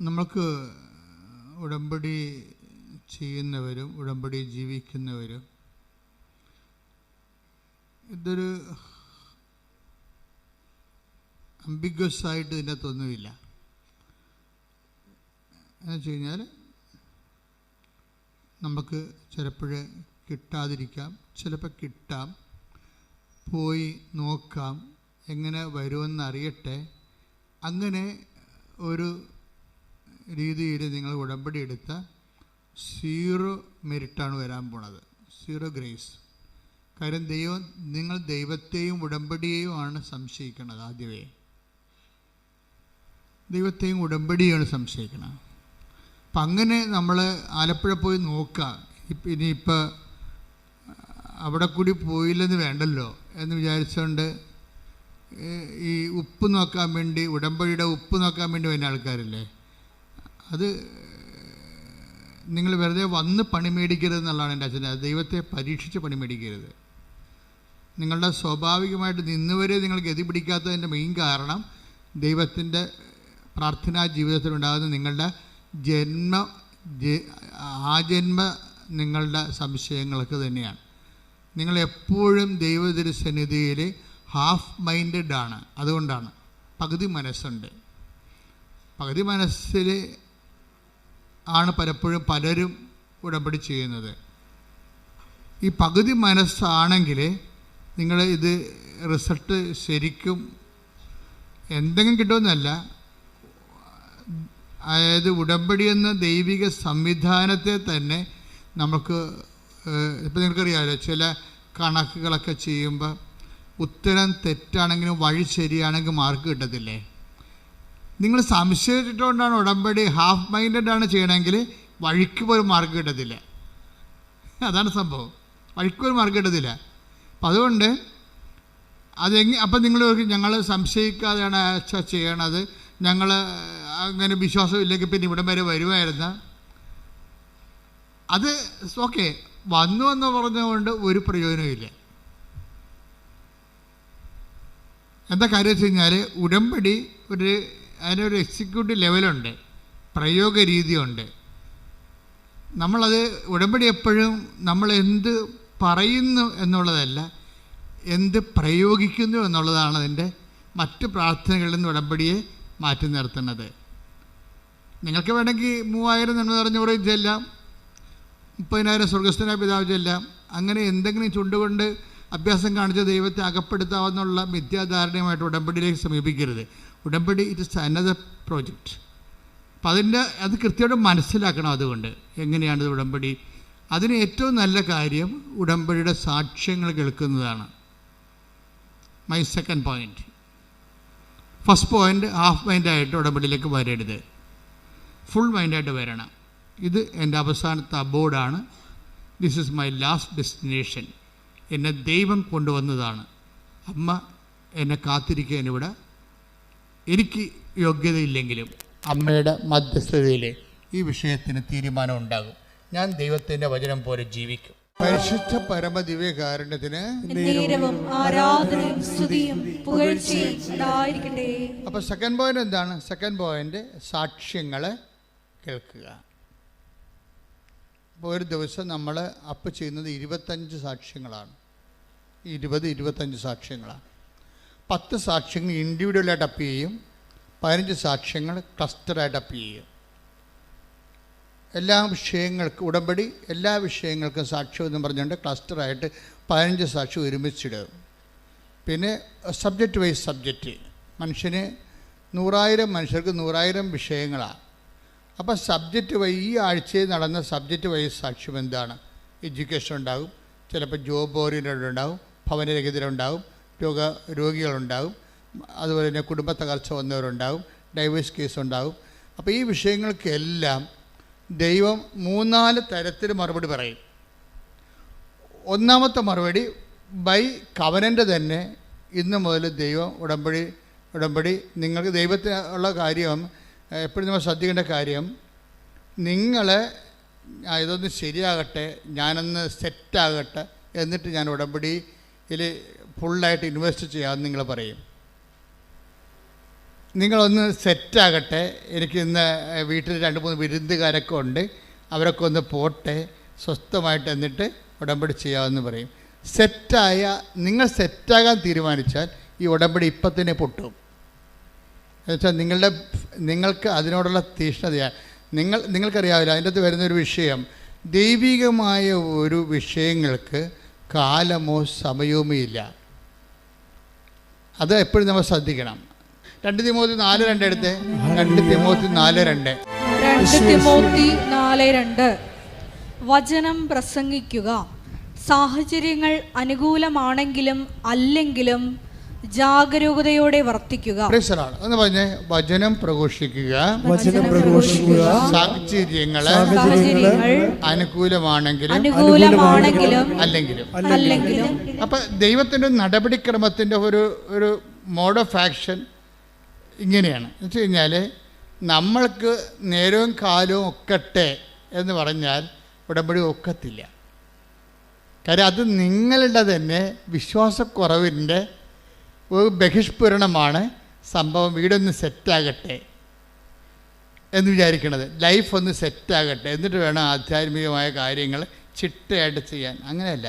നമുക്ക് ഉടമ്പടി ചെയ്യുന്നവരും ഉടമ്പടി ജീവിക്കുന്നവരും ഇതൊരു അംബിഗ്വസ് ആയിട്ട് ഇതിനകത്തൊന്നുമില്ല. എന്ന് വെച്ച് കഴിഞ്ഞാൽ നമുക്ക് ചിലപ്പോൾ കിട്ടാതിരിക്കാം, ചിലപ്പോൾ കിട്ടാം, പോയി നോക്കാം, എങ്ങനെ വരുമെന്ന് അറിയട്ടെ. അങ്ങനെ ഒരു രീതിയിൽ നിങ്ങൾ ഉടമ്പടി എടുത്ത 0 മെരിറ്റാണ് വരാൻ പോണത്, 0 ഗ്രേസ്. കാര്യം നിങ്ങൾ ദൈവത്തെയും ഉടമ്പടിയെയും ആണ് സംശയിക്കുന്നത്. ആദ്യമേ ദൈവത്തെയും ഉടമ്പടിയാണ് സംശയിക്കണം. അപ്പം അങ്ങനെ നമ്മൾ ആലപ്പുഴ പോയി നോക്കാം, ഇനിയിപ്പോൾ അവിടെ കൂടി പോയില്ലെന്ന് വേണ്ടല്ലോ എന്ന് വിചാരിച്ചുകൊണ്ട് ഈ ഉപ്പ് നോക്കാൻ വേണ്ടി, ഉടമ്പടിയുടെ ഉപ്പ് നോക്കാൻ വേണ്ടി വരുന്ന ആൾക്കാരില്ലേ, അത് നിങ്ങൾ വെറുതെ വന്ന് പണി മേടിക്കരുത് എന്നുള്ളതാണ് എൻ്റെ അച്ഛൻ. അത് ദൈവത്തെ പരീക്ഷിച്ച് പണി മേടിക്കരുത്. നിങ്ങളുടെ സ്വാഭാവികമായിട്ട് നിന്നുവരെ നിങ്ങൾ ഗതി പിടിക്കാത്തതിൻ്റെ മെയിൻ കാരണം ദൈവത്തിൻ്റെ പ്രാർത്ഥനാ ജീവിതത്തിലുണ്ടാകുന്ന നിങ്ങളുടെ ആജന്മ നിങ്ങളുടെ സംശയങ്ങൾക്ക് തന്നെയാണ്. നിങ്ങളെപ്പോഴും ദൈവതിരുസന്നിധിയിൽ ഹാഫ് മൈൻഡഡ് ആണ്. അതുകൊണ്ടാണ് പകുതി മനസ്സുണ്ട്. പകുതി മനസ്സിൽ ആണ് പലപ്പോഴും പലരും ഉടമ്പടി ചെയ്യുന്നത്. ഈ പകുതി മനസ്സാണെങ്കിൽ നിങ്ങൾ ഇത് റിസൾട്ട് ശരിക്കും എന്തെങ്കിലും കിട്ടുമെന്നല്ല, അതായത് ഉടമ്പടി എന്ന ദൈവിക സംവിധാനത്തെ തന്നെ നമുക്ക് ഇപ്പം നിങ്ങൾക്കറിയാമല്ലോ, ചില കണക്കുകളൊക്കെ ചെയ്യുമ്പോൾ ഉത്തരം തെറ്റാണെങ്കിലും വഴി ശരിയാണെങ്കിൽ മാർക്ക് കിട്ടത്തില്ലേ. നിങ്ങൾ സംശയിച്ചിട്ടുകൊണ്ടാണ് ഉടമ്പടി ഹാഫ് മൈൻഡഡ് ആണ് ചെയ്യണമെങ്കിൽ വഴിക്ക് പോലും മാർക്ക് കിട്ടത്തില്ല. അതാണ് സംഭവം, വഴിക്ക് പോലും മാർക്ക് കിട്ടത്തില്ല. അപ്പം അതുകൊണ്ട് അപ്പം നിങ്ങൾ ഞങ്ങൾ സംശയിക്കാതെയാണ് ചെയ്യണത്, ഞങ്ങൾ അങ്ങനെ വിശ്വാസമില്ലെങ്കിൽ പിന്നെ ഇവിടം വരെ വരുമായിരുന്ന അത് ഓക്കെ, വന്നു എന്ന് പറഞ്ഞുകൊണ്ട് ഒരു പ്രയോജനമില്ല. എന്താ കാര്യം വെച്ച് കഴിഞ്ഞാൽ ഉടമ്പടി അതിനൊരു എക്സിക്യൂട്ടീവ് ലെവലുണ്ട്, പ്രയോഗ രീതിയുണ്ട്. നമ്മളത് ഉടമ്പടി എപ്പോഴും നമ്മൾ എന്ത് പറയുന്നു എന്നുള്ളതല്ല, എന്ത് പ്രയോഗിക്കുന്നു എന്നുള്ളതാണ് അതിൻ്റെ മറ്റ് പ്രാർത്ഥനകളിൽ നിന്ന് ഉടമ്പടിയെ മാറ്റി നിർത്തുന്നത്. നിങ്ങൾക്ക് വേണമെങ്കിൽ 3000 നന്മ നിറഞ്ഞൂറ് ചെല്ലാം, 30,000 സ്വർഗസ്ഥനായ പിതാവ് ചെല്ലാം. അങ്ങനെ എന്തെങ്കിലും ചുണ്ടുകൊണ്ട് അഭ്യാസം കാണിച്ച് ദൈവത്തെ അകപ്പെടുത്താവുന്നുള്ള മിഥ്യാധാരണയുമായിട്ട് ഉടമ്പടിയിലേക്ക് സമീപിക്കരുത്. ഉടമ്പടി ഇറ്റ് ഇസ് അനദർ പ്രോജക്റ്റ്. അപ്പം അത് കൃത്യമായിട്ട് മനസ്സിലാക്കണം. അതുകൊണ്ട് എങ്ങനെയാണ് ഉടമ്പടി? അതിന് ഏറ്റവും നല്ല കാര്യം ഉടമ്പടിയുടെ സാക്ഷ്യങ്ങൾ കേൾക്കുന്നതാണ്. My second point. First point, half മൈൻഡായിട്ട് ഉടമ്പടിയിലേക്ക് വരരുത്, ഫുൾ മൈൻഡായിട്ട് വരണം. ഇത് എൻ്റെ അവസാനത്തെ അബോർഡാണ്. This is my last destination. എന്നെ ദൈവം കൊണ്ടുവന്നതാണ്. അമ്മ എന്നെ കാത്തിരിക്കാൻ ഇവിടെ എനിക്ക് യോഗ്യതയില്ലെങ്കിലും അമ്മയുടെ മധ്യസ്ഥതയിൽ ഈ വിഷയത്തിന് തീരുമാനം ഉണ്ടാകും. ഞാൻ ദൈവത്തിൻ്റെ വചനം പോലെ ജീവിക്കും. പരിശുദ്ധ പരമദിവ്യകാരുണ്യത്തിന് അപ്പോൾ സെക്കൻഡ് പോയിന്റ് എന്താണ്? സെക്കൻഡ് പോയിന്റ് സാക്ഷ്യങ്ങൾ കേൾക്കുക. അപ്പോൾ ഒരു ദിവസം നമ്മൾ അപ്പ് ചെയ്യുന്നത് 25 സാക്ഷ്യങ്ങളാണ്. 25 സാക്ഷ്യങ്ങളാണ്. 10 സാക്ഷ്യങ്ങൾ ഇൻഡിവിജ്വലായിട്ട് അപ്പ് ചെയ്യും, 15 സാക്ഷ്യങ്ങൾ ക്ലസ്റ്ററായിട്ട് അപ്പ് ചെയ്യും. എല്ലാ വിഷയങ്ങൾക്കും ഉടമ്പടി എല്ലാ വിഷയങ്ങൾക്കും സാക്ഷ്യം എന്ന് പറഞ്ഞുകൊണ്ട് ക്ലസ്റ്ററായിട്ട് 15 സാക്ഷ്യം ഒരുമിച്ചിടും. പിന്നെ സബ്ജക്റ്റ് വൈസ് സബ്ജക്റ്റ്, മനുഷ്യന് 100,000 മനുഷ്യർക്ക് 100,000 വിഷയങ്ങളാണ്. അപ്പോൾ സബ്ജക്റ്റ് ഈ ആഴ്ചയിൽ നടന്ന സബ്ജക്റ്റ് വൈസ് സാക്ഷ്യം എന്താണ്? എഡ്യൂക്കേഷൻ ഉണ്ടാകും, ചിലപ്പോൾ ജോബ് ഓറിയൻറ്റഡ് ഉണ്ടാകും, ഭവനരഹിതരുണ്ടാകും, രോഗികളുണ്ടാകും, അതുപോലെ തന്നെ കുടുംബ തകർച്ച വന്നവരുണ്ടാകും, ഡൈവേഴ്സ് കേസ് ഉണ്ടാകും. അപ്പോൾ ഈ വിഷയങ്ങൾക്കെല്ലാം ദൈവം 3-4 തരത്തിൽ മറുപടി പറയും. ഒന്നാമത്തെ മറുപടി ബൈ കവനൻ്റ് തന്നെ. ഇന്ന് മുതൽ ദൈവം ഉടമ്പടി നിങ്ങൾക്ക് ദൈവത്തിനുള്ള കാര്യം എപ്പോഴും നമ്മൾ ശ്രദ്ധിക്കേണ്ട കാര്യം, നിങ്ങൾ ഇതൊന്ന് ശരിയാകട്ടെ, ഞാനൊന്ന് സെറ്റാകട്ടെ, എന്നിട്ട് ഞാൻ ഉടമ്പടിയിൽ ഫുള്ളായിട്ട് ഇൻവെസ്റ്റ് ചെയ്യാമെന്ന് നിങ്ങൾ പറയും. നിങ്ങളൊന്ന് സെറ്റാകട്ടെ, എനിക്ക് ഇന്ന് വീട്ടിൽ 2-3 വിരുന്നുകാരൊക്കെ ഉണ്ട്, അവരൊക്കെ ഒന്ന് പോട്ടെ, സ്വസ്ഥമായിട്ട് എന്നിട്ട് ഉടമ്പടി ചെയ്യാമെന്ന് പറയും. നിങ്ങൾ സെറ്റാകാൻ തീരുമാനിച്ചാൽ ഈ ഉടമ്പടി ഇപ്പം തന്നെ പൊട്ടും. എന്നുവെച്ചാൽ നിങ്ങൾക്ക് അതിനോടുള്ള തീഷ്ണതയാണ്. നിങ്ങൾക്കറിയാവില്ല, അതിൻ്റെ അകത്ത് വരുന്നൊരു വിഷയം, ദൈവികമായ ഒരു വിഷയങ്ങൾക്ക് കാലമോ സമയവുമേ ഇല്ല. അത് എപ്പോഴും നമ്മൾ ശ്രദ്ധിക്കണം. 2 തിമോത്തി 4:2 എടുത്ത്. 2 തിമോത്തി 4:2 വചനം പ്രസംഗിക്കുക, സാഹചര്യങ്ങൾ അനുകൂലമാണെങ്കിലും അല്ലെങ്കിലും ജാഗരൂകതയോടെ വർത്തിക്കുക. എന്ന് പറഞ്ഞേ, വചനം പ്രഘോഷിക്കുക, സാഹചര്യങ്ങൾ അനുകൂലമാണെങ്കിലും അല്ലെങ്കിലും. അപ്പൊ ദൈവത്തിന്റെ നടപടിക്രമത്തിന്റെ ഒരു മോഡ് ഓഫ് ആക്ഷൻ ഇങ്ങനെയാണ്. എന്ന് വെച്ച് കഴിഞ്ഞാൽ, നമ്മൾക്ക് നേരവും കാലവും ഒക്കട്ടെ എന്ന് പറഞ്ഞാൽ ഉടമ്പടി ഒക്കത്തില്ല. കാര്യം അത് നിങ്ങളുടെ തന്നെ വിശ്വാസക്കുറവിൻ്റെ ഒരു ബഹിഷ്പൂരണമാണ് സംഭവം. വീടൊന്ന് സെറ്റാകട്ടെ എന്ന് വിചാരിക്കണത്, ലൈഫ് ഒന്ന് സെറ്റാകട്ടെ, എന്നിട്ട് വേണം ആധ്യാത്മികമായ കാര്യങ്ങൾ ചിട്ടയായിട്ട് ചെയ്യാൻ. അങ്ങനെയല്ല.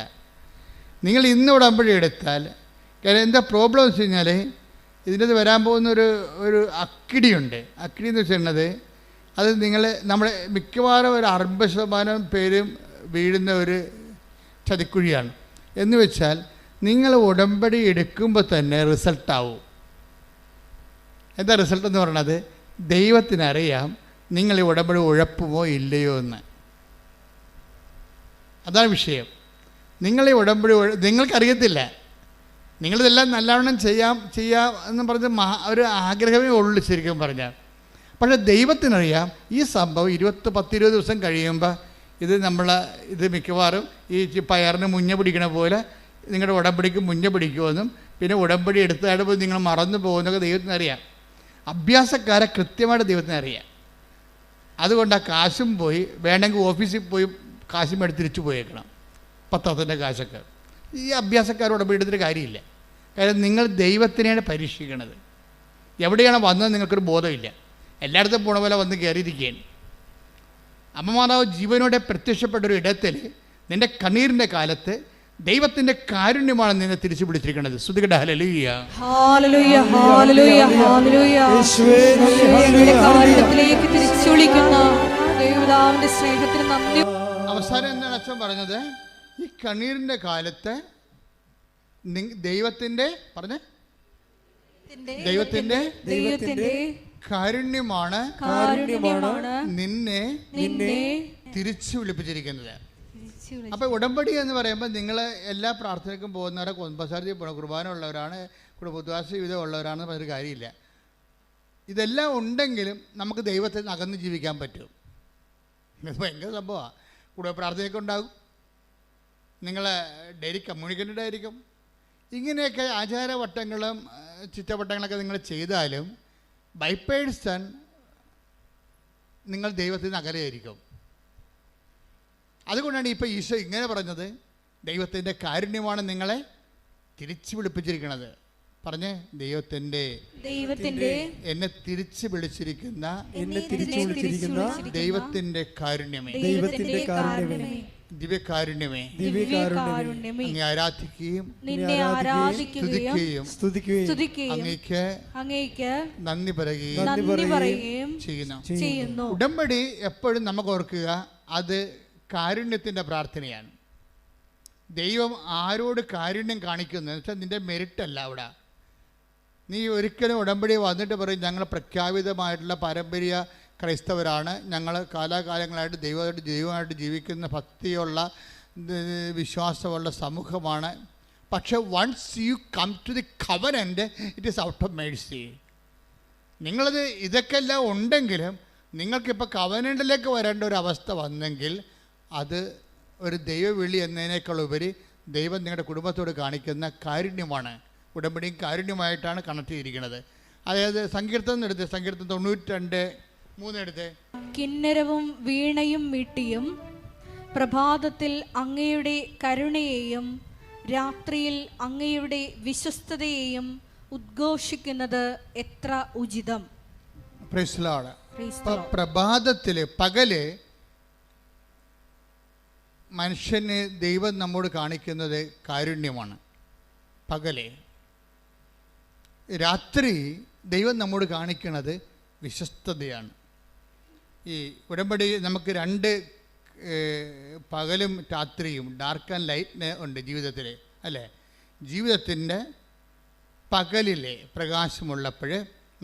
നിങ്ങൾ ഇന്ന് ഉടമ്പടി എടുത്താൽ, കാര്യം എന്താ പ്രോബ്ലം വെച്ച് കഴിഞ്ഞാൽ, ഇതിൻ്റെ വരാൻ പോകുന്ന ഒരു അക്കിടിയുണ്ട്. അക്കിടി എന്ന് വെച്ചിട്ടുള്ളത്, അത് നമ്മളെ മിക്കവാറും ഒരു 60% പേരും വീഴുന്ന ഒരു ചതിക്കുഴിയാണ്. എന്ന് വെച്ചാൽ, നിങ്ങൾ ഉടമ്പടി എടുക്കുമ്പോൾ തന്നെ റിസൾട്ടാവും. എന്താ റിസൾട്ട് എന്ന് പറയണത്? ദൈവത്തിനറിയാം നിങ്ങൾ ഈ ഉടമ്പടി ഉഴപ്പുമോ ഇല്ലയോ എന്ന്. അതാണ് വിഷയം. നിങ്ങൾ ഈ ഉടമ്പടി നിങ്ങൾക്കറിയത്തില്ല. നിങ്ങളിതെല്ലാം നല്ലവണ്ണം ചെയ്യാം എന്ന് പറഞ്ഞ് ഒരു ആഗ്രഹമേ ഉള്ളൂ ശരിക്കും പറഞ്ഞാൽ. പക്ഷേ ദൈവത്തിനറിയാം ഈ സംഭവം 10-20 ദിവസം കഴിയുമ്പോൾ ഇത് മിക്കവാറും ഈ പയറിന് മുഞ്ഞ പിടിക്കണ പോലെ നിങ്ങളുടെ ഉടമ്പടിക്ക് മുഞ്ഞ പിടിക്കുമെന്നും പിന്നെ ഉടമ്പടി എടുത്താടുമ്പോൾ നിങ്ങൾ മറന്നു പോകുന്നതൊക്കെ ദൈവത്തിനറിയാം. അഭ്യാസക്കാരെ കൃത്യമായിട്ട് ദൈവത്തിനറിയാം. അതുകൊണ്ട് ആ കാശും പോയി, വേണമെങ്കിൽ ഓഫീസിൽ പോയി കാശും എടുത്ത് തിരിച്ചു പോയേക്കണം, പത്രത്തിൻ്റെ കാശൊക്കെ. ഈ അഭ്യാസക്കാർ ഉടമ്പടി എടുത്തിട്ട് കാര്യമില്ല. കാര്യം നിങ്ങൾ ദൈവത്തിനെയാണ് പരീക്ഷിക്കണത്. എവിടെയാണ് വന്നത് നിങ്ങൾക്കൊരു ബോധമില്ല. എല്ലായിടത്തും പോണ പോലെ വന്ന് കയറിയിരിക്കുകയാണ്. അമ്മമാതാവ് ജീവനോടെ പ്രത്യക്ഷപ്പെട്ടൊരു ഇടത്തിൽ നിൻ്റെ കണ്ണീരിൻ്റെ കാലത്ത് ദൈവത്തിൻ്റെ കാരുണ്യമാണ് നിന്നെ തിരിച്ചു പിടിച്ചിരിക്കുന്നത്. സ്തുതിക്കട്ടെ, ഹല്ലേലൂയ, ഹല്ലേലൂയ, ഹല്ലേലൂയ, ഹല്ലേലൂയ. യേശുവേ, കാരുണ്യത്തിലേക്ക് തിരിച്ചു വിളിക്കുന്ന ദൈവത്തിന്റെ സ്നേഹത്തിന് നന്ദി. അവസാനം എന്താണ് അച്ഛൻ പറഞ്ഞത്? ഈ കണ്ണീരിൻ്റെ കാലത്ത് ദൈവത്തിൻ്റെ കാരുണ്യമാണ് നിന്നെ തിരിച്ചു വിളിപ്പിച്ചിരിക്കുന്നത്. അപ്പോൾ ഉടമ്പടി എന്ന് പറയുമ്പോൾ നിങ്ങൾ എല്ലാ പ്രാർത്ഥനയ്ക്കും പോകുന്നവരെ, കുമ്പസാരത്തിൽ പോകണം, കുർബാന ഉള്ളവരാണ്, കുടുംബദ്വാസ ജീവിതം ഉള്ളവരാണെന്ന് പറഞ്ഞൊരു കാര്യമില്ല. ഇതെല്ലാം ഉണ്ടെങ്കിലും നമുക്ക് ദൈവത്തിൽ നിന്ന് അകന്ന് ജീവിക്കാൻ പറ്റും. ഇത് ഭയങ്കര സംഭവമാണ്. കുടുംബ പ്രാർത്ഥനയൊക്കെ ഉണ്ടാകും, നിങ്ങൾ ഡെയിലി കമ്മ്യൂണിക്കേറ്റഡ് ആയിരിക്കും. ഇങ്ങനെയൊക്കെ ആചാരവട്ടങ്ങളും ചിറ്റവട്ടങ്ങളൊക്കെ നിങ്ങൾ ചെയ്താലും ബൈ പേഴ്സൺ നിങ്ങൾ ദൈവത്തിൽ നിന്ന് അകലെയായിരിക്കും. അതുകൊണ്ടാണ് ഇപ്പോൾ ഈശോ ഇങ്ങനെ പറഞ്ഞത്, ദൈവത്തിൻ്റെ കാരുണ്യമാണ് നിങ്ങളെ തിരിച്ചു വിളിപ്പിച്ചിരിക്കുന്നത്. പറഞ്ഞേ, ദൈവത്തിൻ്റെ എന്നെ തിരിച്ചു വിളിച്ചിരിക്കുന്ന ദൈവത്തിൻ്റെ കാരുണ്യമേ, ദിവ്യകാരുണ്യമേ, അങ്ങേ ആരാധിക്കുകയും സ്തുതിക്കുകയും അങ്ങേക്ക് നന്ദി പറയുകയും ചെയ്യുന്നു. ഉടമ്പടി എപ്പോഴും നമുക്ക് ഓർക്കുക, അത് കാരുണ്യത്തിൻ്റെ പ്രാർത്ഥനയാണ്. ദൈവം ആരോട് കാരുണ്യം കാണിക്കുന്നത് വെച്ചാൽ നിൻ്റെ മെരിറ്റല്ല. അവിടെ നീ ഒരിക്കലും ഉടമ്പടി വന്നിട്ട് പറയും ഞങ്ങൾ പ്രഖ്യാപിതമായിട്ടുള്ള പാരമ്പര്യ ക്രൈസ്തവരാണ്, ഞങ്ങൾ കാലാകാലങ്ങളായിട്ട് ദൈവമായിട്ട് ജീവിക്കുന്ന ഭക്തിയുള്ള വിശ്വാസമുള്ള സമൂഹമാണ്. പക്ഷെ once you come to the covenant it is out of mercy. നിങ്ങളത് ഇതൊക്കെ എല്ലാം ഉണ്ടെങ്കിലും നിങ്ങൾക്കിപ്പോൾ കവനൻ്റിലേക്ക് വരേണ്ട ഒരു അവസ്ഥ വന്നെങ്കിൽ അത് ഒരു ദൈവവിളി എന്നതിനേക്കാൾ ഉപരി ദൈവം നിങ്ങളുടെ കുടുംബത്തോട് കാണിക്കുന്ന കാരുണ്യമാണ്. ഉടമ്പടിയും കാരുണ്യമായിട്ടാണ് കണക്ട് ചെയ്തിരിക്കുന്നത്. അതായത് സങ്കീർത്തനം എടുത്ത്, സങ്കീർത്തനം 92:3 എടുത്ത്. കിന്നരവും വീണയും മീട്ടിയും പ്രഭാതത്തിൽ അങ്ങയുടെ കരുണയെയും രാത്രിയിൽ അങ്ങയുടെ വിശ്വസ്തതയെയും ഉദ്ഘോഷിക്കുന്നത് എത്ര ഉചിതം. Price the Lord. Praise the Lord. പ്രഭാതത്തില് പകല് മനുഷ്യന് ദൈവം നമ്മോട് കാണിക്കുന്നത് കാരുണ്യമാണ്. പകല്. രാത്രി ദൈവം നമ്മോട് കാണിക്കുന്നത് വിശ്വസ്തതയാണ്. ഈ ഉടമ്പടി നമുക്ക് രണ്ട് പകലും രാത്രിയും, ഡാർക്ക് ആൻഡ് ലൈറ്റ് ഉണ്ട് ജീവിതത്തിൽ, അല്ലേ? ജീവിതത്തിൻ്റെ പകലിലെ പ്രകാശമുള്ളപ്പോൾ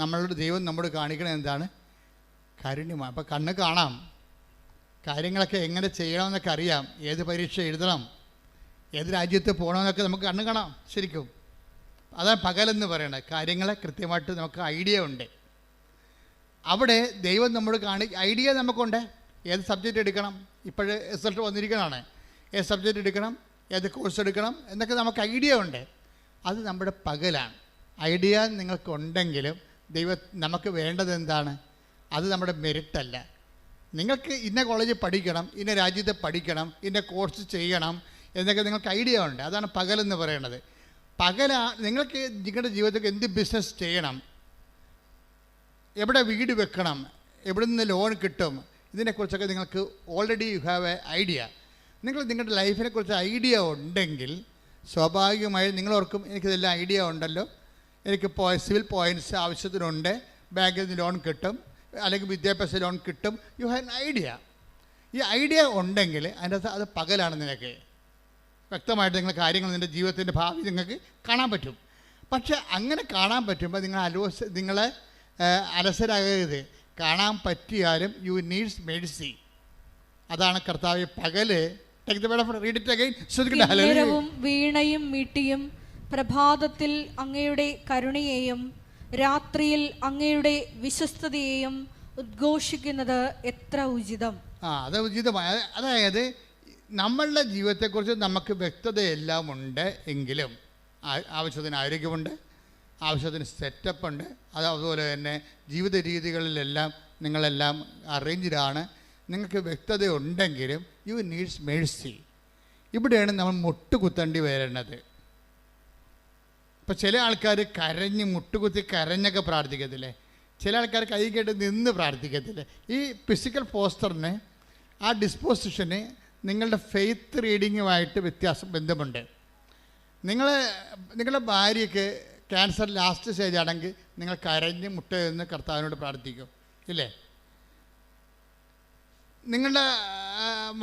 നമ്മളുടെ ദൈവം നമ്മോട് കാണിക്കണത് എന്താണ്? കാരുണ്യമാണ്. അപ്പോൾ കണ്ണ് കാണാം, കാര്യങ്ങളൊക്കെ എങ്ങനെ ചെയ്യണമെന്നൊക്കെ അറിയാം, ഏത് പരീക്ഷ എഴുതണം, ഏത് രാജ്യത്ത് പോകണമെന്നൊക്കെ നമുക്ക് കണ്ണ് കാണാം. ശരിക്കും അതാണ് പകലെന്ന് പറയണത്. കാര്യങ്ങളെ കൃത്യമായിട്ട് നമുക്ക് ഐഡിയ ഉണ്ട്. അവിടെ ദൈവം നമ്മോട് ഐഡിയ നമുക്കുണ്ട്. ഏത് സബ്ജക്റ്റ് എടുക്കണം, ഇപ്പോഴ് റിസൾട്ട് വന്നിരിക്കണതാണ്, ഏത് സബ്ജക്റ്റ് എടുക്കണം, ഏത് കോഴ്സ് എടുക്കണം എന്നൊക്കെ നമുക്ക് ഐഡിയ ഉണ്ട്. അത് നമ്മുടെ പകലാണ്. ഐഡിയ നിങ്ങൾക്കുണ്ടെങ്കിലും നമുക്ക് വേണ്ടത് എന്താണ്? അത് നമ്മുടെ മെറിറ്റല്ല. നിങ്ങൾക്ക് ഇന്ന കോളേജിൽ പഠിക്കണം, ഇന്ന രാജ്യത്ത് പഠിക്കണം, ഇന്ന കോഴ്സ് ചെയ്യണം എന്നൊക്കെ നിങ്ങൾക്ക് ഐഡിയ ഉണ്ട്. അതാണ് പകലെന്ന് പറയുന്നത്. നിങ്ങൾക്ക് നിങ്ങളുടെ ജീവിതത്തിൽ എന്ത് ബിസിനസ് ചെയ്യണം, എവിടെ വീട് വെക്കണം, എവിടെ നിന്ന് ലോൺ കിട്ടും, ഇതിനെക്കുറിച്ചൊക്കെ നിങ്ങൾക്ക് already you have A idea. നിങ്ങളുടെ ലൈഫിനെ കുറിച്ച് ഐഡിയ ഉണ്ടെങ്കിൽ സ്വാഭാവികമായും നിങ്ങളോർക്കും എനിക്കിതെല്ലാം ഐഡിയ ഉണ്ടല്ലോ, എനിക്ക് സിവിൽ പോയിൻറ്റ്സ് ആവശ്യത്തിനുണ്ട്, ബാങ്കിൽ നിന്ന് ലോൺ കിട്ടും, അല്ലെങ്കിൽ വിദ്യാഭ്യാസ ലോൺ കിട്ടും. You have an idea. ഈ ഐഡിയ ഉണ്ടെങ്കിൽ അതിനകത്ത് അത് പകലാണ്. നിനക്ക് വ്യക്തമായിട്ട് നിങ്ങൾ കാര്യങ്ങൾ നിൻ്റെ ജീവിതത്തിൻ്റെ ഭാവി നിങ്ങൾക്ക് കാണാൻ പറ്റും. പക്ഷെ അങ്ങനെ കാണാൻ പറ്റുമ്പോൾ നിങ്ങളെ അലസരാകരുത്. കാണാൻ പറ്റിയാലും യു നീഡ്സ് മെഴ്സി. അതാണ് കർത്താവ് പകല്. കിന്നരവും വീണയും മീട്ടിയും പ്രഭാതത്തിൽ അങ്ങയുടെ കരുണയെയും രാത്രിയിൽ അങ്ങയുടെ വിശ്വസ്തതയെയും ഉദ്ഘോഷിക്കുന്നത് എത്ര ഉചിതം. അത് ഉചിതമായ, അതായത് നമ്മളുടെ ജീവിതത്തെക്കുറിച്ച് നമുക്ക് വ്യക്തതയെല്ലാം ഉണ്ട് എങ്കിലും ആവശ്യത്തിന് ആരോഗ്യമുണ്ട്, ആവശ്യത്തിന് സെറ്റപ്പുണ്ട്, അതുപോലെ തന്നെ ജീവിത രീതികളിലെല്ലാം നിങ്ങളെല്ലാം അറേഞ്ച്ഡാണ്. നിങ്ങൾക്ക് വ്യക്തത ഉണ്ടെങ്കിലും യു നീഡ്സ് മേഴ്സി. ഇവിടെയാണ് നമ്മൾ മുട്ടുകുത്തേണ്ടി വരുന്നത്. ഇപ്പോൾ ചില ആൾക്കാർ മുട്ടുകുത്തി കരഞ്ഞൊക്കെ പ്രാർത്ഥിക്കത്തില്ലേ? ചില ആൾക്കാർ കൈ കേട്ട് നിന്ന് പ്രാർത്ഥിക്കത്തില്ലേ? ഈ ഫിസിക്കൽ പോസ്റ്ററിന്, ആ ഡിസ്പോസിഷന് നിങ്ങളുടെ ഫെയ്ത്ത് റീഡിങ്ങുമായിട്ട് ബന്ധമുണ്ട്. നിങ്ങളുടെ ഭാര്യയ്ക്ക് ക്യാൻസർ ലാസ്റ്റ് സ്റ്റേജ് ആണെങ്കിൽ നിങ്ങൾ കരഞ്ഞ് മുട്ട നിന്ന് കർത്താവിനോട് പ്രാർത്ഥിക്കും, ഇല്ലേ? നിങ്ങളുടെ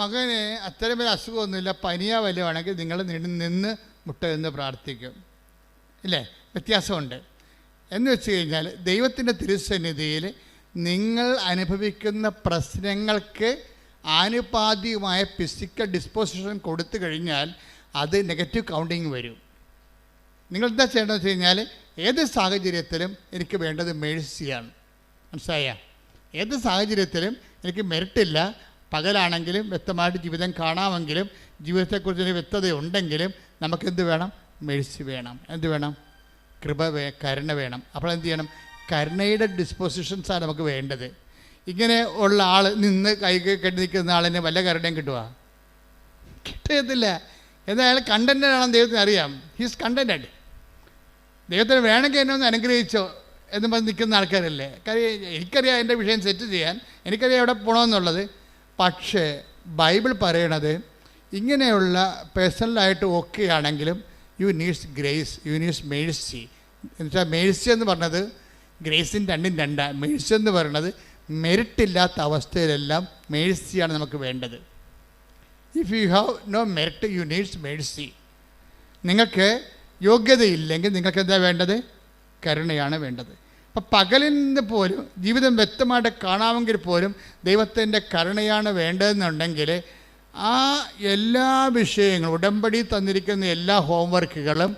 മകന് അത്തരം ഒരു അസുഖമൊന്നുമില്ല, പനിയാ വല്ലതുമാണെങ്കിൽ നിങ്ങൾ നിന്ന് മുട്ട നിന്ന് പ്രാർത്ഥിക്കും, ഇല്ലേ? വ്യത്യാസമുണ്ട്. എന്ന് വെച്ച് കഴിഞ്ഞാൽ ദൈവത്തിൻ്റെ തിരുസന്നിധിയിൽ നിങ്ങൾ അനുഭവിക്കുന്ന പ്രശ്നങ്ങൾക്ക് ആനുപാതികമായ ഫിസിക്കൽ ഡിസ്പോസിഷൻ കൊടുത്തു കഴിഞ്ഞാൽ അത് നെഗറ്റീവ് കൗണ്ടിങ് വരും. നിങ്ങളെന്താ ചെയ്യേണ്ടതെന്ന് വെച്ച് കഴിഞ്ഞാൽ ഏത് സാഹചര്യത്തിലും എനിക്ക് വേണ്ടത് മേഴ്സിയാണ്. മനസ്സിലായ? ഏത് സാഹചര്യത്തിലും എനിക്ക് മെറിറ്റില്ല. പകലാണെങ്കിലും വ്യക്തമായിട്ട് ജീവിതം കാണാമെങ്കിലും ജീവിതത്തെക്കുറിച്ചൊരു വ്യക്തത ഉണ്ടെങ്കിലും നമുക്കെന്ത് വേണം? മേഴ്സി വേണം. എന്ത് വേണം? കരുണ വേണം. അപ്പോൾ എന്ത് ചെയ്യണം? കരുണയുടെ ഡിസ്പോസിഷൻസാണ് നമുക്ക് വേണ്ടത്. ഇങ്ങനെ ഉള്ള ആൾ നിന്ന് കൈ കെട്ടി നിൽക്കുന്ന ആളിന് വല്ല കരുണയും കിട്ടുക? കിട്ടത്തില്ല. എന്നാൽ അയാൾ കണ്ടൻറ്റഡ് ആണെന്ന് ദൈവത്തിന് അറിയാം. He's contented. ദൈവത്തിന് വേണമെങ്കിൽ എന്നെ ഒന്ന് അനുഗ്രഹിച്ചോ എന്ന് പറഞ്ഞ് നിൽക്കുന്ന ആൾക്കാരല്ലേ? കാര്യം എനിക്കറിയാം എൻ്റെ വിഷയം സെറ്റ് ചെയ്യാൻ, എനിക്കറിയാം എവിടെ പോകണമെന്നുള്ളത്. പക്ഷേ ബൈബിൾ പറയണത് ഇങ്ങനെയുള്ള പേഴ്സണലായിട്ട് ഓക്കെ ആണെങ്കിലും you needs grace, you needs mercy. എന്നുവെച്ചാൽ മേഴ്സി എന്ന് പറഞ്ഞത് ഗ്രേസിന് രണ്ടും രണ്ടാണ്. മേഴ്സി എന്ന് പറയുന്നത് മെറിറ്റില്ലാത്ത അവസ്ഥയിലെല്ലാം മേഴ്സിയാണ് നമുക്ക് വേണ്ടത്. If you have no merit you needs mercy. നിങ്ങൾക്ക് യോഗ്യതയില്ലെങ്കിൽ നിങ്ങൾക്ക് എന്താ വേണ്ടത്? കരുണയാണ് വേണ്ടത്. അപ്പം പകലിൽ നിന്ന് പോലും ജീവിതം വ്യക്തമായിട്ട് കാണാമെങ്കിൽ പോലും ദൈവത്തിൻ്റെ കരുണയാണ് വേണ്ടതെന്നുണ്ടെങ്കിൽ ആ എല്ലാ വിഷയങ്ങളും ഉടമ്പടി തന്നിരിക്കുന്ന എല്ലാ ഹോംവർക്കുകളും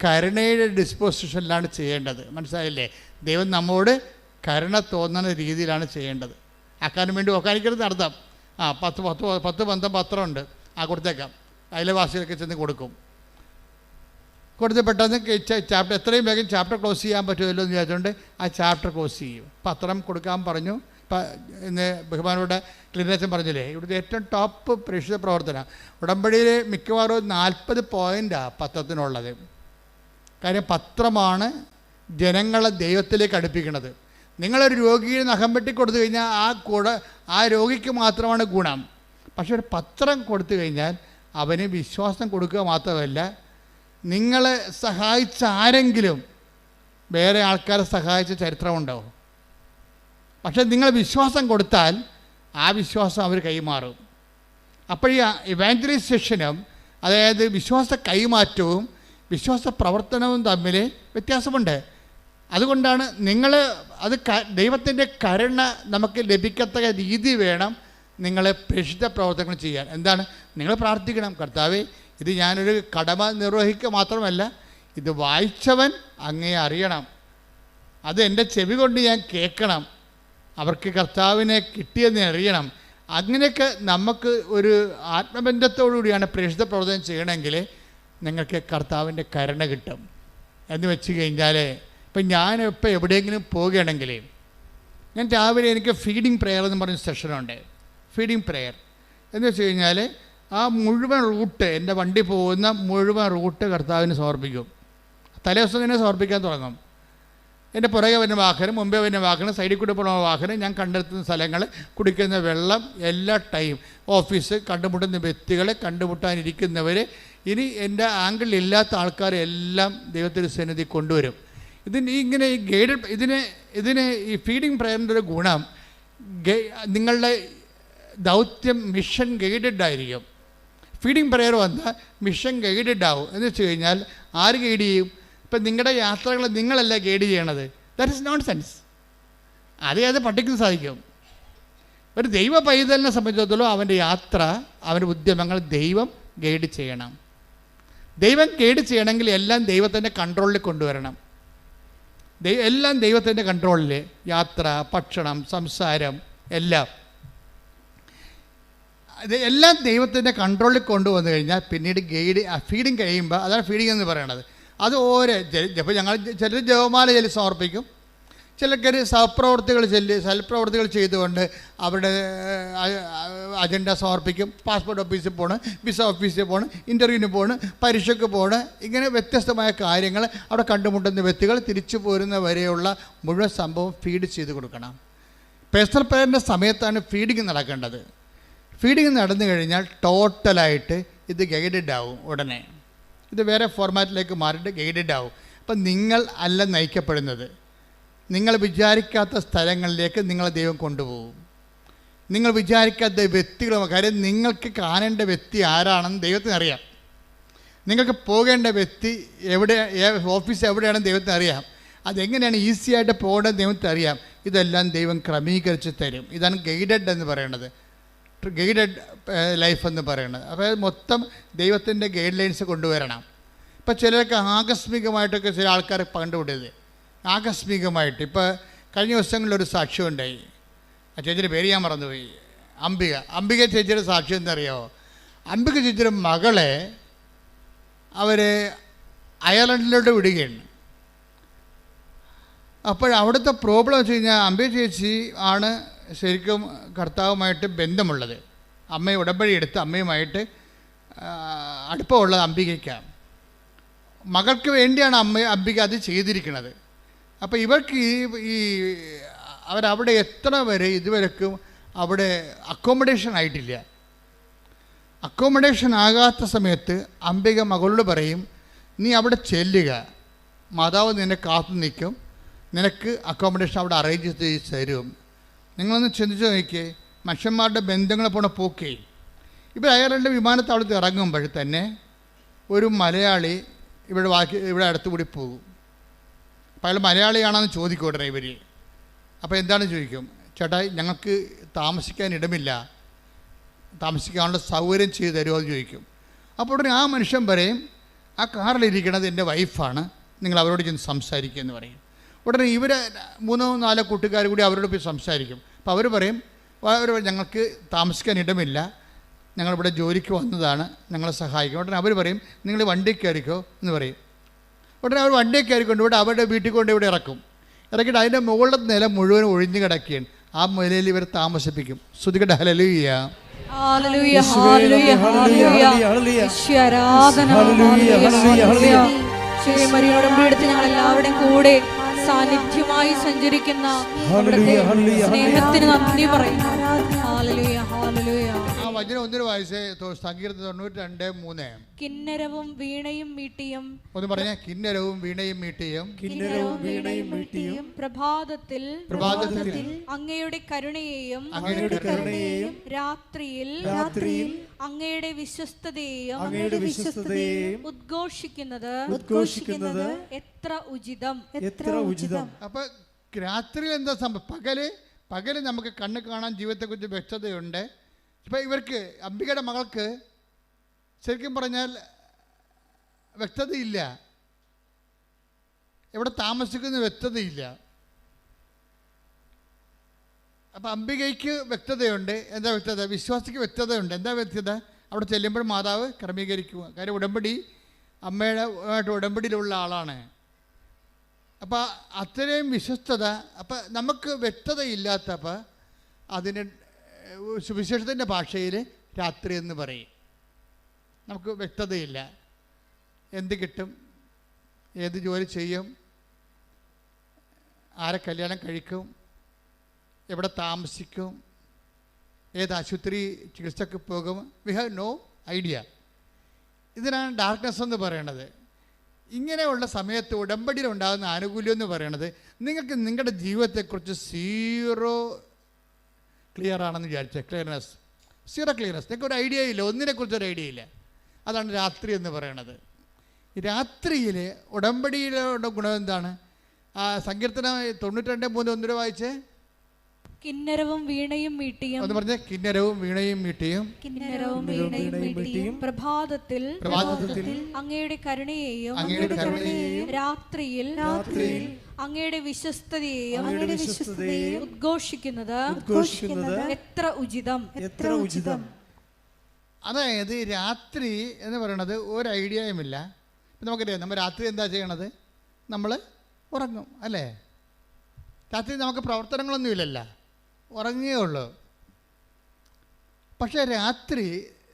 കരുണയുടെ ഡിസ്പോസിഷനിലാണ് ചെയ്യേണ്ടത്. മനസ്സിലായില്ലേ? ദൈവം നമ്മോട് കരുണ തോന്നുന്ന രീതിയിലാണ് ചെയ്യേണ്ടത്. ആക്കാനും വേണ്ടി ഒക്കാനിക്കരുത് അർത്ഥം. 10 പത്രമുണ്ട്, കൊടുത്തേക്കാം. അയൽവാസികൾക്ക് ചെന്ന് കൊടുക്കും. കൊടുത്ത് പെട്ടെന്ന് ചാപ്റ്റർ എത്രയും വേഗം ചാപ്റ്റർ ക്ലോസ് ചെയ്യാൻ പറ്റുമല്ലോ എന്ന് വിചാരിച്ചുകൊണ്ട് ആ ചാപ്റ്റർ ക്ലോസ് ചെയ്യും. പത്രം കൊടുക്കാൻ പറഞ്ഞു. ഇന്ന് ബഹുമാനോടെ ക്ലീനേഴ്സും പറഞ്ഞില്ലേ, ഇവിടുത്തെ ഏറ്റവും ടോപ്പ് പ്രേക്ഷിത പ്രവർത്തനം ഉടമ്പടിയിൽ മിക്കവാറും 40 പോയിൻ്റാണ് പത്രത്തിനുള്ളത്. കാര്യം പത്രമാണ് ജനങ്ങളെ ദൈവത്തിലേക്ക് അടുപ്പിക്കുന്നത്. നിങ്ങളൊരു രോഗിയെ നഖം വെട്ടി കൊടുത്തു കഴിഞ്ഞാൽ ആ രോഗിക്ക് മാത്രമാണ് ഗുണം. പക്ഷെ ഒരു പത്രം കൊടുത്തു കഴിഞ്ഞാൽ അവന് വിശ്വാസം കൊടുക്കുക മാത്രമല്ല, നിങ്ങളെ സഹായിച്ച ആരെങ്കിലും വേറെ ആൾക്കാരെ സഹായിച്ച ചരിത്രമുണ്ടോ? പക്ഷെ നിങ്ങൾ വിശ്വാസം കൊടുത്താൽ ആ വിശ്വാസം അവർ കൈമാറും. അപ്പോൾ ഈ ഇവാഞ്ചലൈസേഷനും, അതായത് വിശ്വാസ കൈമാറ്റവും വിശ്വാസ പ്രവർത്തനവും തമ്മിൽ വ്യത്യാസമുണ്ട്. അതുകൊണ്ടാണ് ദൈവത്തിൻ്റെ കരുണ നമുക്ക് ലഭിക്കത്തക്ക രീതി വേണം നിങ്ങളെ പ്രേക്ഷിത പ്രവർത്തനങ്ങൾ ചെയ്യാൻ. എന്താണ്? നിങ്ങൾ പ്രാർത്ഥിക്കണം, കർത്താവേ, ഇത് ഞാനൊരു കടമ നിർവഹിക്കുക മാത്രമല്ല, ഇത് വായിച്ചവൻ അങ്ങേ അറിയണം, അത് എൻ്റെ ചെവി കൊണ്ട് ഞാൻ കേൾക്കണം, അവർക്ക് കർത്താവിനെ കിട്ടിയെന്ന് അറിയണം. അങ്ങനെയൊക്കെ നമുക്ക് ഒരു ആത്മബന്ധത്തോടുകൂടിയാണ് പ്രേക്ഷിത പ്രവർത്തനം ചെയ്യണമെങ്കിൽ നിങ്ങൾക്ക് കർത്താവിൻ്റെ കരുണ കിട്ടും. എന്ന് വെച്ച് കഴിഞ്ഞാൽ, ഇപ്പം ഞാനിപ്പോൾ എവിടെയെങ്കിലും പോവുകയാണെങ്കിൽ, ഞാൻ രാവിലെ എനിക്ക് ഫീഡിങ് പ്രെയർ എന്ന് പറഞ്ഞ സെഷനുണ്ട്. ഫീഡിങ് പ്രെയർ എന്ന് വെച്ച് കഴിഞ്ഞാൽ ആ മുഴുവൻ റൂട്ട്, എൻ്റെ വണ്ടി പോകുന്ന മുഴുവൻ റൂട്ട് കർത്താവിന് സമർപ്പിക്കും. തലേദിവസം തന്നെ സമർപ്പിക്കാൻ തുടങ്ങും. എൻ്റെ പുറകെ വരുന്ന വാഹനം, മുമ്പേ വരുന്ന വാഹനം, സൈഡിൽ കൂടെ പോകുന്ന വാഹനം, ഞാൻ കണ്ടെത്തുന്ന സ്ഥലങ്ങൾ, കുടിക്കുന്ന വെള്ളം, എല്ലാ ടൈം, ഓഫീസ്, കണ്ടുമുട്ടുന്ന വ്യക്തികളെ, കണ്ടുമുട്ടാനിരിക്കുന്നവർ, ഇനി എൻ്റെ ആംഗിളിലില്ലാത്ത ആൾക്കാരെ എല്ലാം ദൈവത്തിൻ്റെ സന്നിധി കൊണ്ടുവരും. ഇങ്ങനെ ഈ ഇതിന് ഈ ഫീഡിങ് പ്രയറിൻ്റെ ഒരു ഗുണം, നിങ്ങളുടെ ദൗത്യം മിഷൻ ഗൈഡഡ് ആയിരിക്കും. ഫീഡിങ് പ്രയർ വന്നാൽ മിഷൻ ഗൈഡഡ് ആവും. എന്ന് വെച്ച് കഴിഞ്ഞാൽ ആര് ഗൈഡ് ചെയ്യും? ഇപ്പം നിങ്ങളുടെ യാത്രകൾ നിങ്ങളല്ല ഗൈഡ് ചെയ്യണത്. That is known sense. അത് പഠിക്കാൻ സാധിക്കും. ഒരു ദൈവ പൈതലിനെ സംബന്ധിച്ചിടത്തോളം അവൻ്റെ യാത്ര, അവൻ്റെ ഉദ്യമങ്ങൾ ദൈവം ഗൈഡ് ചെയ്യണം. ദൈവം ഗൈഡ് ചെയ്യണമെങ്കിൽ എല്ലാം ദൈവത്തിൻ്റെ കൺട്രോളിൽ കൊണ്ടുവരണം. എല്ലാം ദൈവത്തിൻ്റെ കൺട്രോളിൽ, യാത്ര, ഭക്ഷണം, സംസാരം, എല്ലാം ദൈവത്തിൻ്റെ കൺട്രോളിൽ കൊണ്ടുവന്നു കഴിഞ്ഞാൽ പിന്നീട് ഫീഡിങ് കഴിയുമ്പോൾ, അതാണ് ഫീഡിങ് എന്ന് പറയണത്. അത് ഇപ്പോൾ ഞങ്ങൾ ചിലർ ജപമാല ചൊല്ലി സമർപ്പിക്കും, ചിലർക്ക് സൽപ്രവർത്തികൾ ചെയ്തുകൊണ്ട് അവരുടെ അജണ്ട സമർപ്പിക്കും. പാസ്പോർട്ട് ഓഫീസിൽ പോകണം, വിസ ഓഫീസിൽ പോകണം, ഇൻ്റർവ്യൂവിന് പോകണം, പരീക്ഷയ്ക്ക് പോകണം. ഇങ്ങനെ വ്യത്യസ്തമായ കാര്യങ്ങൾ അവിടെ കണ്ടുമുട്ടുന്ന വ്യക്തികൾ തിരിച്ചു പോരുന്ന വരെയുള്ള മുഴുവൻ സംഭവം ഫീഡ് ചെയ്ത് കൊടുക്കണം. പേഴ്സണൽ പ്രയറിൻ്റെ സമയത്താണ് ഫീഡിങ് നടക്കേണ്ടത്. ഫീഡിങ് നടന്നു കഴിഞ്ഞാൽ ടോട്ടലായിട്ട് ഇത് ഗൈഡഡ് ആവും. ഉടനെ ഇത് വേറെ ഫോർമാറ്റിലേക്ക് മാറിയിട്ട് ഗൈഡഡ് ആവും. അപ്പം നിങ്ങൾ അല്ല നയിക്കപ്പെടുന്നത്, നിങ്ങൾ വിചാരിക്കാത്ത സ്ഥലങ്ങളിലേക്ക് നിങ്ങളെ ദൈവം കൊണ്ടുപോകും. നിങ്ങൾ വിചാരിക്കാത്ത വ്യക്തികളും, കാര്യം നിങ്ങൾക്ക് കാണേണ്ട വ്യക്തി ആരാണെന്ന് ദൈവത്തിന് അറിയാം. നിങ്ങൾക്ക് പോകേണ്ട വ്യക്തി ഓഫീസ് എവിടെയാണെന്ന് ദൈവത്തിന് അറിയാം. അതെങ്ങനെയാണ് ഈസി ആയിട്ട് പോകേണ്ടത് ദൈവത്തിന് അറിയാം. ഇതെല്ലാം ദൈവം ക്രമീകരിച്ച് തരും. ഇതാണ് ഗൈഡഡ് എന്ന് പറയുന്നത്, ഗൈഡഡ് ലൈഫ് എന്ന് പറയുന്നത്. അപ്പോൾ മൊത്തം ദൈവത്തിൻ്റെ ഗൈഡ് ലൈൻസ് കൊണ്ടുവരണം. ഇപ്പോൾ ചിലർക്ക് ആകസ്മികമായിട്ടൊക്കെ ചില ആൾക്കാർ കണ്ടുപിടിയത് ആകസ്മികമായിട്ട്. ഇപ്പോൾ കഴിഞ്ഞ ദിവസങ്ങളിലൊരു സാക്ഷ്യം ഉണ്ടായി. ആ ചേച്ചിയുടെ പേര് ഞാൻ മറന്നുപോയി. അംബിക ചേച്ചിയുടെ സാക്ഷ്യം എന്തറിയാമോ? അംബിക ചേച്ചിയുടെ മകളെ അവർ അയർലൻഡിലോട്ട് വിടുകയാണ്. അപ്പോൾ അവിടുത്തെ പ്രോബ്ലം വെച്ച് കഴിഞ്ഞാൽ അംബിക ചേച്ചി ആണ് ശരിക്കും കർത്താവുമായിട്ട് ബന്ധമുള്ളത്. അമ്മയെ ഉടമ്പടി എടുത്ത് അമ്മയുമായിട്ട് അടുപ്പമുള്ളത് അംബികയ്ക്കാണ്. മകൾക്ക് വേണ്ടിയാണ് അംബിക അത് ചെയ്തിരിക്കുന്നത്. അപ്പോൾ ഇവർക്ക് അവരവിടെ എത്ര വരെ ഇതുവരെക്കും അവിടെ അക്കോമഡേഷൻ ആയിട്ടില്ല. അക്കോമഡേഷൻ ആകാത്ത സമയത്ത് അംബിക മകളോട് പറയും, നീ അവിടെ ചെല്ലുക, മാതാവ് നിന്നെ കാത്തു നിൽക്കും, നിനക്ക് അക്കോമഡേഷൻ അവിടെ അറേഞ്ച് ചെയ്ത് തരും. നിങ്ങളൊന്ന് ചിന്തിച്ച് നോക്കിയേ, മനുഷ്യന്മാരുടെ ബന്ധങ്ങളെ പോണ പോക്കേ. ഇപ്പോൾ അയർലൻഡ് വിമാനത്താവളത്തിൽ ഇറങ്ങുമ്പോൾ തന്നെ ഒരു മലയാളി ഇവിടെ അടുത്ത് കൂടി പോകും. അപ്പോൾ അയാൾ മലയാളിയാണെന്ന് ചോദിക്കും ഡ്രൈവർ. അപ്പോൾ എന്താണ് ചോദിക്കും, ചേട്ടാ ഞങ്ങൾക്ക് താമസിക്കാൻ ഇടമില്ല, താമസിക്കാനുള്ള സൗകര്യം ചെയ്തു തരുമോ എന്ന് ചോദിക്കും. അപ്പോൾ ഉടനെ ആ മനുഷ്യൻ പറയും, ആ കാറിലിരിക്കണത് എൻ്റെ വൈഫാണ്, നിങ്ങൾ അവരോട് ചെന്ന് സംസാരിക്കുക എന്ന് പറയും. ഉടനെ ഇവർ 3-4 കൂട്ടുകാർ കൂടി അവരോട് പോയി സംസാരിക്കും. അപ്പോൾ അവർ പറയും, ഞങ്ങൾക്ക് താമസിക്കാൻ ഇടമില്ല, ഞങ്ങളിവിടെ ജോലിക്ക് വന്നതാണ്, ഞങ്ങളെ സഹായിക്കും. ഉടനെ അവർ പറയും, നിങ്ങൾ വണ്ടി കയറിക്കോ എന്ന് പറയും. ഉടനെ അവർ വണ്ടി കയറിക്കൊണ്ട് ഇവിടെ അവരുടെ വീട്ടിൽ കൊണ്ട് ഇവിടെ ഇറക്കിയിട്ട് അതിൻ്റെ മുകളിലെ നില മുഴുവൻ ഒഴിഞ്ഞു കിടക്കുകയാണ്. ആ നിലയിൽ ഇവർ താമസിപ്പിക്കും. ശ്രുതികട ഹല്ലേലൂയ. ഞങ്ങൾ എല്ലാവരുടെയും കൂടെ സാന്നിധ്യമായി സഞ്ചരിക്കുന്ന അവിടുത്തെ സ്നേഹത്തിന് നന്ദി പറയുന്നു. Hallelujah, hallelujah. ആ വചനം ഒന്നിനു വായിച്ചേ. സങ്കീർത്തനം 92:3. കിന്നരവും വീണയും മീട്ടിയും. ഒന്ന് പറഞ്ഞേ, കിന്നരവും വീണയും മീട്ടിയും. കിന്നരവും വീണയും മീട്ടിയും പ്രഭാതത്തിൽ പ്രഭാതത്തിൽ അങ്ങയുടെ കരുണയെയും അങ്ങയുടെ കരുണയെയും രാത്രിയിൽ രാത്രിയിൽ അങ്ങയുടെ വിശ്വസ്തതയെയും അങ്ങയുടെ വിശ്വസ്തതയെയും ഉദ്ഘോഷിക്കുന്നത് എത്ര ഉചിതം, എത്ര ഉചിതം. അപ്പൊ രാത്രിയിൽ എന്താ സംഭവം? പകല് നമുക്ക് കണ്ണ് കാണാൻ ജീവിതത്തെക്കുറിച്ച് വ്യക്തതയുണ്ട്. ഇപ്പം ഇവർക്ക് അംബികയുടെ മകൾക്ക് ശരിക്കും പറഞ്ഞാൽ വ്യക്തതയില്ല, എവിടെ താമസിക്കുന്ന വ്യക്തതയില്ല. അപ്പം അംബികയ്ക്ക് വ്യക്തതയുണ്ട്. എന്താ വ്യക്തത? വിശ്വാസിക്ക് വ്യക്തതയുണ്ട്. എന്താ വ്യക്തത? അവിടെ ചെല്ലുമ്പോൾ മാതാവ് ക്രമീകരിക്കുക. കാര്യം ഉടമ്പടി അമ്മയുടെ ഉടമ്പടിയിലുള്ള ആളാണ്. അപ്പം അത്രയും വിശ്വസ്തത. അപ്പം നമുക്ക് വ്യക്തതയില്ലാത്തപ്പോൾ അതിന് സുവിശേഷത്തിൻ്റെ ഭാഷയിൽ രാത്രി എന്ന് പറയും. നമുക്ക് വ്യക്തതയില്ല. എന്ത് കിട്ടും, ഏത് ജോലി ചെയ്യും, ആരെ കല്യാണം കഴിക്കും, എവിടെ താമസിക്കും, ഏത് ആശുപത്രി ചികിത്സക്ക് പോകും. We have no idea. ഇതിനാണ് ഡാർക്ക്നെസ് എന്ന് പറയണത്. ഇങ്ങനെയുള്ള സമയത്ത് ഉടമ്പടിയിൽ ഉണ്ടാകുന്ന ആനുകൂല്യം എന്ന് പറയണത് നിങ്ങൾക്ക് നിങ്ങളുടെ ജീവിതത്തെക്കുറിച്ച് സീറോ ക്ലിയർ ആണെന്ന് വിചാരിച്ചേ. Zero clearness. നിങ്ങൾക്ക് ഒരു ഐഡിയ ഇല്ല, ഒന്നിനെക്കുറിച്ചൊരു ഐഡിയ ഇല്ല. അതാണ് രാത്രി എന്ന് പറയണത്. രാത്രിയിൽ ഉടമ്പടിയിലുള്ള ഗുണം എന്താണ്? സങ്കീർത്തനം 92:3 ഒന്നിനു വായിച്ചേ. കിന്നരവും വീണയും മീട്ടിയും. ഒന്ന് പറഞ്ഞേ, കിന്നരവും വീണയും മീട്ടിയും. കിന്നരവും വീണയും മീട്ടിയും പ്രഭാതത്തിൽ അങ്ങയുടെ കരുണയെയും രാത്രിയിൽ അങ്ങയുടെ വിശ്വസ്തതയെയും ഉദ്ഘോഷിക്കുന്നത് എത്ര ഉചിതം, എത്ര ഉചിതം. അതായത് രാത്രി എന്ന് പറയണത് ഒരു ഐഡിയയുമില്ല. ഇപ്പം നമുക്കറിയാം, നമ്മൾ രാത്രി എന്താ ചെയ്യണത്? നമ്മൾ ഉറങ്ങും അല്ലേ? രാത്രി നമുക്ക് പ്രവർത്തനങ്ങളൊന്നുമില്ലല്ലോ, ഉറങ്ങുകയേ ഉള്ളൂ. പക്ഷേ രാത്രി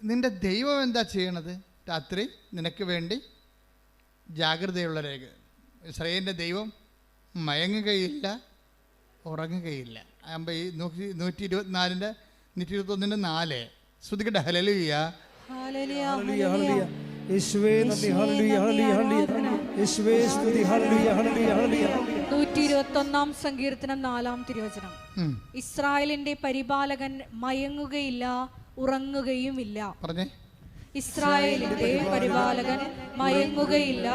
നിൻ്റെ ദൈവം എന്താ ചെയ്യണത്? രാത്രി നിനക്ക് വേണ്ടി ജാഗ്രതയുള്ള രേഖ. ഇസ്രായേലിൻ്റെ ദൈവം മയങ്ങുകയില്ല, ഉറങ്ങുകയില്ല. ആകുമ്പോൾ ഈ 124 121:4 ശ്രുതിക്കട്ടെ. ഹല്ലേലൂയ, ഹല്ലേലൂയ, ഹല്ലേലൂയ. യേശുവേ നന്ദി. ഹല്ലേലൂയ, ഹല്ലേലൂയ, ഹല്ലേലൂയ. യേശുവേ സ്തുതി. ഹല്ലേലൂയ, ഹല്ലേലൂയ, ഹല്ലേലൂയ. 121 സങ്കീർത്തനം 4-ാം തിരുവചനം. ഇസ്രായേലിന്റെ പരിപാലകൻ മയങ്ങുകയില്ല, ഉറങ്ങുകയുമില്ല. പറഞ്ഞേ. ഇസ്രായേലിന്റെ പരിപാലകൻ മയങ്ങുകയില്ല,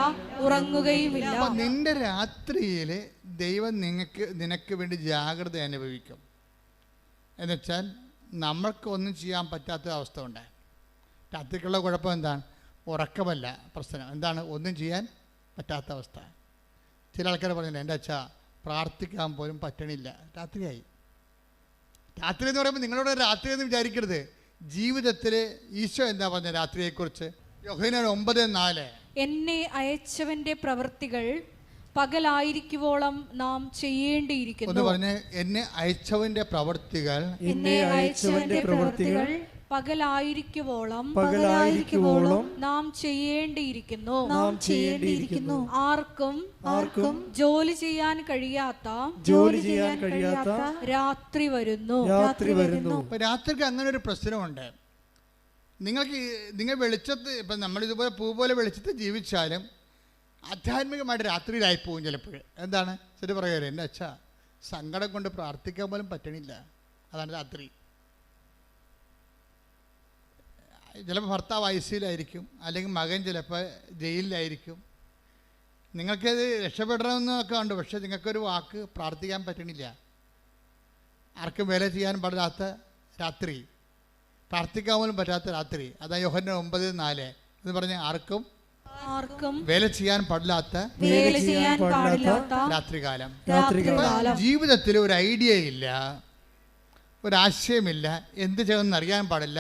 ഉറങ്ങുകയുമില്ല. നിന്റെ രാത്രിയിൽ ദൈവം നിനക്ക് വേണ്ടി ജാഗ്രത അനുഭവിക്കും. എന്നുവെച്ചാൽ നമ്മൾക്ക് ഒന്നും ചെയ്യാൻ പറ്റാത്ത അവസ്ഥ ഉണ്ടായി. രാത്രിക്കുള്ള കുഴപ്പം എന്താണ്? ഉറക്കമല്ല പ്രശ്നം. എന്താണ്? ഒന്നും ചെയ്യാൻ പറ്റാത്ത അവസ്ഥ. ചില ആൾക്കാർ പറഞ്ഞില്ല, എൻ്റെ അച്ഛാ പ്രാർത്ഥിക്കാൻ പോലും പറ്റണില്ല. രാത്രിയായി. രാത്രി എന്ന് പറയുമ്പോൾ നിങ്ങളോട് രാത്രി എന്ന് വിചാരിക്കരുത്. ജീവിതത്തിൽ ഈശോ എന്താ പറഞ്ഞ രാത്രിയെക്കുറിച്ച്? യോഹന്നാൻ 9:4 എന്നെ അയച്ചവന്റെ പ്രവൃത്തികൾ പകലായിരിക്കുവോളം നാം ചെയ്യേണ്ടിയിരിക്കുന്നു. ഒന്ന് പറഞ്ഞ്, എന്നെ അയച്ചവന്റെ പ്രവൃത്തികൾ പകലായിരിക്കുവോളം നാം ചെയ്യേണ്ടിയിരിക്കുന്നു. ആർക്കും ജോലി ചെയ്യാൻ കഴിയാത്ത രാത്രി വരുന്നു. രാത്രിക്ക് അങ്ങനെ ഒരു പ്രശ്നമുണ്ട്. നിങ്ങൾ വെളിച്ചത്ത്, ഇപ്പം നമ്മളിതുപോലെ പൂ പോലെ വെളിച്ചത്ത് ജീവിച്ചാലും ആധ്യാത്മികമായിട്ട് രാത്രിയിലായി പോകും ചിലപ്പോൾ. എന്താണ്? ശരി പറയാറ്, എൻ്റെ അച്ഛാ സങ്കടം കൊണ്ട് പ്രാർത്ഥിക്കാൻ പോലും പറ്റണില്ല. അതാണ് രാത്രി. ചിലപ്പോൾ ഭർത്താവ് ഐസിയിലായിരിക്കും, അല്ലെങ്കിൽ മകൻ ചിലപ്പോൾ ജയിലിലായിരിക്കും. നിങ്ങൾക്കത് രക്ഷപ്പെടണമെന്നൊക്കെ ഉണ്ട്, പക്ഷേ നിങ്ങൾക്കൊരു വാക്ക് പ്രാർത്ഥിക്കാൻ പറ്റണില്ല. ആർക്കും വേല ചെയ്യാൻ പാടില്ലാത്ത രാത്രി, പ്രാർത്ഥിക്കാൻ പോലും പറ്റാത്ത രാത്രി. അതാ യോഹന്നാൻ 9:4 എന്ന് പറഞ്ഞ ആർക്കും വേല ചെയ്യാൻ പാടില്ലാത്ത രാത്രികാലം. ജീവിതത്തിൽ ഒരു ഐഡിയ ഇല്ല, ഒരാശയമില്ല, എന്ത് ചെയ്യണമെന്ന് അറിയാൻ പാടില്ല,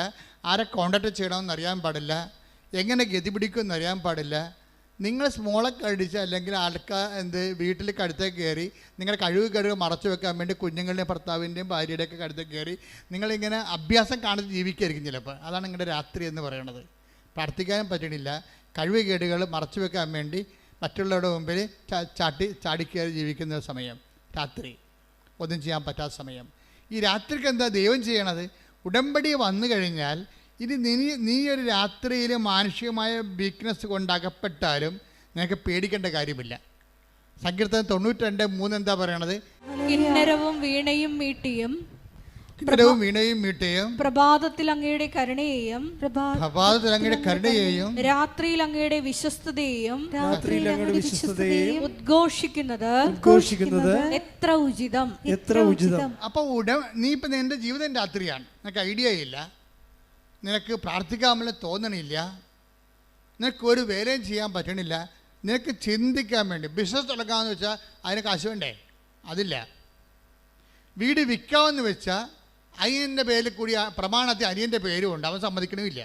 ആരെ കോണ്ടാക്ട് ചെയ്യണമെന്ന് അറിയാൻ പാടില്ല, എങ്ങനെ ഗതി പിടിക്കുമെന്ന് അറിയാൻ പാടില്ല. നിങ്ങൾ സ്മോളൊക്കെ അടിച്ച് അല്ലെങ്കിൽ വീട്ടിൽ കഴുത്തേക്ക് കയറി നിങ്ങളുടെ കഴിവ് മറച്ചു വെക്കാൻ വേണ്ടി കുഞ്ഞുങ്ങളുടെയും ഭർത്താവിൻ്റെയും ഭാര്യയുടെയൊക്കെ കഴുത്തേക്ക് കയറി നിങ്ങളിങ്ങനെ അഭ്യാസം കാണിച്ച് ജീവിക്കായിരിക്കും ചിലപ്പോൾ. അതാണ് നിങ്ങളുടെ രാത്രി എന്ന് പറയുന്നത്. പ്രാർത്ഥിക്കാനും പറ്റണില്ല, കഴിവുകേടുകൾ മറച്ചു വെക്കാൻ വേണ്ടി മറ്റുള്ളവരുടെ മുമ്പിൽ ചാടിക്കയറി ജീവിക്കുന്ന സമയം, രാത്രി ഒന്നും ചെയ്യാൻ പറ്റാത്ത സമയം. ഈ രാത്രിക്ക് എന്താ ദൈവം ചെയ്യണത്? ഉടമ്പടി വന്നു കഴിഞ്ഞാൽ ഇനി നീ ഒരു രാത്രിയിൽ മാനുഷികമായ വീക്ക്നെസ് കൊണ്ടകപ്പെട്ടാലും നിനക്ക് പേടിക്കേണ്ട കാര്യമില്ല. സങ്കീർത്തനം 92:3 എന്താ പറയണത്? കിന്നരവും വീണയും മീട്ടിയും പ്രഭാതത്തിൽ അങ്ങയുടെ കരുണയെയും രാത്രിയിൽ അങ്ങയുടെ വിശ്വസ്തതയെയും ഉദ്ഘോഷിക്കുന്നത് എത്ര ഉചിതം. അപ്പൊ നീ ഇപ്പൊ നിന്റെ ജീവിതം രാത്രിയാണ്, നിനക്ക് ഐഡിയ ഇല്ല, നിനക്ക് പ്രാർത്ഥിക്കാമെന്ന് തോന്നണില്ല, നിനക്ക് ഒരു വേലയും ചെയ്യാൻ പറ്റണില്ല, നിനക്ക് ചിന്തിക്കാൻ വേണ്ടി ബിസിനസ് തുടങ്ങാമെന്ന് വെച്ചാൽ അതിന് കാശ് വേണ്ടേ? അതില്ല. വീട് വിൽക്കാമെന്ന് വെച്ചാൽ അനിയൻ്റെ പേരിൽ കൂടി പ്രമാണത്തിൽ അനിയൻ്റെ പേരും ഉണ്ട്, അവൻ സമ്മതിക്കണമില്ല.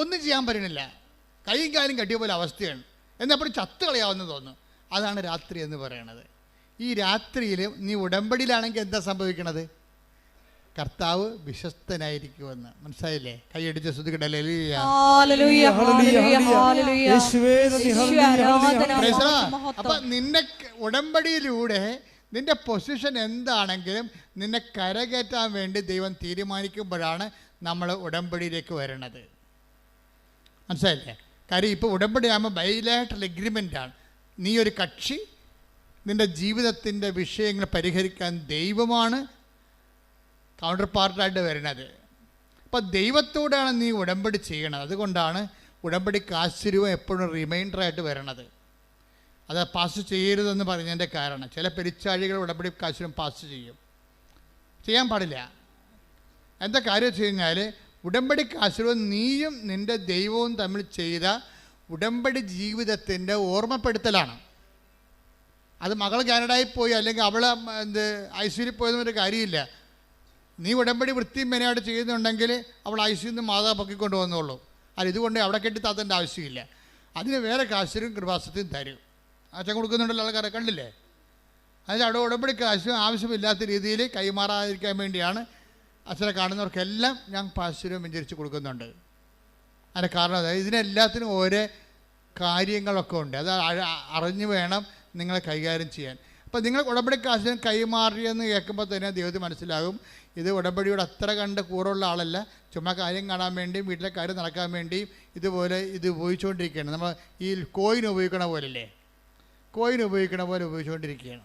ഒന്നും ചെയ്യാൻ പറ്റണില്ല, കൈയും കാലും കട്ടിയ പോലെ അവസ്ഥയാണ്. എന്നപ്പോൾ ചത്ത് കളയാമെന്ന് തോന്നുന്നു. അതാണ് രാത്രി എന്ന് പറയണത്. ഈ രാത്രിയിൽ നീ ഉടമ്പടിയിലാണെങ്കിൽ എന്താ സംഭവിക്കണത്? കർത്താവ് വിശ്വസ്തനായിരിക്കുമെന്ന്. മനസ്സിലായില്ലേ? കൈയടിച്ച് ശ്രദ്ധിക്കട്ടെ. അപ്പൊ നിന്നെ ഉടമ്പടിയിലൂടെ നിന്റെ പൊസിഷൻ എന്താണെങ്കിലും നിന്നെ കരകയറ്റാൻ വേണ്ടി ദൈവം തീരുമാനിക്കുമ്പോഴാണ് നമ്മൾ ഉടമ്പടിയിലേക്ക് വരണത്. മനസ്സിലായില്ലേ? കാര്യം ഇപ്പോൾ ഉടമ്പടി ആകുമ്പോൾ ബൈലാറ്ററൽ എഗ്രിമെൻ്റാണ്. നീ ഒരു കക്ഷി, നിൻ്റെ ജീവിതത്തിൻ്റെ വിഷയങ്ങൾ പരിഹരിക്കാൻ ദൈവമാണ് കൗണ്ടർ പാർട്ടായിട്ട് വരുന്നത്. അപ്പോൾ ദൈവത്തോടാണ് നീ ഉടമ്പടി ചെയ്യണത്. അതുകൊണ്ടാണ് ഉടമ്പടിക്ക് ആശ്ചര്യവും എപ്പോഴും റിമൈൻഡറായിട്ട് വരണത്. അത് പാസ് ചെയ്യരുതെന്ന് പറഞ്ഞതിൻ്റെ കാരണം ചില പെരിച്ചാഴികൾ ഉടമ്പടി കാശിനും പാസ് ചെയ്യാൻ പാടില്ല. എന്താ കാര്യം വെച്ച് കഴിഞ്ഞാൽ ഉടമ്പടി കാശിനും നീയും നിൻ്റെ ദൈവവും തമ്മിൽ ചെയ്ത ഉടമ്പടി ജീവിതത്തിൻ്റെ ഓർമ്മപ്പെടുത്തലാണ്. അത് മകൾ കാനഡയിൽ പോയി അല്ലെങ്കിൽ അവൾ ഐശ്വര്യയിൽ പോയതൊരു കാര്യമില്ല. നീ ഉടമ്പടി വൃത്തിയും മെനയായിട്ട് ചെയ്യുന്നുണ്ടെങ്കിൽ അവൾ ഐശ്വര്യന്ന് മാതാ പൊക്കിക്കൊണ്ട് വന്നോളൂ. അത് ഇതുകൊണ്ട് അവിടെ കെട്ടി താത്തേണ്ട ആവശ്യമില്ല. അതിന് വേറെ കാശിനും കൃപാസത്യം തരും. അച്ഛൻ കൊടുക്കുന്നുണ്ടല്ലോ, ആൾക്കാരെ കണ്ടില്ലേ? അതിന് അവിടെ ഉടമ്പടി കാശും ആവശ്യമില്ലാത്ത രീതിയിൽ കൈമാറാതിരിക്കാൻ വേണ്ടിയാണ് അച്ഛനെ കാണുന്നവർക്കെല്ലാം ഞാൻ പാശ്ചര്യം വെഞ്ചരിച്ച് കൊടുക്കുന്നുണ്ട്. അതിൻ്റെ കാരണം അതായത് ഇതിനെല്ലാത്തിനും ഓരോ കാര്യങ്ങളൊക്കെ ഉണ്ട്. അത് അറിഞ്ഞു വേണം നിങ്ങൾ കൈകാര്യം ചെയ്യാൻ. അപ്പോൾ നിങ്ങൾ ഉടമ്പടി കാശിനും കൈമാറിയെന്ന് കേൾക്കുമ്പോൾ തന്നെ ദൈവത്തിന് മനസ്സിലാകും ഇത് ഉടമ്പടിയോട് അത്ര കണ്ട് കൂറുള്ള ആളല്ല, ചുമ്മാ കാര്യം കാണാൻ വേണ്ടിയും വീട്ടിലെ കാര്യം നടക്കാൻ വേണ്ടിയും ഇതുപോലെ ഇത് ഉപയോഗിച്ചുകൊണ്ടിരിക്കുകയാണ്. നമ്മൾ ഈ കോയിൻ ഉപയോഗിക്കണ പോലല്ലേ, കോയിൻ ഉപയോഗിക്കണ പോലെ ഉപയോഗിച്ചുകൊണ്ടിരിക്കുകയാണ്.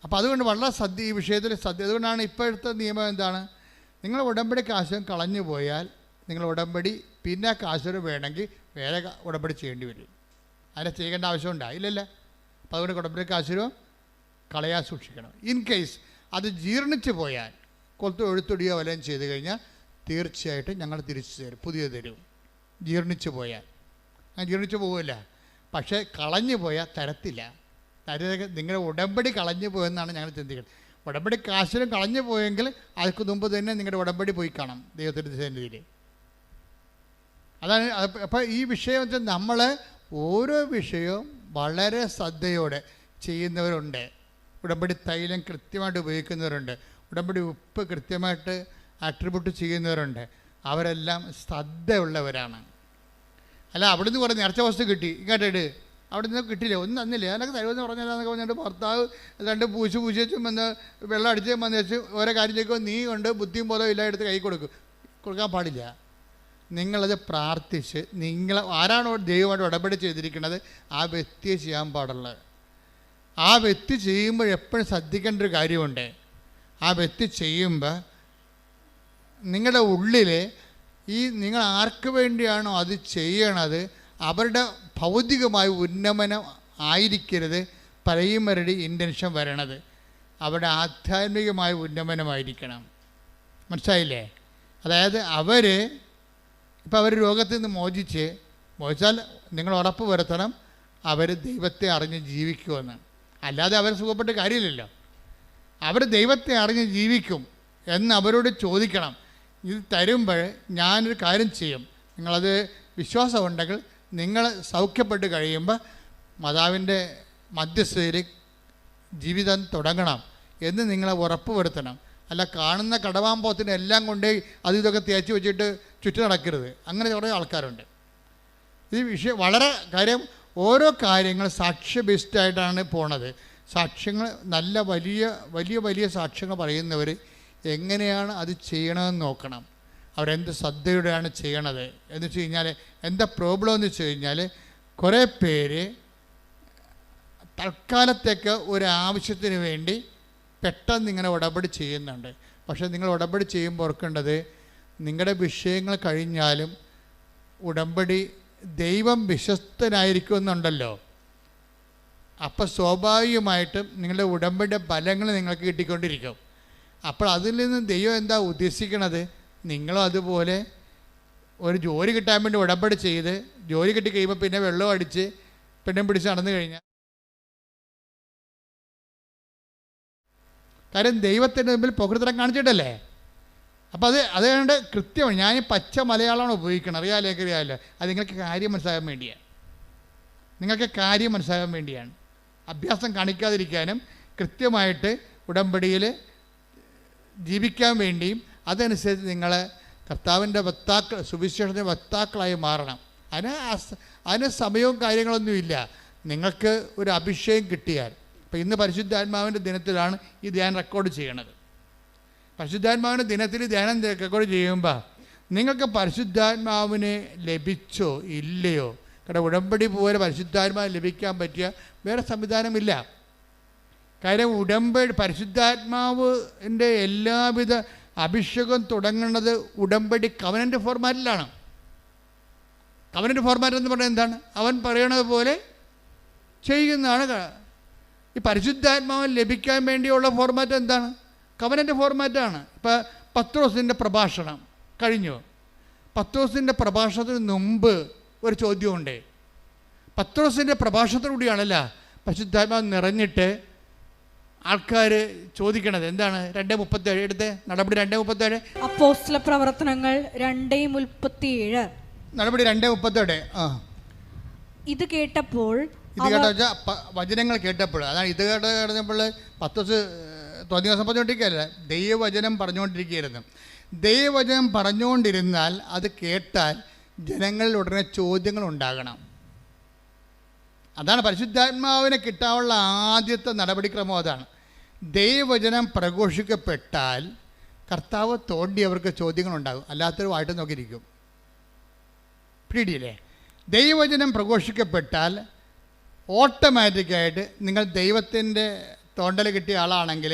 അപ്പോൾ അതുകൊണ്ട് വളരെ ഈ വിഷയത്തിൽ അതുകൊണ്ടാണ് ഇപ്പോഴത്തെ നിയമം എന്താണ്? നിങ്ങൾ ഉടമ്പടി കാശും കളഞ്ഞു പോയാൽ നിങ്ങൾ ഉടമ്പടി പിന്നെ കാശുകൾ വേണമെങ്കിൽ വേറെ ഉടമ്പടി ചെയ്യേണ്ടി വരും. അതിനെ ചെയ്യേണ്ട ആവശ്യമുണ്ടോ? ഇല്ലല്ല. അപ്പോൾ അതുകൊണ്ട് ഉടമ്പടി കാശുരോ കളയാൻ സൂക്ഷിക്കണം. ഇൻ കേസ് അത് ജീർണിച്ച് പോയാൽ കൊഴുത്തൊടിയോ വല്ലതും ചെയ്ത് കഴിഞ്ഞാൽ തീർച്ചയായിട്ടും ഞങ്ങൾ തിരിച്ചു തരും, പുതിയത് തരും. ജീർണിച്ച് പോയാൽ ജീർണിച്ച് പോവില്ല, പക്ഷേ കളഞ്ഞു പോയാൽ തരത്തില്ല. നിങ്ങളുടെ ഉടമ്പടി കളഞ്ഞു പോയെന്നാണ് ഞങ്ങൾ ചിന്തിക്കുന്നത്. ഉടമ്പടി കാശിലും കളഞ്ഞു പോയെങ്കിൽ അതിന് മുമ്പ് തന്നെ നിങ്ങളുടെ ഉടമ്പടി പോയി കാണാം ദൈവത്തിൻ്റെ സന്നിധിയിൽ. അതാണ്. അപ്പോൾ ഈ വിഷയം വെച്ചാൽ നമ്മൾ ഓരോ വിഷയവും വളരെ ശ്രദ്ധയോടെ ചെയ്യുന്നവരുണ്ട്. ഉടമ്പടി തൈലം കൃത്യമായിട്ട് ഉപയോഗിക്കുന്നവരുണ്ട്, ഉടമ്പടി ഉപ്പ് കൃത്യമായിട്ട് ആട്രിബ്യൂട്ട് ചെയ്യുന്നവരുണ്ട്. അവരെല്ലാം ശ്രദ്ധയുള്ളവരാണ്. അല്ല അവിടുന്ന് കുറേ നേർച്ച വസ്തു കിട്ടി ഇങ്ങോട്ടിട്ട് അവിടെ നിന്ന് കിട്ടില്ല, ഒന്നും തന്നില്ല, അതിനൊക്കെ തരുമെന്ന് പറഞ്ഞാലെന്നൊക്കെ പറഞ്ഞിട്ട് ഭർത്താവ് രണ്ട് പൂച്ച് വെച്ചും വന്ന് വെള്ളം അടിച്ച് വന്ന് വെച്ച് ഓരോ കാര്യം ചെയ്യുമ്പോൾ നീ കൊണ്ട് ബുദ്ധിയും ബോധവും എല്ലാം എടുത്ത് കൈ കൊടുക്കാൻ പാടില്ല. നിങ്ങളത് പ്രാർത്ഥിച്ച് ആരാണോ ദൈവമായിട്ട് ഉടമ്പടി ചെയ്തിരിക്കുന്നത് ആ വ്യക്തിയെ ചെയ്യാൻ പാടുള്ളത്. ആ വ്യക്തി ചെയ്യുമ്പോൾ എപ്പോഴും ശ്രദ്ധിക്കേണ്ട ഒരു കാര്യമുണ്ട്. ആ വ്യക്തി ചെയ്യുമ്പോൾ നിങ്ങളുടെ ഉള്ളിൽ നിങ്ങൾ ആർക്ക് വേണ്ടിയാണോ അത് ചെയ്യണത് അവരുടെ ഭൗതികമായ ഉന്നമനം ആയിരിക്കരുത് പ്രൈമറി ഇൻറ്റൻഷൻ വരണത്. അവരുടെ ആധ്യാത്മികമായ ഉന്നമനമായിരിക്കണം. മനസ്സിലായില്ലേ? അതായത് അവർ രോഗത്തിൽ നിന്ന് മോചിച്ചാൽ നിങ്ങൾ ഉറപ്പ് വരുത്തണം അവർ ദൈവത്തെ അറിഞ്ഞ് ജീവിക്കുമെന്ന്. അല്ലാതെ അവർ സുഖപ്പെട്ട് കാര്യമില്ലല്ലോ. അവർ ദൈവത്തെ അറിഞ്ഞ് ജീവിക്കും എന്ന് അവരോട് ചോദിക്കണം. ഇത് തരുമ്പോൾ ഞാനൊരു കാര്യം ചെയ്യും, നിങ്ങളത് വിശ്വാസമുണ്ടെങ്കിൽ നിങ്ങൾ സൗഖ്യപ്പെട്ട് കഴിയുമ്പോൾ മാതാവിൻ്റെ മധ്യസ്ഥയിൽ ജീവിതം തുടങ്ങണം എന്ന് നിങ്ങളെ ഉറപ്പ് വരുത്തണം. അല്ല കാണുന്ന കടവാമ്പോത്തിന് എല്ലാം കൊണ്ട് അത് ഇതൊക്കെ തേച്ച് വെച്ചിട്ട് ചുറ്റി നടക്കരുത്. അങ്ങനെ കുറേ ആൾക്കാരുണ്ട്. ഈ വിഷയം വളരെ കാര്യം, ഓരോ കാര്യങ്ങൾ സാക്ഷ്യ ബേസ്ഡായിട്ടാണ് പോണത്. സാക്ഷ്യങ്ങൾ നല്ല വലിയ വലിയ വലിയ സാക്ഷ്യങ്ങൾ പറയുന്നവർ എങ്ങനെയാണ് അത് ചെയ്യണമെന്ന് നോക്കണം. അവരെന്ത് ശ്രദ്ധയോടെയാണ് ചെയ്യണത് എന്ന് വെച്ച് കഴിഞ്ഞാൽ എന്താ പ്രോബ്ലം എന്ന് വെച്ച് കഴിഞ്ഞാൽ, കുറേ പേര് തൽക്കാലത്തേക്ക് ഒരു ആവശ്യത്തിന് വേണ്ടി പെട്ടെന്ന് ഇങ്ങനെ ഉടമ്പടി ചെയ്യുന്നുണ്ട്. പക്ഷേ നിങ്ങൾ ഉടമ്പടി ചെയ്യുമ്പോൾ ഓർക്കേണ്ടത്, നിങ്ങളുടെ വിഷയങ്ങൾ കഴിഞ്ഞാലും ഉടമ്പടി ദൈവം വിശ്വസ്തനായിരിക്കുമെന്നുണ്ടല്ലോ. അപ്പോൾ സ്വാഭാവികമായിട്ടും നിങ്ങളുടെ ഉടമ്പടിയുടെ ഫലങ്ങൾ നിങ്ങൾക്ക് കിട്ടിക്കൊണ്ടിരിക്കും. അപ്പോൾ അതിൽ നിന്ന് ദൈവം എന്താ ഉദ്ദേശിക്കണത്, നിങ്ങളും അതുപോലെ ഒരു ജോലി കിട്ടാൻ വേണ്ടി ഉടമ്പടി ചെയ്ത് ജോലി കിട്ടി കഴിയുമ്പോൾ പിന്നെ വെള്ളം അടിച്ച് പെണ്ണും പിടിച്ച് നടന്നു കഴിഞ്ഞാൽ, കാര്യം ദൈവത്തിൻ്റെ മുമ്പിൽ പ്രകൃതം കാണിച്ചിട്ടല്ലേ. അപ്പോൾ അതുകൊണ്ട് കൃത്യമാണ്. ഞാൻ പച്ച മലയാളമാണ് ഉപയോഗിക്കണം, അറിയാമല്ലോ. അത് നിങ്ങൾക്ക് കാര്യം മനസ്സിലാകാൻ വേണ്ടിയാണ്, അഭ്യാസം കാണിക്കാതിരിക്കാനും കൃത്യമായിട്ട് ഉടമ്പടിയിൽ ജീവിക്കാൻ വേണ്ടിയും അതനുസരിച്ച് നിങ്ങൾ കർത്താവിൻ്റെ വക്താക്കൾ, സുവിശേഷത്തിൻ്റെ വക്താക്കളായി മാറണം. അതിന് സമയവും കാര്യങ്ങളൊന്നുമില്ല. നിങ്ങൾക്ക് ഒരു അഭിഷേകം കിട്ടിയാൽ, ഇപ്പോൾ ഇന്ന് പരിശുദ്ധാത്മാവിൻ്റെ ദിനത്തിലാണ് ഈ ധ്യാനം റെക്കോർഡ് ചെയ്യണത്. പരിശുദ്ധാത്മാവിൻ്റെ ദിനത്തിൽ ധ്യാനം റെക്കോർഡ് ചെയ്യുമ്പോൾ നിങ്ങൾക്ക് പരിശുദ്ധാത്മാവിനെ ലഭിച്ചോ ഇല്ലയോ, കാരണം ഉടമ്പടി പോലെ പരിശുദ്ധാത്മാവിന് ലഭിക്കാൻ പറ്റിയ വേറെ സംവിധാനമില്ല. കാര്യം പരിശുദ്ധാത്മാവിൻ്റെ എല്ലാവിധ അഭിഷേകം തുടങ്ങുന്നത് ഉടമ്പടി കവനൻ്റ് ഫോർമാറ്റിലാണ്. കവനൻ്റ് ഫോർമാറ്റ് എന്ന് പറഞ്ഞാൽ എന്താണ്? അവൻ പറയണത് പോലെ ചെയ്യുന്നതാണ്. ഈ പരിശുദ്ധാത്മാവിന് ലഭിക്കാൻ വേണ്ടിയുള്ള ഫോർമാറ്റ് എന്താണ്? കവനൻ്റ് ഫോർമാറ്റാണ്. ഇപ്പോൾ പത്രോസിൻ്റെ പ്രഭാഷണം കഴിഞ്ഞു. പത്രോസിൻ്റെ പ്രഭാഷണത്തിന് മുമ്പ് ഒരു ചോദ്യമുണ്ട്. പത്രോസിൻ്റെ പ്രഭാഷണത്തിലൂടെയാണല്ല പരിശുദ്ധാത്മാവ് നിറഞ്ഞിട്ട് ആൾക്കാർ ചോദിക്കണത് എന്താണ്? 2:37 എടുത്ത് നടപടി 2:37. അപ്പോസ്തല പ്രവർത്തനങ്ങൾ 2:37. നടപടി 2:37. ഇത് കേട്ടപ്പോൾ വചനങ്ങൾ കേട്ടപ്പോൾ, അതാണ് ഇത് കേട്ടപ്പോൾ പത്രോസ് തോന്നിയ ദിവസം പറഞ്ഞുകൊണ്ടിരിക്കുകയല്ല, ദൈവവചനം പറഞ്ഞുകൊണ്ടിരിക്കുകയായിരുന്നു. ദൈവവചനം പറഞ്ഞുകൊണ്ടിരുന്നാൽ അത് കേട്ടാൽ ജനങ്ങളിൽ ഉടനെ ചോദ്യങ്ങൾ ഉണ്ടാകണം. അതാണ് പരിശുദ്ധാത്മാവിനെ കിട്ടാനുള്ള ആദ്യത്തെ നടപടിക്രമം. അതാണ് ദൈവവചനം പ്രഘോഷിക്കപ്പെട്ടാൽ കർത്താവ് തോണ്ടി അവർക്ക് ചോദ്യങ്ങളുണ്ടാകും, അല്ലാത്തൊരു വായിട്ട് നോക്കിയിരിക്കും. പിടിയില്ലേ? ദൈവവചനം പ്രഘോഷിക്കപ്പെട്ടാൽ ഓട്ടോമാറ്റിക്കായിട്ട് നിങ്ങൾ ദൈവത്തിൻ്റെ തോണ്ടൽ കിട്ടിയ ആളാണെങ്കിൽ,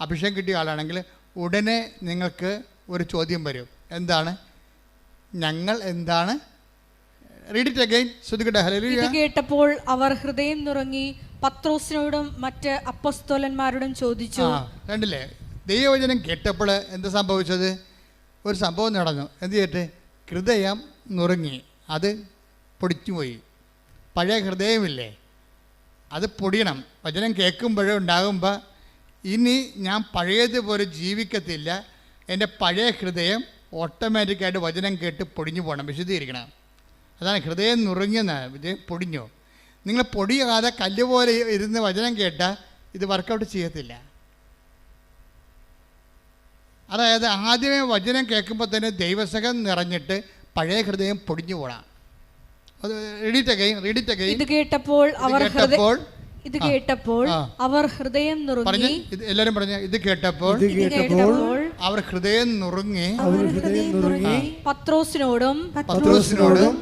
അഭിഷേകം കിട്ടിയ ആളാണെങ്കിൽ ഉടനെ നിങ്ങൾക്ക് ഒരു ചോദ്യം വരും. എന്താണ്? ഞങ്ങൾ എന്താണ്? Read it again. ശ്രദ്ധിക്കട്ടെ. ഹല്ലേലൂയ. ഇത് കേട്ടപ്പോൾ അവർ ഹൃദയം നുറങ്ങി പത്രോസിനോടും മറ്റ് അപ്പോസ്തലന്മാരോടും ചോദിച്ചു. കണ്ടില്ലേ? ദൈവവചനം കേട്ടപ്പോൾ എന്ത് സംഭവിച്ചത്? ഒരു സംഭവം നടന്നു. എന്ത് ചെയ്തിട്ട്? ഹൃദയം നുറങ്ങി, അത് പൊടിച്ചുപോയി. പഴയ ഹൃദയമില്ലേ, അത് പൊടിയണം. വചനം കേൾക്കുമ്പോഴേ ഉണ്ടാകുമ്പോൾ ഇനി ഞാൻ പഴയതുപോലെ ജീവിക്കത്തില്ല, എൻ്റെ പഴയ ഹൃദയം ഓട്ടോമാറ്റിക്കായിട്ട് വചനം കേട്ട് പൊടിഞ്ഞു പോകണം, വിശദീകരിക്കണം. അതാണ് ഹൃദയം നുറുങ്ങിയെന്ന്, പൊടിഞ്ഞു. നിങ്ങൾ പൊടിയാതെ കല്ല് പോലെ ഇരുന്ന് വചനം കേട്ടാൽ ഇത് വർക്കൗട്ട് ചെയ്യത്തില്ല. അതായത് ആദ്യമേ വചനം കേൾക്കുമ്പോൾ തന്നെ ദൈവസകം നിറഞ്ഞിട്ട് പഴയ ഹൃദയം പൊടിഞ്ഞു പോകണം. അത് റീഡ് ഇറ്റ് അഗൈൻ. ഇത് കേട്ടപ്പോൾ അവർ ഹൃദയം നുറുങ്ങി. എല്ലാവരും പറഞ്ഞ ഇത് കേട്ടപ്പോൾ അവർ ഹൃദയം നുറുങ്ങി പത്രോസിനോടും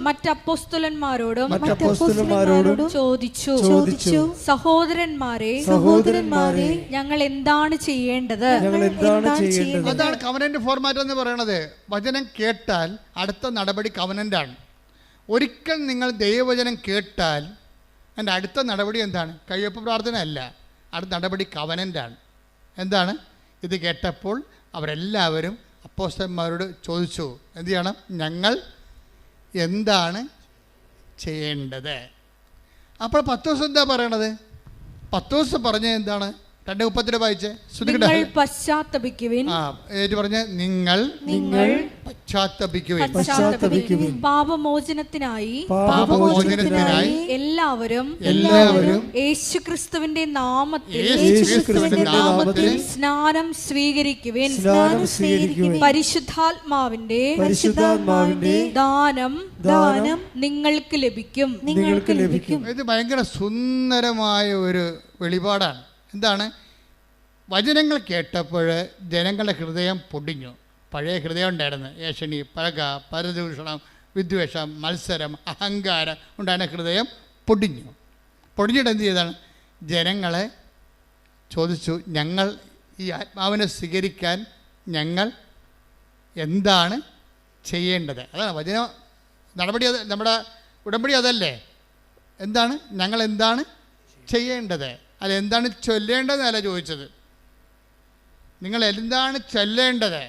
മറ്റ് അപ്പോസ്തലന്മാരോടും ചോദിച്ചു, സഹോദരന്മാരെ ഞങ്ങൾ എന്താണ് ചെയ്യേണ്ടത്? അതാണ് കവനന്റ് ഫോർമാറ്റ് എന്ന് പറയുന്നത്. വചനം കേട്ടാൽ അടുത്ത നടപടി കവനന്റാണ്. ഒരിക്കൽ നിങ്ങൾ ദൈവവചനം കേട്ടാൽ എൻ്റെ അടുത്ത നടപടി എന്താണ്? കയ്യൊപ്പ് പ്രാർത്ഥന അല്ല, അടുത്ത നടപടി കവനൻ്റാണ്. എന്താണ്? ഇത് കേട്ടപ്പോൾ അവരെല്ലാവരും അപ്പോസ്തലന്മാരോട് ചോദിച്ചു, എന്ത് ചെയ്യണം? ഞങ്ങൾ എന്താണ് ചെയ്യേണ്ടത്? അപ്പോൾ പത്രോസ് എന്താ പറയണത്? പത്രോസ് പറഞ്ഞ എന്താണ്? 2:32 വായിച്ചേ. പശ്ചാത്തപിക്കുവിൻ. പറഞ്ഞ നിങ്ങൾ പശ്ചാത്തപിക്കുവിൻ. പശ്ചാത്തപിക്കുവിൻ. പാപമോചനത്തിനായി എല്ലാവരും യേശുക്രിസ്തുവിന്റെ നാമത്തിൽ സ്നാനം സ്വീകരിക്കുവിൻ. പരിശുദ്ധാത്മാവിന്റെ ദാനം നിങ്ങൾക്ക് ലഭിക്കും. ഇത് ഭയങ്കര സുന്ദരമായ ഒരു വെളിപാടാണ്. എന്താണ്? വചനങ്ങൾ കേട്ടപ്പോൾ ജനങ്ങളുടെ ഹൃദയം പൊടിഞ്ഞു. പഴയ ഹൃദയം ഉണ്ടായിരുന്നു. ഏഷണി, പഴക, പരദൂഷണം, വിദ്വേഷം, മത്സരം, അഹങ്കാരം ഉണ്ടായിരുന്ന ഹൃദയം പൊടിഞ്ഞു. പൊടിഞ്ഞിട്ട് എന്ത് ചെയ്താണ്? ജനങ്ങളെ ചോദിച്ചു, ഞങ്ങൾ ഈ ആത്മാവിനെ സ്വീകരിക്കാൻ ഞങ്ങൾ എന്താണ് ചെയ്യേണ്ടത്? അതാണ് വചന നടപടി. അത് നമ്മുടെ ഉടമ്പടി അതല്ലേ? എന്താണ് ഞങ്ങൾ എന്താണ് ചെയ്യേണ്ടത്? അതെന്താണ് ചൊല്ലേണ്ടതെന്നല്ല ചോദിച്ചത്. നിങ്ങൾ എന്താണ് ചൊല്ലേണ്ടത്?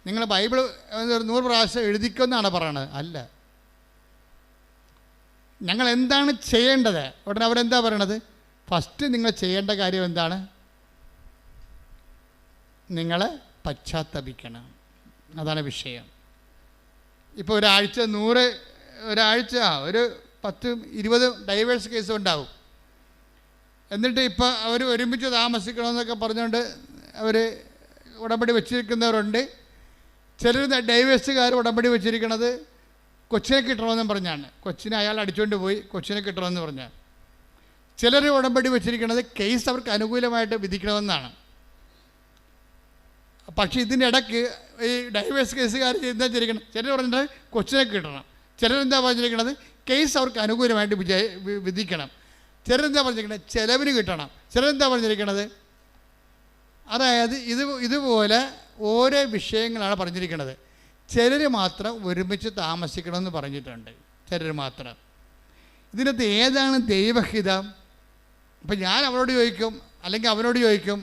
നിങ്ങൾ ബൈബിൾ 100 പ്രാവശ്യം എഴുതിക്കുമെന്നാണ് പറയണത്. അല്ല, ഞങ്ങൾ എന്താണ് ചെയ്യേണ്ടത്? ഉടനെ അവരെന്താ പറയണത്? ഫസ്റ്റ് നിങ്ങൾ ചെയ്യേണ്ട കാര്യം എന്താണ്? നിങ്ങൾ പശ്ചാത്തപിക്കണം. അതാണ് വിഷയം. ഇപ്പോൾ ഒരു 10-20 ഡൈവേഴ്സ് കേസ് ഉണ്ടാവും. എന്നിട്ട് ഇപ്പോൾ അവർ ഒരുമിച്ച് താമസിക്കണമെന്നൊക്കെ പറഞ്ഞുകൊണ്ട് അവർ ഉടമ്പടി വെച്ചിരിക്കുന്നവരുണ്ട്. ചിലർ ഡൈവേഴ്സുകാർ ഉടമ്പടി വെച്ചിരിക്കുന്നത് കൊച്ചിനെ കിട്ടണമെന്നും പറഞ്ഞാണ്. കൊച്ചിനെ അയാൾ അടിച്ചുകൊണ്ട് പോയി, കൊച്ചിനെ കിട്ടണമെന്ന് പറഞ്ഞാൽ. ചിലർ ഉടമ്പടി വെച്ചിരിക്കുന്നത് കേസ് അവർക്ക് അനുകൂലമായിട്ട് വിധിക്കണമെന്നാണ്. പക്ഷേ ഇതിൻ്റെ ഇടയ്ക്ക് ഈ ഡൈവേഴ്സ് കേസുകാർ എന്താ ചെയ്തിരിക്കണം? ചിലർ പറഞ്ഞിട്ട് കൊച്ചിനെ കിട്ടണം. ചിലരെന്താ പറഞ്ഞിരിക്കുന്നത്? കേസ് അവർക്ക് അനുകൂലമായിട്ട് വിധിക്കണം. ചിലരെന്താ പറഞ്ഞിരിക്കുന്നത്? ചിലവിന് കിട്ടണം. ചിലരെന്താ പറഞ്ഞിരിക്കുന്നത്? അതായത് ഇതുപോലെ ഓരോ വിഷയങ്ങളാണ് പറഞ്ഞിരിക്കുന്നത്. ചിലർ മാത്രം ഒരുമിച്ച് താമസിക്കണമെന്ന് പറഞ്ഞിട്ടുണ്ട്. ചിലർ മാത്രം. ഇതിനകത്ത് ഏതാണ് ദൈവഹിതം? ഇപ്പം ഞാൻ അവളോട് ചോദിക്കും, അല്ലെങ്കിൽ അവനോട് ചോദിക്കും,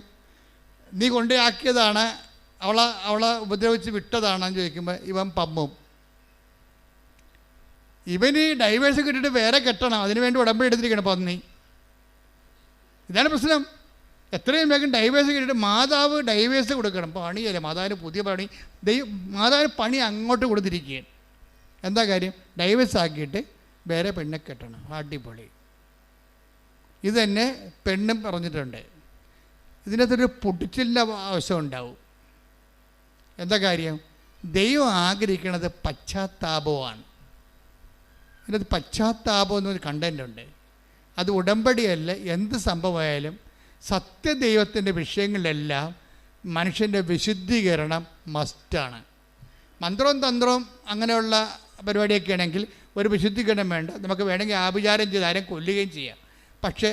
നീ കൊണ്ടുപോയാക്കിയതാണ്, അവളെ ഉപദ്രവിച്ച് വിട്ടതാണെന്ന് ചോദിക്കുമ്പോൾ ഇവൻ പമ്മും. ഇവന് ഡൈവേഴ്സ് കിട്ടിയിട്ട് വേറെ കെട്ടണം, അതിനുവേണ്ടി ഉടമ്പടി എടുത്തിരിക്കണം പന്നി. ഇതാണ് പ്രശ്നം. എത്രയും വേഗം ഡൈവേഴ്സ് കിട്ടിയിട്ട് മാതാവ് ഡൈവേഴ്സ് കൊടുക്കണം. പണിയല്ലേ മാതാവിന് പുതിയ പണി. മാതാവിന് പണി അങ്ങോട്ട് കൊടുത്തിരിക്കുകയാണ്. എന്താ കാര്യം? ഡൈവേഴ്സ് ആക്കിയിട്ട് വേറെ പെണ്ണെ കെട്ടണം. അടിപൊളി. ഇത് തന്നെ പെണ്ണും പറഞ്ഞിട്ടുണ്ട്. ഇതിനകത്തൊരു പൊട്ടിച്ചിലിൻ്റെ ആവശ്യം ഉണ്ടാവും. എന്താ കാര്യം? ദൈവം ആഗ്രഹിക്കുന്നത് പശ്ചാത്താപമാണ്. ഇതിനകത്ത് പശ്ചാത്താപം എന്നൊരു കണ്ടൻ്റ് ഉണ്ട്. അത് ഉടമ്പടിയല്ല, എന്ത് സംഭവമായാലും സത്യദൈവത്തിൻ്റെ വിഷയങ്ങളിലെല്ലാം മനുഷ്യൻ്റെ വിശുദ്ധീകരണം മസ്റ്റാണ്. മന്ത്രവും തന്ത്രവും അങ്ങനെയുള്ള പരിപാടിയൊക്കെ ആണെങ്കിൽ ഒരു വിശുദ്ധീകരണം വേണ്ട. നമുക്ക് വേണമെങ്കിൽ ആഭിചാരം ചെയ്ത് ആരെയും കൊല്ലുകയും ചെയ്യാം. പക്ഷേ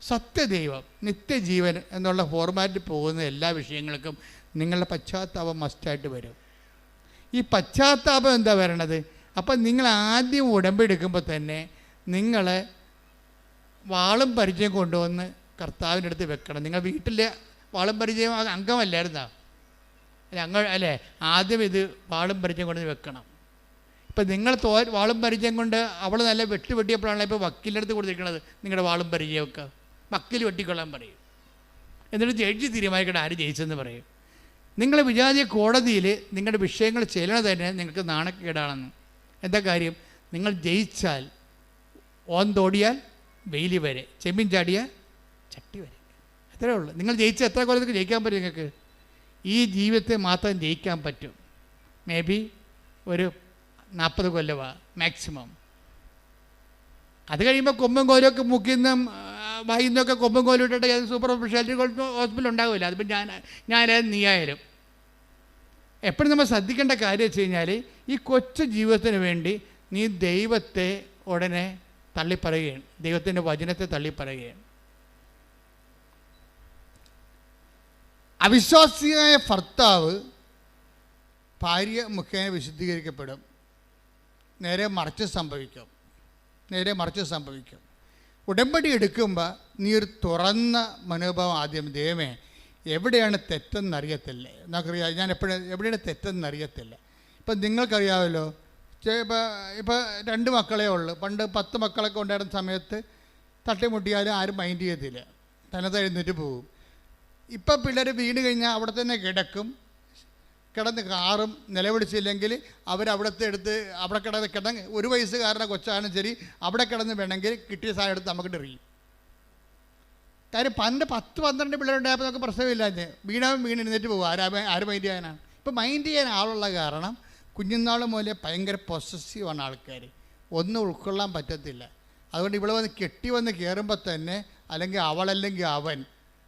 സത്യദൈവം, നിത്യജീവൻ എന്നുള്ള ഫോർമാറ്റിൽ പോകുന്ന എല്ലാ വിഷയങ്ങൾക്കും നിങ്ങളുടെ പശ്ചാത്താപം മസ്റ്റായിട്ട് വരും. ഈ പശ്ചാത്താപം എന്താ വരണത്? അപ്പം നിങ്ങൾ ആദ്യം ഉടമ്പെടുക്കുമ്പോൾ തന്നെ നിങ്ങളെ വാളും പരിചയം കൊണ്ടുവന്ന് കർത്താവിൻ്റെ അടുത്ത് വെക്കണം. നിങ്ങൾ വീട്ടിലെ വാളും പരിചയം അംഗമല്ലായിരുന്നോ? അല്ലേ? ആദ്യം ഇത് വാളും പരിചയം കൊണ്ട് വെക്കണം. ഇപ്പം നിങ്ങൾ വാളും പരിചയം കൊണ്ട് അവൾ നല്ല വെട്ടിയപ്പോഴാണ് ഇപ്പോൾ വക്കീലിൻ്റെ അടുത്ത് കൊടുത്തിരിക്കുന്നത്. നിങ്ങളുടെ വാളും പരിചയമൊക്കെ വക്കീൽ വെട്ടിക്കൊള്ളാൻ പറയും. എന്നിട്ട് ജഡ്ജി തീരുമാനിക്കണം ആര് ജയിച്ചെന്ന് പറയും. നിങ്ങൾ വിചാരിച്ച കോടതിയിൽ നിങ്ങളുടെ വിഷയങ്ങൾ ചെല്ലണത് തന്നെ നിങ്ങൾക്ക് നാണക്കേടാണെന്ന്. എന്താ കാര്യം? നിങ്ങൾ ജയിച്ചാൽ ഓന്തോടിയാൽ വെയിലി വരെ, ചെമ്മീൻ ചാടിയാൽ ചട്ടി വരെ. അത്രേ ഉള്ളൂ. നിങ്ങൾ ജയിച്ച എത്ര കൊല്ലത്തേക്ക് ജയിക്കാൻ പറ്റും? നിങ്ങൾക്ക് ഈ ജീവിതത്തെ മാത്രം ജയിക്കാൻ പറ്റും. മേ ബി ഒരു 40 കൊല്ലമാണ് മാക്സിമം. അത് കഴിയുമ്പോൾ കൊമ്പും കോലൊക്കെ മുക്കിന്നും വായിന്നൊക്കെ കൊമ്പും കോലും ഇട്ടിട്ട് സൂപ്പർ സ്പെഷ്യാലിറ്റി ഹോസ്പിറ്റൽ ഉണ്ടാവില്ല. അതിപ്പോൾ ഞാനായാലും നീയായാലും എപ്പോഴും നമ്മൾ ശ്രദ്ധിക്കേണ്ട കാര്യം വെച്ച് കഴിഞ്ഞാൽ ഈ കൊച്ചു ജീവിതത്തിന് വേണ്ടി നീ ദൈവത്തെ ഉടനെ തള്ളിപ്പറയുകയാണ്, ദൈവത്തിൻ്റെ വചനത്തെ തള്ളിപ്പറയുകയാണ്. അവിശ്വാസിയായ ഭർത്താവ് ഭാര്യ മുഖേന വിശുദ്ധീകരിക്കപ്പെടും. നേരെ മറിച്ച് സംഭവിക്കും. ഉടമ്പടി എടുക്കുമ്പോൾ നീ ഒരു തുറന്ന മനോഭാവം ആദ്യം, ദൈവമേ എവിടെയാണ് തെറ്റെന്നറിയത്തില്ല. നമുക്കറിയാം ഞാൻ എവിടെയാണ് തെറ്റെന്നറിയത്തില്ല. ഇപ്പം നിങ്ങൾക്കറിയാമല്ലോ, ഇപ്പോൾ 2 മക്കളേ ഉള്ളൂ. പണ്ട് 10 മക്കളൊക്കെ ഉണ്ടായിരുന്ന സമയത്ത് തട്ടിമുട്ടിയാലും ആരും മൈൻഡ് ചെയ്യത്തില്ല, തന്നെ എഴുന്നേറ്റ് പോകും. ഇപ്പം പിള്ളേർ വീണ് കഴിഞ്ഞാൽ അവിടെ തന്നെ കിടക്കും. കിടന്ന് കാറും നിലവിളിച്ചില്ലെങ്കിൽ അവരവിടുത്തെ എടുത്ത് അവിടെ കിടന്ന് 1 വയസ്സുകാരുടെ കൊച്ചാണ് ശരി, അവിടെ കിടന്ന് വേണമെങ്കിൽ കിട്ടിയ സാധനം എടുത്ത് നമുക്കിട്ട് എറിയും. കാര്യം 10-12 പിള്ളേരുണ്ടായപ്പോൾ നമുക്ക് പ്രശ്നമില്ലാഞ്ഞ് വീണ് എഴുന്നേറ്റ് പോകും. ആര് മൈൻഡ് ചെയ്യാനാണ്? ഇപ്പം മൈൻഡ് ചെയ്യാൻ ആളുള്ള കാരണം കുഞ്ഞുനാൾ മുതലേ ഭയങ്കര പൊസസീവാണ് ആൾക്കാർ, ഒന്നും ഉൾക്കൊള്ളാൻ പറ്റത്തില്ല. അതുകൊണ്ട് ഇവിടെ വന്ന് കെട്ടി വന്ന് കയറുമ്പോൾ തന്നെ അല്ലെങ്കിൽ അവളല്ലെങ്കിൽ അവൻ,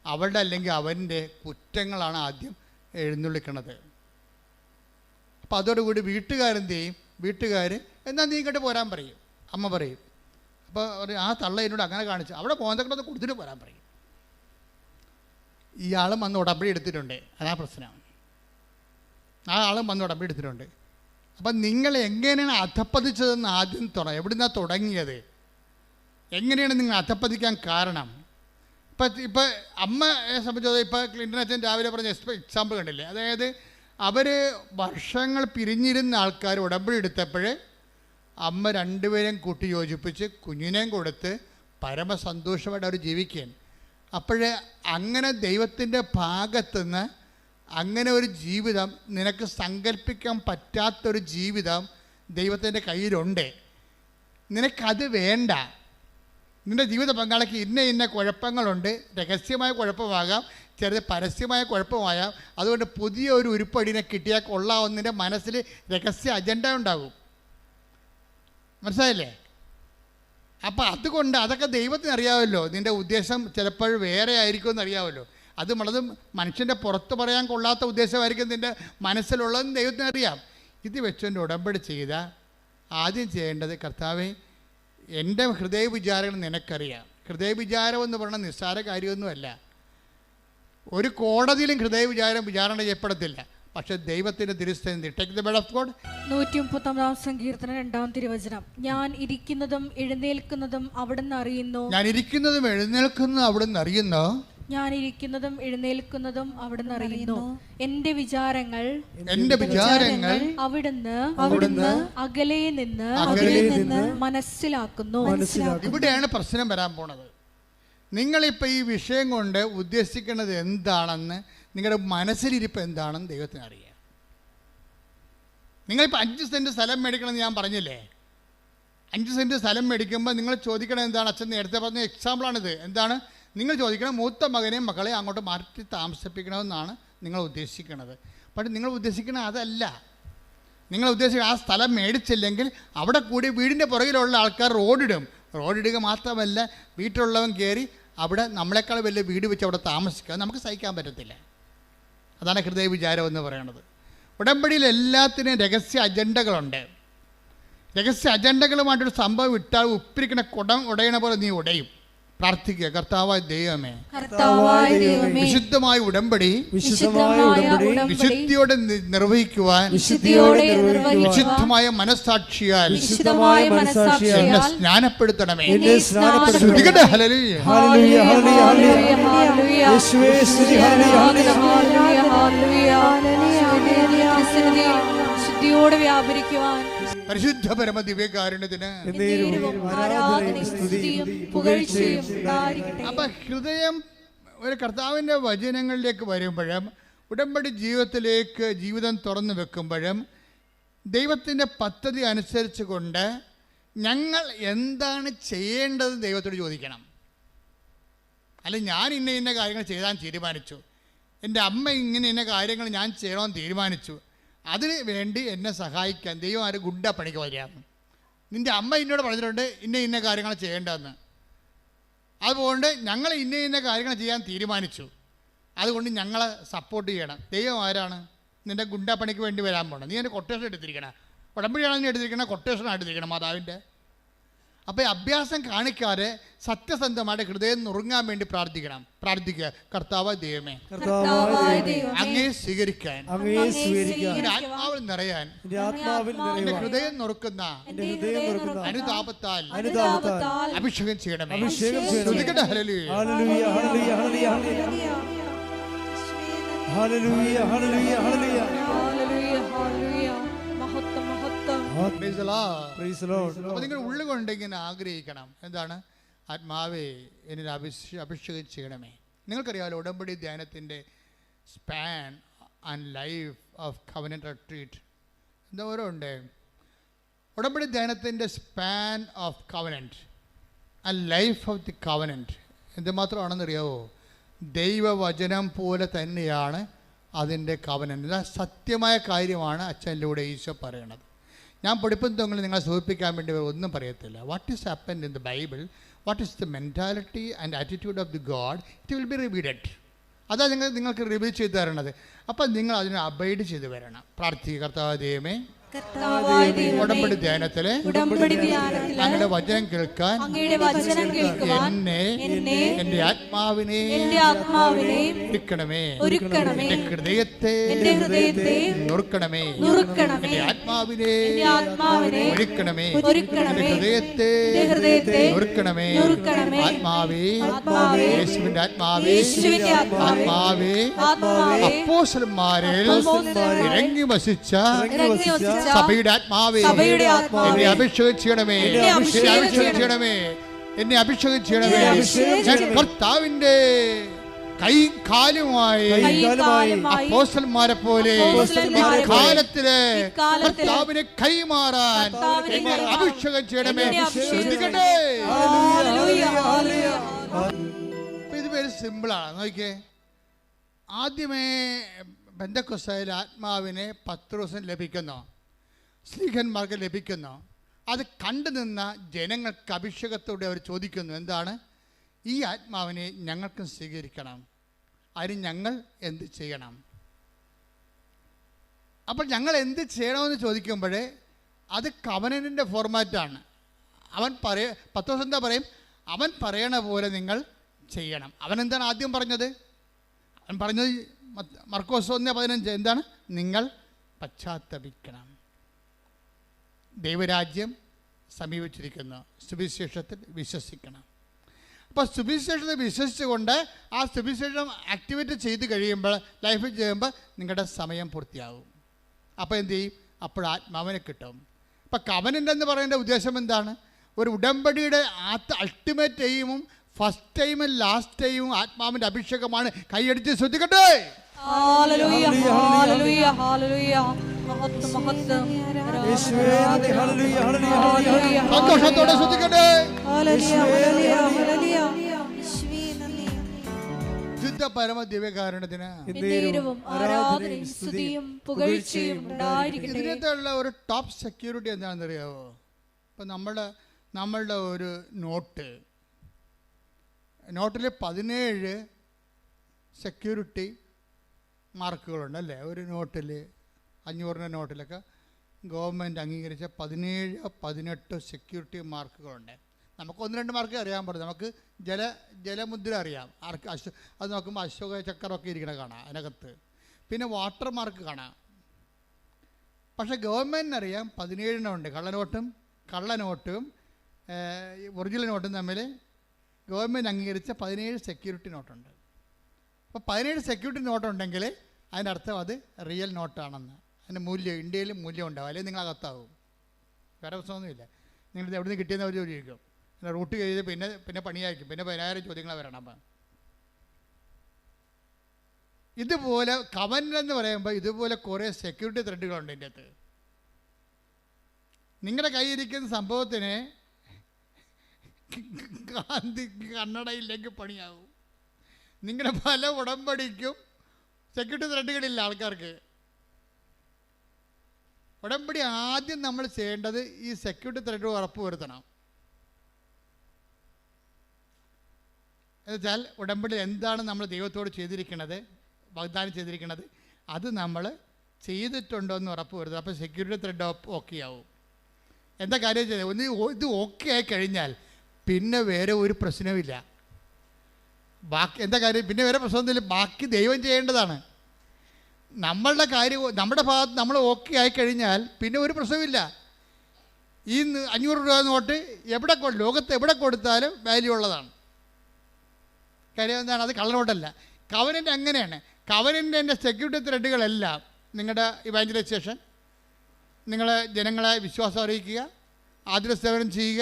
അവളുടെ അല്ലെങ്കിൽ അവൻ്റെ കുറ്റങ്ങളാണ് ആദ്യം എഴുന്നള്ളിക്കണത്. അപ്പോൾ അതോടുകൂടി വീട്ടുകാരെന്ത് ചെയ്യും? വീട്ടുകാർ എന്നാൽ നീ ഇങ്ങോട്ട് പോരാൻ പറയും, അമ്മ പറയും. അപ്പോൾ ആ തള്ള എന്നോട് അങ്ങനെ കാണിച്ചു, അവിടെ മോന്തക്കടന്ന് കൊടുത്തിട്ട് പോരാൻ പറയും. ഇയാളും വന്ന് ഉടമ്പടി എടുത്തിട്ടുണ്ട്, അതാ പ്രശ്നം. ആ ആളും വന്ന് ഉടമ്പടി എടുത്തിട്ടുണ്ട്. അപ്പം നിങ്ങൾ എങ്ങനെയാണ് അധപ്പതിച്ചതെന്ന് ആദ്യം എവിടുന്നാണ് തുടങ്ങിയത്? എങ്ങനെയാണ് നിങ്ങൾ അധപ്പതിക്കാൻ കാരണം? ഇപ്പം അമ്മയെ സംബന്ധിച്ചത് ഇപ്പോൾ ക്ലിൻ്റൺ അച്ഛൻ രാവിലെ പറഞ്ഞ എക്സാമ്പിൾ കണ്ടില്ലേ? അതായത് അവർ വർഷങ്ങൾ പിരിഞ്ഞിരുന്ന ആൾക്കാർ ഉടമ്പടി എടുത്തപ്പോൾ അമ്മ 2 പേരെയും കൂട്ടി യോജിപ്പിച്ച് കുഞ്ഞിനെയും കൊടുത്ത് പരമസന്തോഷമായിട്ട് അവർ ജീവിക്കുകയാണ്. അപ്പോൾ അങ്ങനെ ദൈവത്തിൻ്റെ ഭാഗത്തുനിന്ന് അങ്ങനെ ഒരു ജീവിതം, നിനക്ക് സങ്കല്പിക്കാൻ പറ്റാത്തൊരു ജീവിതം ദൈവത്തിൻ്റെ കയ്യിലുണ്ട്. നിനക്കത് വേണ്ട. നിൻ്റെ ജീവിത പങ്കാളിക്ക് ഇന്ന കുഴപ്പങ്ങളുണ്ട്, രഹസ്യമായ കുഴപ്പമാകാം, ചെറുത് പരസ്യമായ കുഴപ്പമാകാം. അതുകൊണ്ട് പുതിയ ഒരു ഉരുപ്പടിനെ കിട്ടിയാൽ കൊള്ളാവുന്നതിൻ്റെ മനസ്സിൽ രഹസ്യ അജണ്ട ഉണ്ടാകും. മനസ്സിലായില്ലേ? അപ്പോൾ അതുകൊണ്ട് അതൊക്കെ ദൈവത്തിന് അറിയാമല്ലോ. നിൻ്റെ ഉദ്ദേശം ചിലപ്പോൾ വേറെ ആയിരിക്കും എന്നറിയാമല്ലോ. അത് വളരെ മനുഷ്യൻ്റെ പുറത്ത് പറയാൻ കൊള്ളാത്ത ഉദ്ദേശമായിരിക്കും നിൻ്റെ മനസ്സിലുള്ളതെന്ന് ദൈവത്തിന് അറിയാം. ഇത് വെച്ചുകൊണ്ട് ഉടമ്പടി ചെയ്ത ആദ്യം ചെയ്യേണ്ടത്, കർത്താവേ എൻ്റെ ഹൃദയ വിചാരങ്ങൾ നിനക്കറിയാം. ഹൃദയ വിചാരം എന്ന് പറയുന്നത് നിസ്സാര കാര്യമൊന്നുമല്ല. ഒരു കോടതിയിലും ഹൃദയ വിചാരണ ചെയ്യപ്പെടത്തില്ല. പക്ഷെ ദൈവത്തിൻ്റെ തിരുസ്ഥിതി. Take the word of God. 139 സങ്കീർത്തനം 2-ാം തിരുവചനം. ഞാൻ ഇരിക്കുന്നതും എഴുന്നേൽക്കുന്നതും അവിടുന്ന് അറിയുന്നു. ഞാൻ ഇരിക്കുന്നതും എഴുന്നേൽക്കുന്നതും അവിടുന്ന് അറിയുന്നു. ഞാൻ ഇരിക്കുന്നതും എഴുന്നേൽക്കുന്നതും അവിടുന്ന് അറിയുന്നു. എന്റെ വിചാരങ്ങൾ അവിടുന്ന് അകലെ നിന്ന് മനസ്സിലാക്കുന്നു. ഇവിടെയാണ് പ്രശ്നം വരാൻ പോണത്. നിങ്ങളിപ്പോൾ ഈ വിഷയം കൊണ്ട് ഉദ്ദേശിക്കുന്നത് എന്താണെന്ന്, നിങ്ങളുടെ മനസ്സിലിരിപ്പ് എന്താണെന്ന് ദൈവത്തിന് അറിയാം. നിങ്ങളിപ്പോൾ 5 സെൻറ്റ് സ്ഥലം മേടിക്കണമെന്ന് ഞാൻ പറഞ്ഞില്ലേ? 5 സെൻറ്റ് സ്ഥലം മേടിക്കുമ്പോൾ നിങ്ങൾ ചോദിക്കണം എന്താണ്? അച്ഛൻ നേരത്തെ പറഞ്ഞ എക്സാമ്പിളാണിത്. എന്താണ് നിങ്ങൾ ചോദിക്കണം? മൂത്ത മകനെയും മകളെയും അങ്ങോട്ട് മാറ്റി താമസിപ്പിക്കണമെന്നാണ് നിങ്ങൾ ഉദ്ദേശിക്കുന്നത്. പക്ഷേ നിങ്ങൾ ഉദ്ദേശിക്കുന്നത് അതല്ല. നിങ്ങൾ ഉദ്ദേശിക്കുന്ന ആ സ്ഥലം മേടിച്ചില്ലെങ്കിൽ അവിടെ കൂടി വീടിൻ്റെ പുറകിലുള്ള ആൾക്കാർ റോഡിടുക മാത്രമല്ല, വീട്ടിലുള്ളവൻ കയറി അവിടെ നമ്മളെക്കാൾ വലിയ വീട് വെച്ച് അവിടെ താമസിക്കുക. നമുക്ക് സഹിക്കാൻ പറ്റത്തില്ല. അതാണ് ഹൃദയ വിചാരം എന്ന് പറയുന്നത്. ഉടമ്പടിയിൽ എല്ലാത്തിനും രഹസ്യ അജണ്ടകളുണ്ട്. രഹസ്യ അജണ്ടകളുമായിട്ടൊരു സംഭവം ഇട്ടാൽ ഉപ്പിരിക്കുന്ന കുടം ഉടയണ പോലെ നീ ഉടയും. പ്രാർത്ഥിക്കുക, കർത്താവായ ദൈവമേ, വിശുദ്ധമായ ഉടമ്പടി വിശുദ്ധിയോടെ നിർവഹിക്കുവാൻ വിശുദ്ധമായ മനസ്സാക്ഷിയാൽ എന്നെ സ്നാനപ്പെടുത്തണമേ. ശുദ്ധിയോടെ വ്യാപരിക്കുവാൻ പരിശുദ്ധ പരമ ദിവ്യകാരുണ്യത്തിന്. അപ്പൊ ഹൃദയം ഒരു കർത്താവിൻ്റെ വചനങ്ങളിലേക്ക് വരുമ്പോഴും ഉടമ്പടി ജീവിതം തുറന്നു വെക്കുമ്പോഴും ദൈവത്തിൻ്റെ പദ്ധതി അനുസരിച്ച് കൊണ്ട് ഞങ്ങൾ എന്താണ് ചെയ്യേണ്ടത് ദൈവത്തോട് ചോദിക്കണം. അല്ല ഞാൻ ഇന്ന കാര്യങ്ങൾ ചെയ്താൻ തീരുമാനിച്ചു, എൻ്റെ അമ്മ ഇന്ന കാര്യങ്ങൾ ഞാൻ ചെയ്യണമെന്ന് തീരുമാനിച്ചു, അതിന് വേണ്ടി എന്നെ സഹായിക്കാൻ ദൈവം ആരും ഗുണ്ട പണിക്ക് വരികയാണ്. നിൻ്റെ അമ്മ എന്നോട് പറഞ്ഞിട്ടുണ്ട് ഇന്ന കാര്യങ്ങൾ ചെയ്യേണ്ടതെന്ന്. അതുകൊണ്ട് ഞങ്ങൾ ഇന്ന കാര്യങ്ങൾ ചെയ്യാൻ തീരുമാനിച്ചു, അതുകൊണ്ട് ഞങ്ങളെ സപ്പോർട്ട് ചെയ്യണം. ദൈവം ആരാണ്? നിൻ്റെ ഗുണ്ട പണിക്ക് വേണ്ടി വരാൻ പോകണം. നീ എൻ്റെ കൊട്ടേഷൻ എടുത്തിരിക്കണം. ഉടമ്പടിയാണെന്ന് എടുത്തിരിക്കണം, കൊട്ടേഷൻ എടുത്തിരിക്കണം മാതാവിൻ്റെ. അപ്പോൾ അഭ്യാസം കാണിക്കാതെ സത്യസന്ധമായിട്ട് ഹൃദയം നുറുങ്ങാൻ വേണ്ടി പ്രാർത്ഥിക്കുക. കർത്താവ് ദൈവമേ, അങ്ങേ സ്വീകരിക്കാൻ, ആത്മാവിൽ നിറയാൻ, എന്റെ ഹൃദയം നുറുക്കുന്ന അനുതാപത്താൽ അഭിഷേകം ചെയ്യണമേ. Hallelujah, hallelujah, hallelujah, hallelujah. അപ്പോൾ നിങ്ങൾ ഉള്ളുകൊണ്ട് ഇങ്ങനെ ആഗ്രഹിക്കണം. എന്താണ്? ആത്മാവേ എന്നിൽ അഭിഷേകം ചെയ്യണമേ. നിങ്ങൾക്കറിയാമല്ലോ ഉടമ്പടി ധ്യാനത്തിൻ്റെ span and life of covenant retreat എന്തോരം ഉണ്ട്. ഉടമ്പടി ധ്യാനത്തിൻ്റെ span of covenant and life of the covenant എന്തുമാത്രമാണെന്നറിയാവോ? ദൈവവചനം പോലെ തന്നെയാണ് അതിൻ്റെ കവനൻ്റ്. സത്യമായ കാര്യമാണ് അച്ഛനിലൂടെ ഈശോ പറയണത്. ഞാൻ പഠിപ്പുന്നതെങ്കിൽ നിങ്ങളെ സൂചിപ്പിക്കാൻ വേണ്ടി ഒന്നും പറയത്തില്ല. What is happened in the Bible, what is the mentality and attitude of the God, it will be revealed. അതാണ് നിങ്ങൾക്ക് റിവീൽ ചെയ്ത് തരണത്. അപ്പം നിങ്ങൾ അതിനെ അബൈഡ് ചെയ്ത് വരണം. പ്രാർത്ഥിക്കുക, കർത്താവേ ദൈവമേ, ഉടമ്പടി ധ്യാനത്തിലെ അങ്ങയുടെ വചനം കേൾക്കാൻ എന്നെ എന്റെ ആത്മാവിനെ ഒരുക്കണമേ, എന്റെ ഹൃദയത്തെ നുറുക്കണമേ, എന്റെ ആത്മാവിനെ ഒരുക്കണമേ, എന്റെ ഹൃദയത്തെ നുറുക്കണമേ. ആത്മാവേ, യേശുവിന്റെ ആത്മാവേ, ആത്മാവേ, അപ്പോസ്തലന്മാരിൽ ഇറങ്ങി വസിച്ച സഭയുടെ ആത്മാവേ, എന്നെ അഭിഷേകം ചെയ്യണമേ, എന്നെ അഭിഷേകം ചെയ്യണമേ. ഞാൻ കർത്താവിന്റെ കൈയും കാലുമായി അപ്പോസ്തലന്മാരെ പോലെ കാലത്തില് കർത്താവിനെ കൈമാറാൻ എന്നെ അഭിഷേകം ചെയ്യണമേ. ശ്രദ്ധിക്കട്ടെ, ഇത് വെരി സിമ്പിളാണ്. നോക്കിയേ, ആദ്യമേ പെന്തക്കോസ്തായിൽ ആത്മാവിനെ പത്രോസിന് ലഭിക്കുന്നു, സ്ലീഹന്മാർക്ക് ലഭിക്കുന്നു. അത് കണ്ടു നിന്ന ജനങ്ങൾക്ക് അഭിഷേകത്തോടെ അവർ ചോദിക്കുന്നു, എന്താണ്? ഈ ആത്മാവിനെ ഞങ്ങൾക്കും സ്വീകരിക്കണം, അതിന് ഞങ്ങൾ എന്ത് ചെയ്യണം? അപ്പോൾ ഞങ്ങൾ എന്ത് ചെയ്യണമെന്ന് ചോദിക്കുമ്പോഴേ അത് കവനന്റിൻ്റെ ഫോർമാറ്റാണ്. പത്രോസ് എന്താ പറയും? അവൻ പറയണ പോലെ നിങ്ങൾ ചെയ്യണം. അവൻ എന്താണ് ആദ്യം പറഞ്ഞത്? അവൻ പറഞ്ഞത് മർക്കോസ് 1:15 എന്താണ്? നിങ്ങൾ പശ്ചാത്തപിക്കണം, ദൈവരാജ്യം സമീപിച്ചിരിക്കുന്നു, സുവിശേഷത്തിൽ വിശ്വസിക്കണം. അപ്പോൾ സുവിശേഷത്തെ വിശ്വസിച്ചുകൊണ്ട് ആ സുവിശേഷം ആക്ടിവേറ്റ് ചെയ്ത് കഴിയുമ്പോൾ, ലൈഫിൽ ചെയ്യുമ്പോൾ നിങ്ങളുടെ സമയം പൂർത്തിയാകും. അപ്പോൾ എന്ത് ചെയ്യും? അപ്പോൾ ആത്മാവിനെ കിട്ടും. അപ്പോൾ കവനൻ്റ് എന്ന് പറയുന്ന ഉദ്ദേശം എന്താണ്? ഒരു ഉടമ്പടിയുടെ അൾട്ടിമേറ്റ് എയിമും ഫസ്റ്റ് ടൈമും ലാസ്റ്റ് ടൈമും ആത്മാവിൻ്റെ അഭിഷേകമാണ്. കൈയടിച്ച് ശ്രദ്ധിക്കട്ടെ. സന്തോഷത്തോടെ ശ്രദ്ധിക്കട്ടെ. ശുദ്ധ പരമ ദിവ്യകാരണത്തിന് ഇതിനകത്തുള്ള ഒരു ടോപ്പ് സെക്യൂരിറ്റി എന്താണെന്ന് അറിയാമോ? ഇപ്പം നമ്മളുടെ ഒരു നോട്ടിൽ 17 സെക്യൂരിറ്റി മാർക്കുകളുണ്ട് അല്ലേ? ഒരു നോട്ടിൽ 500 നോട്ടിലൊക്കെ ഗവൺമെൻറ് അംഗീകരിച്ച 17-18 സെക്യൂരിറ്റി മാർക്കുകളുണ്ട്. നമുക്ക് 1-2 മാർക്ക് അറിയാൻ പറ്റും. നമുക്ക് ജലമുദ്ര അറിയാം. അത് നോക്കുമ്പോൾ അശോക ചക്രമൊക്കെ ഇരിക്കണ കാണാം അതിനകത്ത്. പിന്നെ വാട്ടർ മാർക്ക് കാണാം. പക്ഷേ ഗവൺമെൻറ്റിനറിയാം 17 ഉണ്ട്. കള്ളനോട്ടും ഒറിജിനൽ നോട്ടും തമ്മിൽ ഗവൺമെൻറ് അംഗീകരിച്ച 17 സെക്യൂരിറ്റി നോട്ടുണ്ട്. അപ്പോൾ 17 സെക്യൂരിറ്റി നോട്ടുണ്ടെങ്കിൽ അതിൻ്റെ അർത്ഥം അത് റിയൽ നോട്ടാണെന്ന്. അതിൻ്റെ മൂല്യം ഇന്ത്യയിൽ മൂല്യം ഉണ്ടാവും, അല്ലെങ്കിൽ നിങ്ങൾ അകത്താവും. വേറെ പ്രശ്നമൊന്നുമില്ല. നിങ്ങളിത് എവിടെ നിന്ന് കിട്ടിയെന്ന് അവർ ചോദിക്കും. പിന്നെ റൂട്ട് ചെയ്ത് പിന്നെ പണിയായിരിക്കും. പിന്നെ 10,000 ചോദ്യങ്ങൾ വരണം. അപ്പം ഇതുപോലെ കവനൻ്റ് എന്ന് പറയുമ്പോൾ ഇതുപോലെ കുറേ സെക്യൂരിറ്റി ത്രെഡുകളുണ്ട് ഇതിൻ്റെ അകത്ത്. നിങ്ങളുടെ കയ്യിരിക്കുന്ന സംഭവത്തിന് കണ്ണടയില്ലെങ്കിൽ പണിയാവും. നിങ്ങളുടെ പല ഉടമ്പടിക്കും സെക്യൂരിറ്റി ത്രെഡുകളില്ല ആൾക്കാർക്ക്. ഉടമ്പടി ആദ്യം നമ്മൾ ചെയ്യേണ്ടത് ഈ സെക്യൂരിറ്റി ത്രെഡ് ഉറപ്പ് വരുത്തണം. എന്നുവെച്ചാൽ ഉടമ്പടി എന്താണ് നമ്മൾ ദൈവത്തോട് ചെയ്തിരിക്കുന്നത്, വാഗ്ദാനം ചെയ്തിരിക്കുന്നത്, അത് നമ്മൾ ചെയ്തിട്ടുണ്ടോ എന്ന് ഉറപ്പ് വരുത്തുക. അപ്പോൾ സെക്യൂരിറ്റി ത്രെഡ് ഓക്കെ ആവും. എന്താ കാര്യം ചെയ്തത്? ഇത് ഓക്കെ ആയി കഴിഞ്ഞാൽ പിന്നെ വേറെ ഒരു പ്രശ്നവുമില്ല. ബാക്കി എന്താ കാര്യം? പിന്നെ വേറെ പ്രശ്നമൊന്നുമില്ല. ബാക്കി ദൈവം ചെയ്യേണ്ടതാണ്. നമ്മളുടെ കാര്യം നമ്മുടെ ഭാഗത്ത് നമ്മൾ ഓക്കെ ആയിക്കഴിഞ്ഞാൽ പിന്നെ ഒരു പ്രശ്നമില്ല. ഈ 500 രൂപ നോട്ട് ലോകത്ത് എവിടെ കൊടുത്താലും വാല്യൂ ഉള്ളതാണ്. കാര്യം എന്താണ്? അത് കള്ളനോട്ടല്ല. കവനൻ്റ് അങ്ങനെയാണ്. കവനൻ്റിൻ്റെ സെക്യൂരിറ്റി ത്രെഡുകളെല്ലാം നിങ്ങളുടെ ഇവാഞ്ചലൈസേഷൻ, നിങ്ങൾ ജനങ്ങളെ വിശ്വാസം അറിയിക്കുക, ആതുര സേവനം ചെയ്യുക,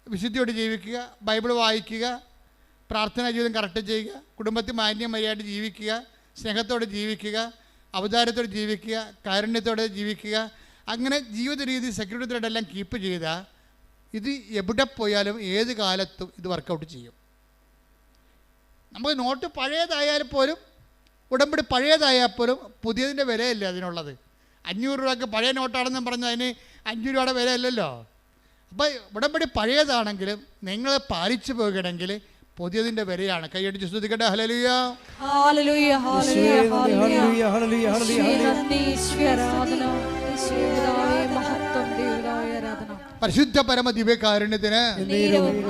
വിശുദ്ധിയോട് ജീവിക്കുക, ബൈബിൾ വായിക്കുക, പ്രാർത്ഥനാ ജീവിതം കറക്റ്റ് ചെയ്യുക, കുടുംബത്തിൽ മാന്യമര്യാദയായിട്ട് ജീവിക്കുക, സ്നേഹത്തോടെ ജീവിക്കുക, അവതാരത്തോടെ ജീവിക്കുക, കാരുണ്യത്തോടെ ജീവിക്കുക, അങ്ങനെ ജീവിത രീതി സെക്യൂരിറ്റിയോടെല്ലാം കീപ്പ് ചെയ്താൽ ഇത് എവിടെ പോയാലും ഏത് കാലത്തും ഇത് വർക്കൗട്ട് ചെയ്യും. നമുക്ക് നോട്ട് പഴയതായാൽ പോലും, ഉടമ്പടി പഴയതായാൽ പോലും പുതിയതിൻ്റെ വിലയല്ല അതിനുള്ളത്. 500 രൂപയ്ക്ക് പഴയ നോട്ടാണെന്നും പറഞ്ഞാൽ അതിന് 5 രൂപയുടെ വിലയല്ലല്ലോ. അപ്പോൾ ഉടമ്പടി പഴയതാണെങ്കിലും നിങ്ങൾ പാലിച്ചു പോകണമെങ്കിൽ പുതിയതിൻ്റെ വിലയാണ്. കൈയടിച്ച് സ്തുതിക്കട്ടെ. Hallelujah, hallelujah, hallelujah, hallelujah, hallelujah, hallelujah. പരിശുദ്ധ പരമ ദിവ്യകാരുണ്യത്തിന്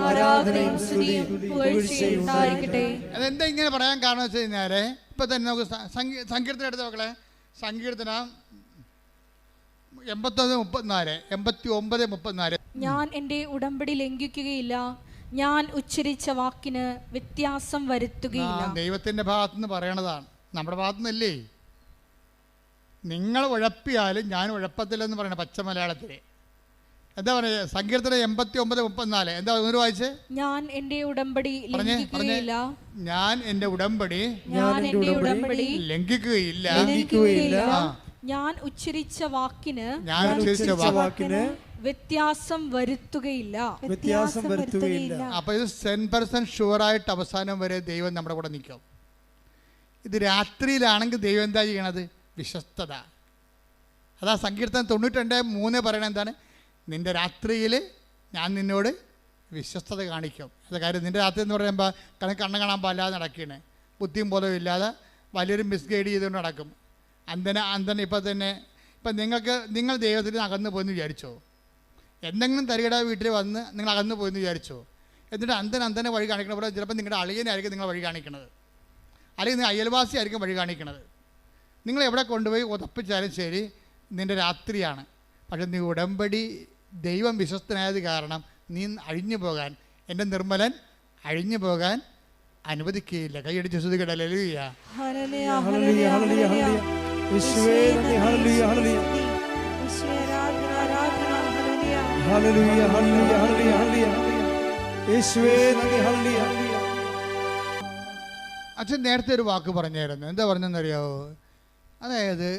ആരാധനയും സ്തുതിയും പുകഴ്ചയും ഉണ്ടായിരിക്കട്ടെ. അതെന്താ ഇങ്ങനെ പറയാൻ കാരണം വെച്ച് കഴിഞ്ഞാൽ, ഇപ്പം തന്നെ നമുക്ക് സങ്കീർത്തനം എടുത്ത മക്കളെ, സങ്കീർത്തനം 89:34. ഞാൻ എൻ്റെ ഉടമ്പടി ലംഘിക്കുകയില്ല, ഞാൻ ഉച്ചരിച്ച വാക്കിന് വ്യത്യാസം വരുത്തുകയില്ല. ദൈവത്തിൻ്റെ ഭാഗത്തുനിന്ന് പറയണതാണ്, നമ്മുടെ ഭാഗത്തുനിന്നല്ലേ. നിങ്ങൾ ഉഴപ്പിയാലും ഞാൻ ഉഴപ്പത്തില്ലെന്ന് പറയണ പച്ച മലയാളത്തിൽ. എന്താ പറയുക? സങ്കീർത്തനം 89:34. എന്താ ഒന്ന് വായിച്ചേ? ഞാൻ എൻ്റെ ഉടമ്പടി ലംഘിക്കുകയില്ല, ഞാൻ എൻ്റെ ഉടമ്പടി ലംഘിക്കുകയില്ല, ഞാൻ ഉച്ചരിച്ച വാക്കിന് വ്യത്യാസം വരുത്തുകയില്ല. അപ്പൊ ഇത് 100% ഷുവറായിട്ട് അവസാനം വരെ ദൈവം നമ്മുടെ കൂടെ നിൽക്കും. ഇത് രാത്രിയിലാണെങ്കിൽ ദൈവം എന്താ ചെയ്യണത്? വിശ്വസ്തത. അതാ സങ്കീർത്തനം 92:3 പറയണത് എന്താണ്? നിൻ്റെ രാത്രിയിൽ ഞാൻ നിന്നോട് വിശ്വസ്തത കാണിക്കും. അത് കാര്യം നിൻ്റെ രാത്രി എന്ന് പറയുമ്പോൾ കണ്ണ് കാണാൻ പാടില്ലാതെ നടക്കുകയാണ്, ബുദ്ധിയും പോലും ഇല്ലാതെ വലിയൊരു മിസ്ഗൈഡ് ചെയ്തുകൊണ്ട് നടക്കും. അന്തന ഇപ്പം നിങ്ങൾ ദൈവത്തിൽ അകന്നു പോയെന്ന് വിചാരിച്ചോ? എന്തെങ്കിലും തരികട വീട്ടിൽ വന്ന് നിങ്ങൾ അകന്നു പോയെന്ന് വിചാരിച്ചോ? എന്നിട്ട് അന്തനെ വഴി കാണിക്കണം. ഇവിടെ ചിലപ്പോൾ നിങ്ങളുടെ അളിയനായിരിക്കും നിങ്ങൾ വഴി കാണിക്കണത്, അല്ലെങ്കിൽ അയൽവാസി ആയിരിക്കും വഴി കാണിക്കണത്. നിങ്ങൾ എവിടെ കൊണ്ടുപോയി ഉറപ്പിച്ചാലും ശരി, നിൻ്റെ രാത്രിയാണ്. പക്ഷെ നീ ഉടമ്പടി ദൈവം വിശ്വസ്തനായത് കാരണം നീ അഴിഞ്ഞു പോകാൻ, എൻ്റെ നിർമ്മലൻ അഴിഞ്ഞു പോകാൻ അനുവദിക്കുകയില്ല. കൈയടിച്ച് സ്തുതിക്കട്ടെ. ഹല്ലേലൂയ, ഹല്ലേലൂയ, ഹല്ലേലൂയ, ഹല്ലേലൂയ. യേശുവേ നന്ദി. ഹല്ലേലൂയ, ഹല്ലേലൂയ, ഹല്ലേലൂയ, ഹല്ലേലൂയ, ഹല്ലേലൂയ, ഹല്ലേലൂയ. യേശുവേ നന്ദി. ഹല്ലേലൂയ. അച്ഛൻ നേരത്തെ ഒരു വാക്ക് പറഞ്ഞായിരുന്നു. എന്താ പറഞ്ഞെന്നറിയാവോ? അതായത്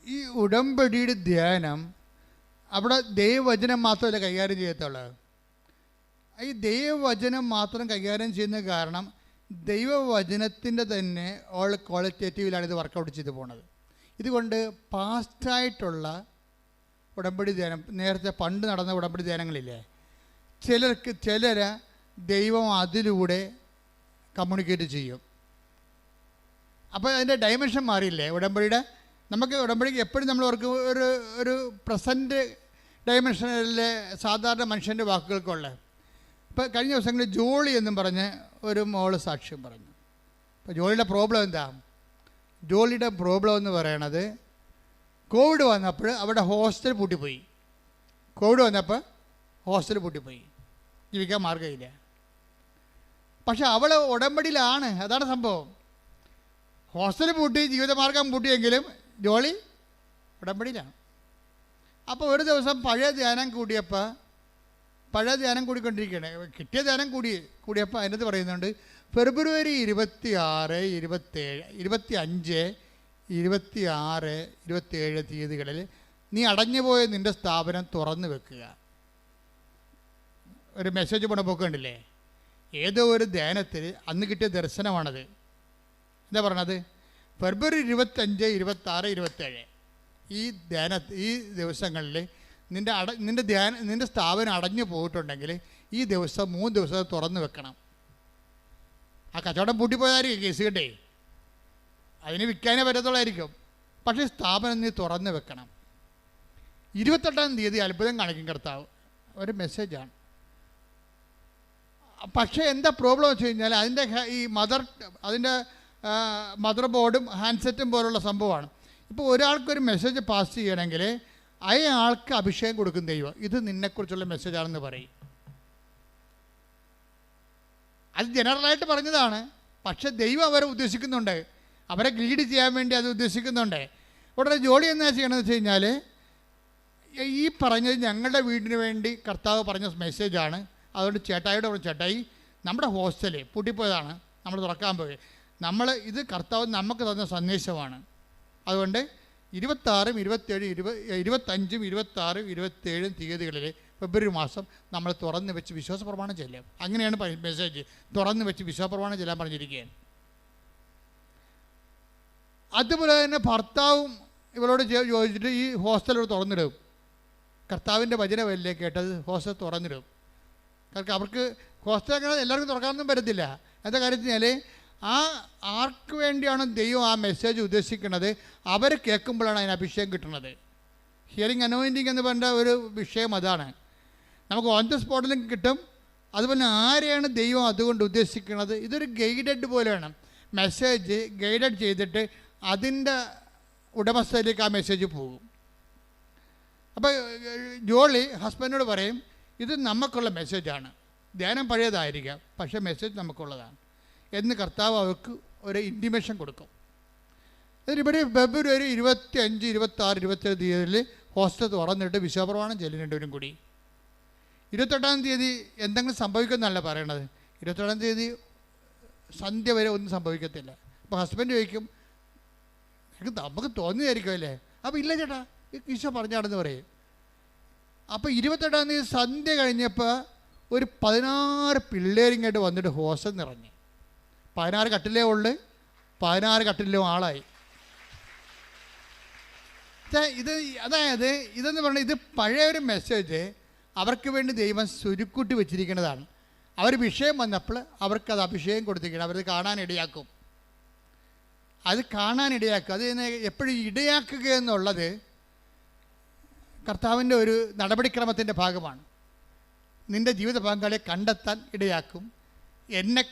ഈ ഉടമ്പടിയുടെ ധ്യാനം അവിടെ ദൈവവചനം മാത്രമല്ല കൈകാര്യം ചെയ്യത്തുള്ളൂ. ഈ ദൈവവചനം മാത്രം കൈകാര്യം ചെയ്യുന്ന കാരണം ദൈവവചനത്തിൻ്റെ തന്നെ ക്വാളിറ്റേറ്റീവിലാണ് ഇത് വർക്കൗട്ട് ചെയ്ത് പോണത്. ഇതുകൊണ്ട് പാസ്റ്റായിട്ടുള്ള ഉടമ്പടി ധ്യാനം, നേരത്തെ പണ്ട് നടന്ന ഉടമ്പടി ധ്യാനങ്ങളില്ലേ, ചിലരെ ദൈവം അതിലൂടെ കമ്മ്യൂണിക്കേറ്റ് ചെയ്യും. അപ്പോൾ അതിൻ്റെ ഡയമെൻഷൻ മാറിയില്ലേ ഉടമ്പടിയുടെ? നമുക്ക് ഉടമ്പടിക്ക് എപ്പോഴും നമ്മൾ അവർക്ക് ഒരു പ്രസൻറ്റ് ഡയമെൻഷനിലെ സാധാരണ മനുഷ്യൻ്റെ വാക്കുകൾക്കുള്ള. ഇപ്പോൾ കഴിഞ്ഞ ദിവസങ്ങളിൽ ജോളി എന്നും പറഞ്ഞ് ഒരു മോള് സാക്ഷ്യം പറഞ്ഞു. അപ്പോൾ ജോളിയുടെ പ്രോബ്ലം എന്താ? ജോളിയുടെ പ്രോബ്ലം എന്ന് പറയണത് കോവിഡ് വന്നപ്പോൾ അവിടെ ഹോസ്റ്റൽ പൂട്ടിപ്പോയി. കോവിഡ് വന്നപ്പോൾ ഹോസ്റ്റൽ പൂട്ടിപ്പോയി, ജീവിക്കാൻ മാർഗ്ഗമില്ല. പക്ഷെ അവൾ ഉടമ്പടിയിലാണ്, അതാണ് സംഭവം. ഹോസ്റ്റൽ പൂട്ടി, ജീവിതമാർഗം പൂട്ടിയെങ്കിലും ജോളി ഉടമ്പടിയിലാണ്. അപ്പോൾ ഒരു ദിവസം പഴയ ധ്യാനം കൂടിക്കൊണ്ടിരിക്കുകയാണ്. കിട്ടിയ ധ്യാനം കൂടിയപ്പോൾ അതിനകത്ത് പറയുന്നുണ്ട്, ഫെബ്രുവരി 26, 27, 25, 26, 27 തീയതികളിൽ നീ അടഞ്ഞുപോയ നിൻ്റെ സ്ഥാപനം തുറന്നു വെക്കുക. ഒരു മെസ്സേജ് പോകണ്ടില്ലേ? ഏതോ ഒരു ധ്യാനത്തിൽ അന്ന് കിട്ടിയ ദർശനമാണത്. എന്താ പറയണത്? ഫെബ്രുവരി 25, 26, 27 ഈ ദിവസങ്ങളിൽ നിൻ്റെ സ്ഥാപനം അടഞ്ഞു പോയിട്ടുണ്ടെങ്കിൽ ഈ ദിവസം 3 ദിവസം തുറന്നു വെക്കണം. ആ കച്ചവടം പൂട്ടിപ്പോയതായിരിക്കും കേസ് കേട്ടേ, അതിന് വിൽക്കാനേ പറ്റത്തുള്ളായിരിക്കും. പക്ഷേ സ്ഥാപനം നീ തുറന്നു വെക്കണം. 28-ാം തീയതി അത്ഭുതം കാണിക്കും കർത്താവ്. ഒരു മെസ്സേജാണ്. പക്ഷേ എന്താ പ്രോബ്ലം വെച്ച് കഴിഞ്ഞാൽ അതിൻ്റെ മദർ ബോർഡും ഹാൻഡ്സെറ്റും പോലുള്ള സംഭവമാണ്. ഇപ്പോൾ ഒരാൾക്കൊരു മെസ്സേജ് പാസ് ചെയ്യണമെങ്കിൽ അയാൾക്ക് അഭിഷേകം കൊടുക്കും ദൈവം. ഇത് നിന്നെക്കുറിച്ചുള്ള മെസ്സേജാണെന്ന് പറയും. അത് ജനറലായിട്ട് പറഞ്ഞതാണ്. പക്ഷെ ദൈവം അവരെ ഉദ്ദേശിക്കുന്നുണ്ട്, അവരെ ലീഡ് ചെയ്യാൻ വേണ്ടി അത് ഉദ്ദേശിക്കുന്നുണ്ട്. ഉടനെ ജോലി എന്നാ ചെയ്യണമെന്ന് വെച്ച് കഴിഞ്ഞാൽ, ഈ പറഞ്ഞത് ഞങ്ങളുടെ വീടിന് വേണ്ടി കർത്താവ് പറഞ്ഞ മെസ്സേജാണ്. അതുകൊണ്ട് ചേട്ടായിയോട് പറഞ്ഞു, ചേട്ടായി നമ്മുടെ ഹോസ്റ്റല് പൂട്ടിപ്പോയതാണ്, നമ്മൾ തുറക്കാൻ പോയി. ഇത് കർത്താവ് നമുക്ക് തന്ന സന്ദേശമാണ്. അതുകൊണ്ട് 26, 27, 25, 26, 27 തീയതികളിൽ ഫെബ്രുവരി മാസം നമ്മൾ തുറന്ന് വെച്ച് വിശ്വാസ പ്രമാണം ചെല്ലാം. അങ്ങനെയാണ് മെസ്സേജ്, തുറന്ന് വെച്ച് വിശ്വാസ പ്രമാണം ചെല്ലാൻ പറഞ്ഞിരിക്കുകയാണ്. അതുപോലെ തന്നെ ഭർത്താവും ഇവരോട് ചോദിച്ചിട്ട് ഈ ഹോസ്റ്റൽ തുറന്നിടും. കർത്താവിൻ്റെ വചനമല്ലേ കേട്ടത്, ഹോസ്റ്റൽ തുറന്നിടും. കാരണം അവർക്ക് ഹോസ്റ്റൽ അങ്ങനെ എല്ലാവർക്കും തുറക്കാനൊന്നും പറ്റത്തില്ല. എന്താ കാര്യത്തിനാൽ ആർക്ക് വേണ്ടിയാണ് ദൈവം ആ മെസ്സേജ് ഉദ്ദേശിക്കുന്നത്, അവർ കേൾക്കുമ്പോഴാണ് അതിന് അഭിഷേകം കിട്ടുന്നത്. ഹിയറിംഗ് അനോയിൻറ്റിങ് എന്ന് പറഞ്ഞ ഒരു വിഷയം അതാണ്. നമുക്ക് ഓൺ ദ സ്പോട്ടിലും കിട്ടും. അതുപോലെ ആരെയാണ് ദൈവം അതുകൊണ്ട് ഉദ്ദേശിക്കുന്നത്, ഇതൊരു ഗൈഡഡ് പോലെയാണ്. മെസ്സേജ് ഗൈഡഡ് ചെയ്തിട്ട് അതിൻ്റെ ഉടമസ്ഥയിലേക്ക് ആ മെസ്സേജ് പോകും. അപ്പോൾ ജോളി ഹസ്ബൻഡിനോട് പറയും, ഇത് നമുക്കുള്ള മെസ്സേജാണ്, ധ്യാനം പഴയതായിരിക്കാം, പക്ഷേ മെസ്സേജ് നമുക്കുള്ളതാണ് എന്ന് കർത്താവ് അവർക്ക് ഒരു ഇൻറ്റിമേഷൻ കൊടുക്കും. ഇവിടെ ഫെബ്രുവരി 25, 26, 27 തീയതിയിൽ ഹോസ്റ്റൽ തുറന്നിട്ട് വിശ്വാസപ്രമാണം ചെല്ലുന്നുണ്ടവരും കൂടി. 28-ാം തീയതി എന്തെങ്കിലും സംഭവിക്കുമെന്നല്ല പറയണത്. 28-ാം തീയതി സന്ധ്യ വരെ ഒന്നും സംഭവിക്കത്തില്ല. അപ്പോൾ ഹസ്ബൻഡ് ചോദിക്കും, നമുക്ക് തോന്നിയായിരിക്കും അല്ലേ? അപ്പോൾ ഇല്ല ചേട്ടാ, ഈശോ പറഞ്ഞാണെന്ന് പറയും. അപ്പോൾ 28-ാം തീയതി സന്ധ്യ കഴിഞ്ഞപ്പോൾ ഒരു 16 പിള്ളേരിങ്ങോട്ട് വന്നിട്ട് ഹോസ്റ്റൽ നിറഞ്ഞ്. 16 കട്ടിലേ ഉള്ളു, 16 കട്ടിലും ആളായി. അതായത് ഇതെന്ന് പറഞ്ഞാൽ ഇത് പഴയ ഒരു മെസ്സേജ് അവർക്ക് വേണ്ടി ദൈവം സുരുക്കൂട്ടി വെച്ചിരിക്കുന്നതാണ്. അവർ വിഷയം വന്നപ്പോൾ അവർക്കത് അഭിഷേകം കൊടുത്തിരിക്കണം, അവരത് കാണാനിടയാക്കും. അത് കാണാനിടയാക്കും. അത് എപ്പോഴും ഇടയാക്കുക എന്നുള്ളത് കർത്താവിൻ്റെ ഒരു നടപടിക്രമത്തിൻ്റെ ഭാഗമാണ്. നിൻ്റെ ജീവിത പങ്കാളിയെ കണ്ടെത്താൻ ഇടയാക്കും. എന്നെ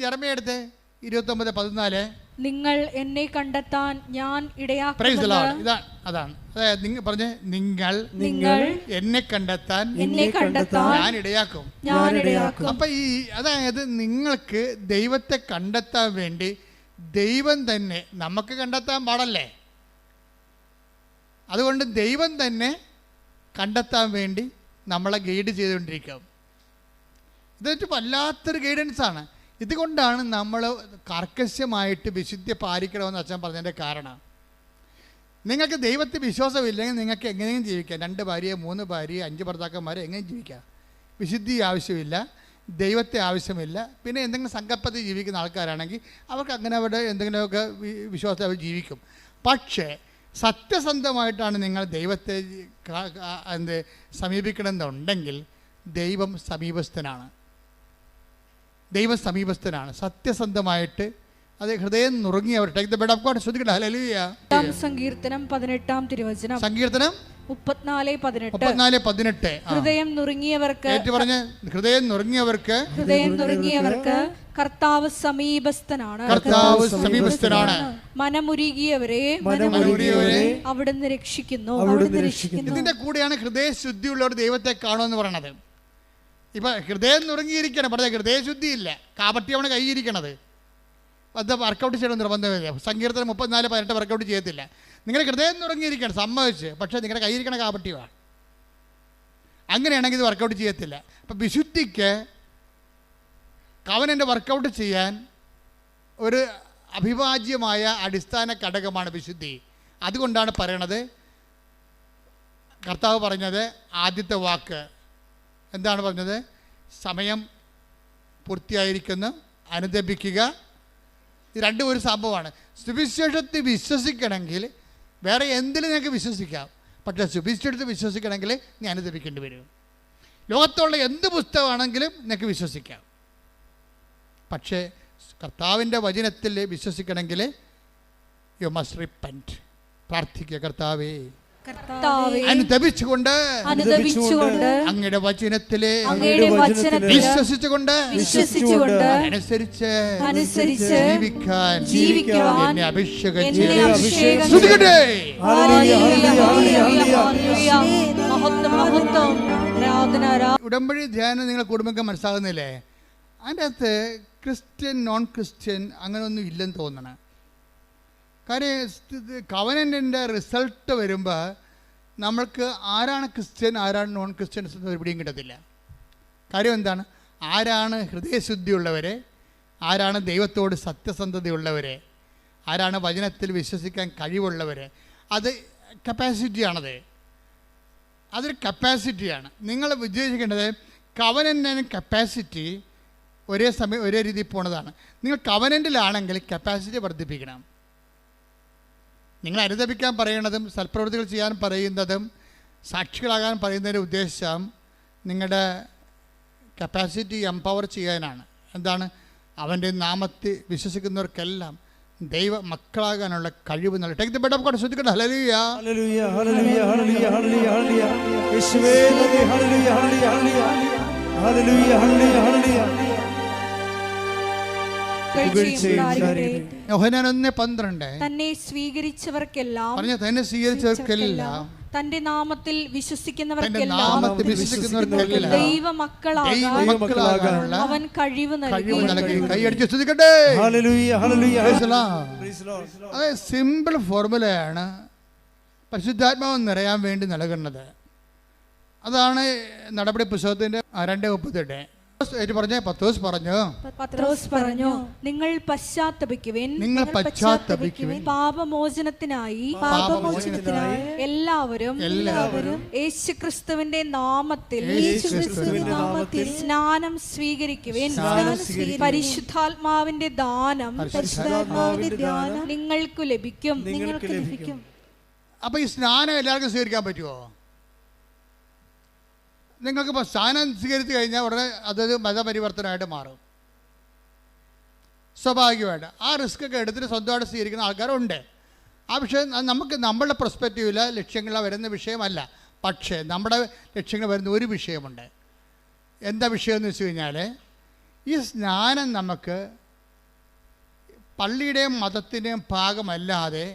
യെരമ്യാ എടുത്ത് 29:14, നിങ്ങൾ എന്നെ കണ്ടെത്താൻ ഞാൻ ഇടയാക്കും. അതാണ് അതായത് നിങ്ങൾ പറഞ്ഞ നിങ്ങൾ എന്നെ കണ്ടെത്താൻ ഞാൻ ഇടയാക്കും. അപ്പൊ അതായത് നിങ്ങൾക്ക് ദൈവത്തെ കണ്ടെത്താൻ വേണ്ടി ദൈവം തന്നെ, നമുക്ക് കണ്ടെത്താൻ പാടല്ലേ, അതുകൊണ്ട് ദൈവം തന്നെ കണ്ടെത്താൻ വേണ്ടി നമ്മളെ ഗൈഡ് ചെയ്തുകൊണ്ടിരിക്കും. ഇതൊരു വല്ലാത്തൊരു ഗൈഡൻസാണ്. ഇതുകൊണ്ടാണ് നമ്മൾ കർക്കശമായിട്ട് വിശുദ്ധി പാലിക്കണമെന്ന് അച്ഛൻ പറഞ്ഞതിൻ്റെ കാരണം. നിങ്ങൾക്ക് ദൈവത്തിൽ വിശ്വാസമില്ലെങ്കിൽ നിങ്ങൾക്ക് എങ്ങനെയും ജീവിക്കാം. 2 ഭാര്യ, 3 ഭാര്യ, 5 ഭർത്താക്കന്മാരെ എങ്ങനെയും ജീവിക്കാം. വിശുദ്ധി ആവശ്യമില്ല, ദൈവത്തെ ആവശ്യമില്ല. പിന്നെ എന്തെങ്കിലും സങ്കല്പത്തിൽ ജീവിക്കുന്ന ആൾക്കാരാണെങ്കിൽ അവർക്ക് അങ്ങനെ അവരുടെ എന്തെങ്കിലുമൊക്കെ വിശ്വാസത്തിൽ അവർ ജീവിക്കും. പക്ഷേ സത്യസന്ധമായിട്ടാണ് നിങ്ങൾ ദൈവത്തെ സമീപിക്കണമെന്നുണ്ടെങ്കിൽ ദൈവം സമീപസ്ഥനാണ്. ദൈവം സമീപസ്ഥനാണ്. സത്യസന്ധമായിട്ട് അത് ഹൃദയം നുറുങ്ങിയവർ സങ്കീർത്തനം 18-ാം തിരുവചനം, സങ്കീർത്തനം 34:18 ഹൃദയം നുറുങ്ങിയവർക്ക് കർത്താവ് സമീപസ്ഥനാണ്. മനമുരുകിയവരെ അവിടുന്ന് രക്ഷിക്കുന്നു. ഇതിന്റെ കൂടെയാണ് ഹൃദയശുദ്ധിയുള്ളവർ ദൈവത്തെ കാണുമെന്ന് പറയണത്. ഇപ്പൊ ഹൃദയം നുറുങ്ങിയിരിക്കണം, പറഞ്ഞ ഹൃദയശുദ്ധി ഇല്ല, കാപട്ടി അവനെ കൈയിരിക്കണത്. അത് വർക്കൗട്ട് ചെയ്യണം നിർബന്ധമില്ല. സങ്കീർത്തനം 34:18 വർക്കൗട്ട് ചെയ്യത്തില്ല. നിങ്ങൾ ഹൃദയം നുറുങ്ങിയിരിക്കണം, സമ്മതിച്ച്, പക്ഷേ നിങ്ങളുടെ കൈയിരിക്കണ കാപട്ടിയാണ്. അങ്ങനെയാണെങ്കിൽ ഇത് വർക്കൗട്ട് ചെയ്യത്തില്ല. അപ്പം വിശുദ്ധിക്ക് കവനൻ്റെ വർക്കൗട്ട് ചെയ്യാൻ ഒരു അഭിവാജ്യമായ അടിസ്ഥാന ഘടകമാണ് വിശുദ്ധി. അതുകൊണ്ടാണ് പറയണത്, കർത്താവ് പറഞ്ഞത് ആദ്യത്തെ വാക്ക് എന്താണ് പറഞ്ഞത്? സമയം പൂർത്തിയായിരിക്കുന്നു, അനുദപിക്കുക. ഇത് രണ്ടും ഒരു സംഭവമാണ്. സുവിശേഷത്തിൽ വിശ്വസിക്കണമെങ്കിൽ വേറെ എന്തിലും നിങ്ങൾക്ക് വിശ്വസിക്കാം, പക്ഷേ സുവിശേഷത്തിൽ വിശ്വസിക്കണമെങ്കിൽ നീ അനുദപിക്കേണ്ടി വരും. ലോകത്തുള്ള എന്ത് പുസ്തകമാണെങ്കിലും നിങ്ങൾക്ക് വിശ്വസിക്കാം, പക്ഷേ കർത്താവിൻ്റെ വചനത്തിൽ വിശ്വസിക്കണമെങ്കിൽ യു മസ്റ്റ് റിപ്പന്റ്. പ്രാർത്ഥിക്കുക, കർത്താവേ അനുദപിച്ചുകൊണ്ട് അങ്ങയുടെ വചനത്തിലെ വിശ്വസിച്ചുകൊണ്ട് അനുസരിച്ച് ജീവിക്കാൻ എന്നെ അഭിഷേകം ചെയ്യട്ടെ. ഉടമ്പടി ധ്യാനം നിങ്ങളെ കുടുംബം മനസ്സിലാകുന്നില്ലേ? അതിൻ്റെ അകത്ത് ക്രിസ്ത്യൻ നോൺ ക്രിസ്ത്യൻ അങ്ങനെയൊന്നും ഇല്ലെന്ന് തോന്നണം. കാര്യം കവനൻ്റിൻ്റെ റിസൾട്ട് വരുമ്പോൾ നമ്മൾക്ക് ആരാണ് ക്രിസ്ത്യൻ ആരാണ് നോൺ ക്രിസ്ത്യൻസ് എന്ന് ഒരു പിടിയും കിട്ടത്തില്ല. കാര്യം എന്താണ്? ആരാണ് ഹൃദയശുദ്ധിയുള്ളവരെ, ആരാണ് ദൈവത്തോട് സത്യസന്ധതയുള്ളവരെ, ആരാണ് വചനത്തിൽ വിശ്വസിക്കാൻ കഴിവുള്ളവർ? അത് കപ്പാസിറ്റിയാണത്. അതൊരു കപ്പാസിറ്റിയാണ്. നിങ്ങൾ വിജയിക്കേണ്ടത് കവനൻ്റ് കപ്പാസിറ്റി ഒരേ സമയം ഒരേ രീതിയിൽ പോണതാണ്. നിങ്ങൾ കവനൻ്റിലാണെങ്കിൽ കപ്പാസിറ്റി വർദ്ധിപ്പിക്കണം. നിങ്ങൾ അനുദപിക്കാൻ പറയുന്നതും സൽപ്രവൃത്തികൾ ചെയ്യാൻ പറയുന്നതും സാക്ഷികളാകാൻ പറയുന്നതിൻ്റെ ഉദ്ദേശം നിങ്ങളുടെ കപ്പാസിറ്റി എംപവർ ചെയ്യാനാണ്. എന്താണ്? അവൻ്റെ നാമത്തിൽ വിശ്വസിക്കുന്നവർക്കെല്ലാം ദൈവ മക്കളാകാനുള്ള കഴിവ് നൽകി. Take the bed of God. ശ്രദ്ധിക്കട്ടെ. ഹല്ലേലൂയ ഹല്ലേലൂയ ഹല്ലേലൂയ ഹല്ലേലൂയ ഹല്ലേലൂയ ഹല്ലേലൂയ. യേശുവേ നന്ദി. ഹല്ലേലൂയ ഹല്ലേലൂയ ഹല്ലേലൂയ ഹല്ലേലൂയ ഹല്ലേലൂയ ഹല്ലേലൂയ. യോഹന്നാൻ 1:12 തന്നെ സ്വീകരിച്ചവർക്കെല്ലാം പറഞ്ഞ തന്നെ സ്വീകരിച്ചവർക്കെല്ലാം തന്റെ നാമത്തിൽ വിശ്വസിക്കുന്നവർക്കെല്ലാം ദൈവമക്കളാകാൻ അവൻ കഴിവ് നൽകി. കൈയടിച്ച് സ്തുതിക്കട്ടെ. ഹല്ലേലൂയ ഹല്ലേലൂയ. അത് സിമ്പിൾ ഫോർമുലയാണ് പരിശുദ്ധാത്മാവ് നിറയാൻ വേണ്ടി നൽകുന്നത്. അതാണ് നടപടി പുസ്തകത്തിന്റെ 2:38 പത്രോസ് പറഞ്ഞു നിങ്ങൾ പശ്ചാത്തപിക്കുവിൻ, പാപമോചനത്തിനായി എല്ലാവരും യേശുക്രിസ്തുവിന്റെ നാമത്തിൽ സ്നാനം സ്വീകരിക്കുവിൻ. പരിശുദ്ധാത്മാവിന്റെ ദാനം നിങ്ങൾക്ക് ലഭിക്കും. അപ്പൊ ഈ സ്നാനം എല്ലാവർക്കും സ്വീകരിക്കാൻ പറ്റുമോ? നിങ്ങൾക്കിപ്പോൾ സ്നാനം സ്വീകരിച്ചു കഴിഞ്ഞാൽ ഉടനെ അതൊരു മതപരിവർത്തനമായിട്ട് മാറും. സ്വാഭാവികമായിട്ട് ആ റിസ്ക് ഒക്കെ എടുത്തിട്ട് സ്വന്തമായിട്ട് സ്വീകരിക്കുന്ന ആൾക്കാരുണ്ട്. ആ വിഷയം നമുക്ക് നമ്മളുടെ പെർസ്പെക്റ്റീവിൽ ലക്ഷ്യങ്ങൾ വരുന്ന വിഷയമല്ല. പക്ഷേ നമ്മുടെ ലക്ഷ്യങ്ങൾ വരുന്ന ഒരു വിഷയമുണ്ട്. എന്താ വിഷയം എന്ന് വെച്ച് കഴിഞ്ഞാൽ, ഈ സ്നാനം നമുക്ക് പള്ളിയുടെയും മതത്തിൻ്റെയും ഭാഗമല്ലാതെ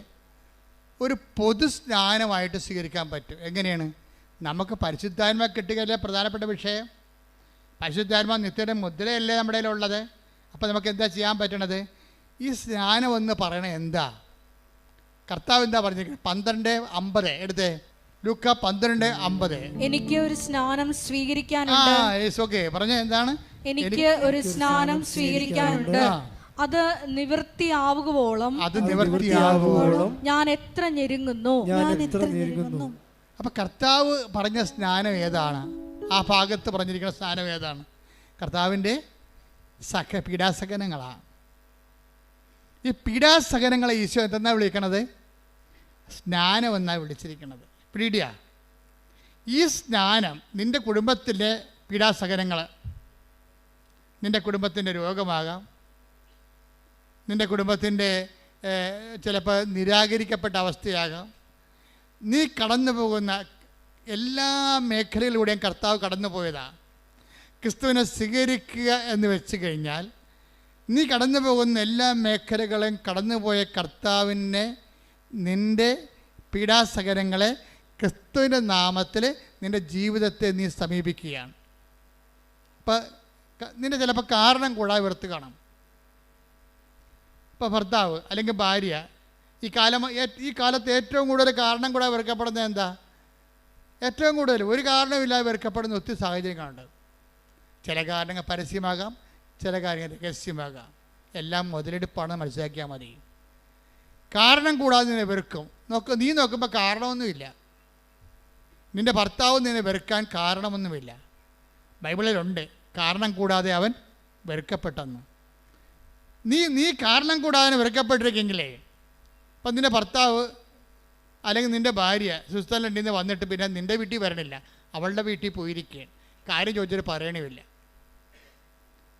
ഒരു പൊതു സ്നാനമായിട്ട് സ്വീകരിക്കാൻ പറ്റും. എങ്ങനെയാണ്? നമുക്ക് പരിശുദ്ധാത്മ കിട്ടുകയല്ലേ പ്രധാനപ്പെട്ട വിഷയം. പരിശുദ്ധാത്മ നിത്യയുടെ മുദ്രയല്ലേ നമ്മുടെ കയ്യിലുള്ളത്. അപ്പോൾ നമുക്ക് എന്താ ചെയ്യാൻ പറ്റണത്? ഈ സ്നാനം എന്ന് പറയണത് എന്താ? കർത്താവ് എന്താ പറഞ്ഞിരിക്കുന്നത്? 12:50 എടുത്തേ. ലൂക്ക 12:50. എനിക്ക് ഒരു സ്നാനം സ്വീകരിക്കാനുണ്ട്. പറഞ്ഞ എന്താണ്? എനിക്ക് ഒരു സ്നാനം സ്വീകരിക്കാനുണ്ട്. അത് നിവൃത്തിയാവുകയോളം ഞാൻ എത്ര ഞെരുങ്ങുന്നു. അപ്പം കർത്താവ് പറഞ്ഞ സ്നാനം ഏതാണ്? ആ ഭാഗത്ത് പറഞ്ഞിരിക്കുന്ന സ്നാനം ഏതാണ്? കർത്താവിൻ്റെ പീഡാസഹനങ്ങളാണ്. ഈ പീഡാസഹനങ്ങളെ ഈശോ എന്തെന്നാണ് വിളിക്കണത്? സ്നാനം എന്നാണ് വിളിച്ചിരിക്കുന്നത്. പിടിയ ഈ സ്നാനം നിൻ്റെ കുടുംബത്തിലെ പീഡാസഹനങ്ങൾ, നിൻ്റെ കുടുംബത്തിൻ്റെ രോഗമാകാം, നിൻ്റെ കുടുംബത്തിൻ്റെ ചിലപ്പോൾ നിരാകരിക്കപ്പെട്ട അവസ്ഥയാകാം, നീ കടന്നു പോകുന്ന എല്ലാ മേഖലയിലൂടെയും കർത്താവ് കടന്നു പോയതാണ്. ക്രിസ്തുവിനെ സ്വീകരിക്കുക എന്ന് വെച്ച് കഴിഞ്ഞാൽ നീ കടന്നു പോകുന്ന എല്ലാ മേഖലകളും കടന്നുപോയ കർത്താവിനെ നിൻ്റെ പീഡാസഹനങ്ങളെ ക്രിസ്തുവിൻ്റെ നാമത്തിൽ നിൻ്റെ ജീവിതത്തെ നീ സമീപിക്കുകയാണ്. അപ്പം നിൻ്റെ ചിലപ്പോൾ കാരണം കൂടാതെ വെറുത്ത് കാണാം. ഇപ്പോൾ ഭർത്താവ് അല്ലെങ്കിൽ ഭാര്യ ഈ കാലത്ത് ഏറ്റവും കൂടുതൽ കാരണം കൂടെ വെറുക്കപ്പെടുന്നത് എന്താ? ഏറ്റവും കൂടുതൽ ഒരു കാരണമില്ലാതെ വെറുക്കപ്പെടുന്ന ഒത്തിരി സാഹചര്യങ്ങളുണ്ട്. ചില കാരണങ്ങൾ പരസ്യമാകാം, ചില കാര്യങ്ങൾ രഹസ്യമാകാം. എല്ലാം മുതലെടുപ്പാണെന്ന് മനസ്സിലാക്കിയാൽ മതി. കാരണം കൂടാതെ നിന്നെ വെറുക്കും. നീ നോക്കുമ്പോൾ കാരണമൊന്നുമില്ല. നിൻ്റെ ഭർത്താവ് നിന്നെ വെറുക്കാൻ കാരണമൊന്നുമില്ല. ബൈബിളിലുണ്ട് കാരണം കൂടാതെ അവൻ വെറുക്കപ്പെട്ടെന്ന്. നീ കാരണം കൂടാതെ വെറുക്കപ്പെട്ടിരിക്കെങ്കിലേ അപ്പം നിൻ്റെ ഭർത്താവ് അല്ലെങ്കിൽ നിൻ്റെ ഭാര്യ സ്വിറ്റ്സർലൻഡിൽ നിന്ന് വന്നിട്ട് പിന്നെ നിൻ്റെ വീട്ടിൽ വരണില്ല, അവളുടെ വീട്ടിൽ പോയിരിക്കുകയാണ്. കാര്യം ചോദിച്ചിട്ട് പറയണമില്ല.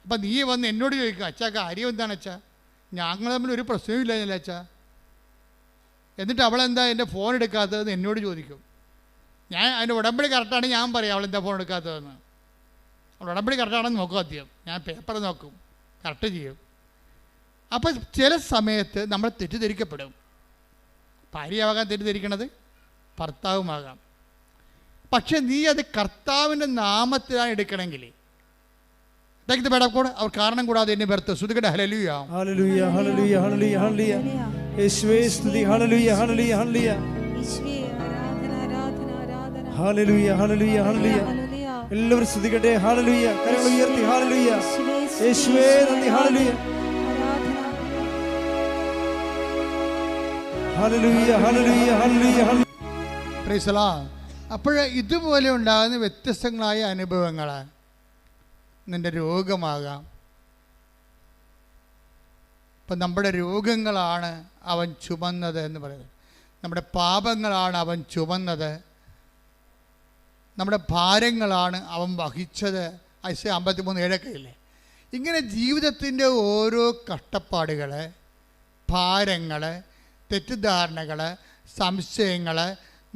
അപ്പം നീ വന്ന് എന്നോട് ചോദിക്കും, അച്ഛാ കാര്യം എന്താണ് അച്ഛാ? ഞങ്ങൾ തമ്മിൽ ഒരു പ്രശ്നവും ഇല്ല അച്ഛാ. എന്നിട്ട് അവളെന്താ എൻ്റെ ഫോൺ എടുക്കാത്തതെന്ന് എന്നോട് ചോദിക്കും. ഞാൻ അതിൻ്റെ ഉടമ്പടി കറക്റ്റാണ് ഞാൻ പറയാം അവളെന്താ ഫോൺ എടുക്കാത്തതെന്ന്. അവൾ ഉടമ്പടി കറക്റ്റാണെന്ന് നോക്കും. ആദ്യം ഞാൻ പേപ്പർ നോക്കും, കറക്റ്റ് ചെയ്യും. അപ്പം ചില സമയത്ത് നമ്മൾ തെറ്റിദ്ധരിക്കപ്പെടും. ഭാര്യയാകാൻ തെറ്റിദ്ധരിക്കണത് ഭർത്താവുമാകാം. പക്ഷെ നീ അത് കർത്താവിൻ്റെ നാമത്തിലാണ് എടുക്കണമെങ്കിൽ അവർ കാരണം കൂടാതെ എന്നെ വെറുത്ത് ശ്രുതികട്ടെ. ഹല്ലേലൂയ ഹല്ലേലൂയ ഹല്ലേലൂയ ഹല്ലേലൂയ ഹല്ലേലൂയ. യേശുവേ സ്തുതി. ഹല്ലേലൂയ ഹല്ലേലൂയ ഹല്ലേലൂയ ഹല്ലേലൂയ ഹല്ലേലൂയ ഹല്ലേലൂയ. എല്ലാവരും സ്തുതിക്കട്ടെ. ഹല്ലേലൂയ. കരങ്ങൾ ഉയർത്തി. ഹല്ലേലൂയ. യേശുവേ നന്ദി. ഹല്ലേലൂയ. ഹല്ലേലൂയ ഹല്ലേലൂയ ഹല്ലേലൂയ. Praise the Lord. അപ്പോൾ ഇതുപോലെ ഉണ്ടാകുന്ന വ്യത്യസ്തങ്ങളായ അനുഭവങ്ങൾ നിൻ്റെ രോഗമാകാം. ഇപ്പം നമ്മുടെ രോഗങ്ങളാണ് അവൻ ചുമന്നത് എന്ന് പറയുന്നത്, നമ്മുടെ പാപങ്ങളാണ് അവൻ ചുമന്നത്, നമ്മുടെ ഭാരങ്ങളാണ് അവൻ വഹിച്ചത്. ഐസയ 53:7 ഇല്ലേ? ഇങ്ങനെ ജീവിതത്തിൻ്റെ ഓരോ കഷ്ടപ്പാടുകൾ, ഭാരങ്ങൾ, തെറ്റിദ്ധാരണകൾ, സംശയങ്ങൾ,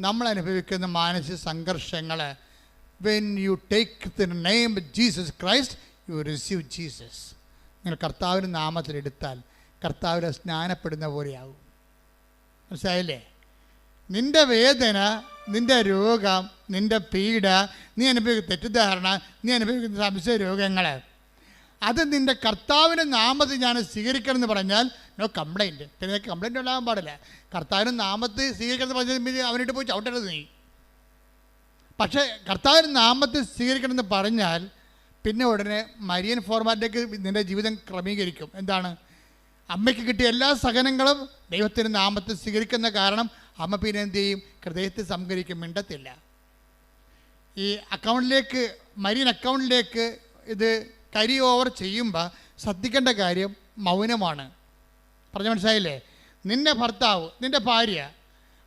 നമ്മൾ അനുഭവിക്കുന്ന മാനസിക സംഘർഷങ്ങൾ, when you take the name Jesus Christ U receive Jesus. നിങ്ങൾ കർത്താവിൻ്റെ നാമത്തിലെടുത്താൽ കർത്താവിനെ സ്നാനപ്പെടുന്ന പോലെയാകും. മനസ്സിലായില്ലേ? നിൻ്റെ വേദന, നിൻ്റെ രോഗം, നിൻ്റെ പീഡ, നീ അനുഭവിക്കുന്ന തെറ്റിദ്ധാരണ, നീ അനുഭവിക്കുന്ന സംശയ രോഗങ്ങൾ, അത് നിൻ്റെ കർത്താവിൻ്റെ നാമത്തിൽ ഞാൻ സ്വീകരിക്കണം എന്ന് പറഞ്ഞാൽ നോ കംപ്ലൈൻറ്റ്. പിന്നെ കംപ്ലൈൻറ്റ് ഉണ്ടാകാൻ പാടില്ല. കർത്താവിൻ്റെ നാമത്തിൽ സ്വീകരിക്കണം എന്ന് പറഞ്ഞാൽ അവനിട്ട് പോയി ചവിട്ടരുത് നീ. പക്ഷേ കർത്താവിൻ്റെ നാമത്തിൽ സ്വീകരിക്കണം എന്ന് പറഞ്ഞാൽ പിന്നെ ഉടനെ മരിയൻ ഫോർമാറ്റിലേക്ക് നിൻ്റെ ജീവിതം ക്രമീകരിക്കും. എന്താണ്? അമ്മയ്ക്ക് കിട്ടിയ എല്ലാ സഹനങ്ങളും ദൈവത്തിൻ്റെ നാമത്തിൽ സ്വീകരിക്കുന്ന കാരണം അമ്മ പിന്നെ എന്ത് ചെയ്യും? ഹൃദയത്തിൽ സംഭരിക്കും, മിണ്ടത്തില്ല. ഈ അക്കൗണ്ടിലേക്ക്, മരിയൻ അക്കൗണ്ടിലേക്ക് ഇത് കരി ഓവർ ചെയ്യുമ്പോൾ ശ്രദ്ധിക്കേണ്ട കാര്യം മൗനമാണ്. പറഞ്ഞ മനസ്സിലായില്ലേ? നിൻ്റെ ഭർത്താവ്, നിൻ്റെ ഭാര്യ,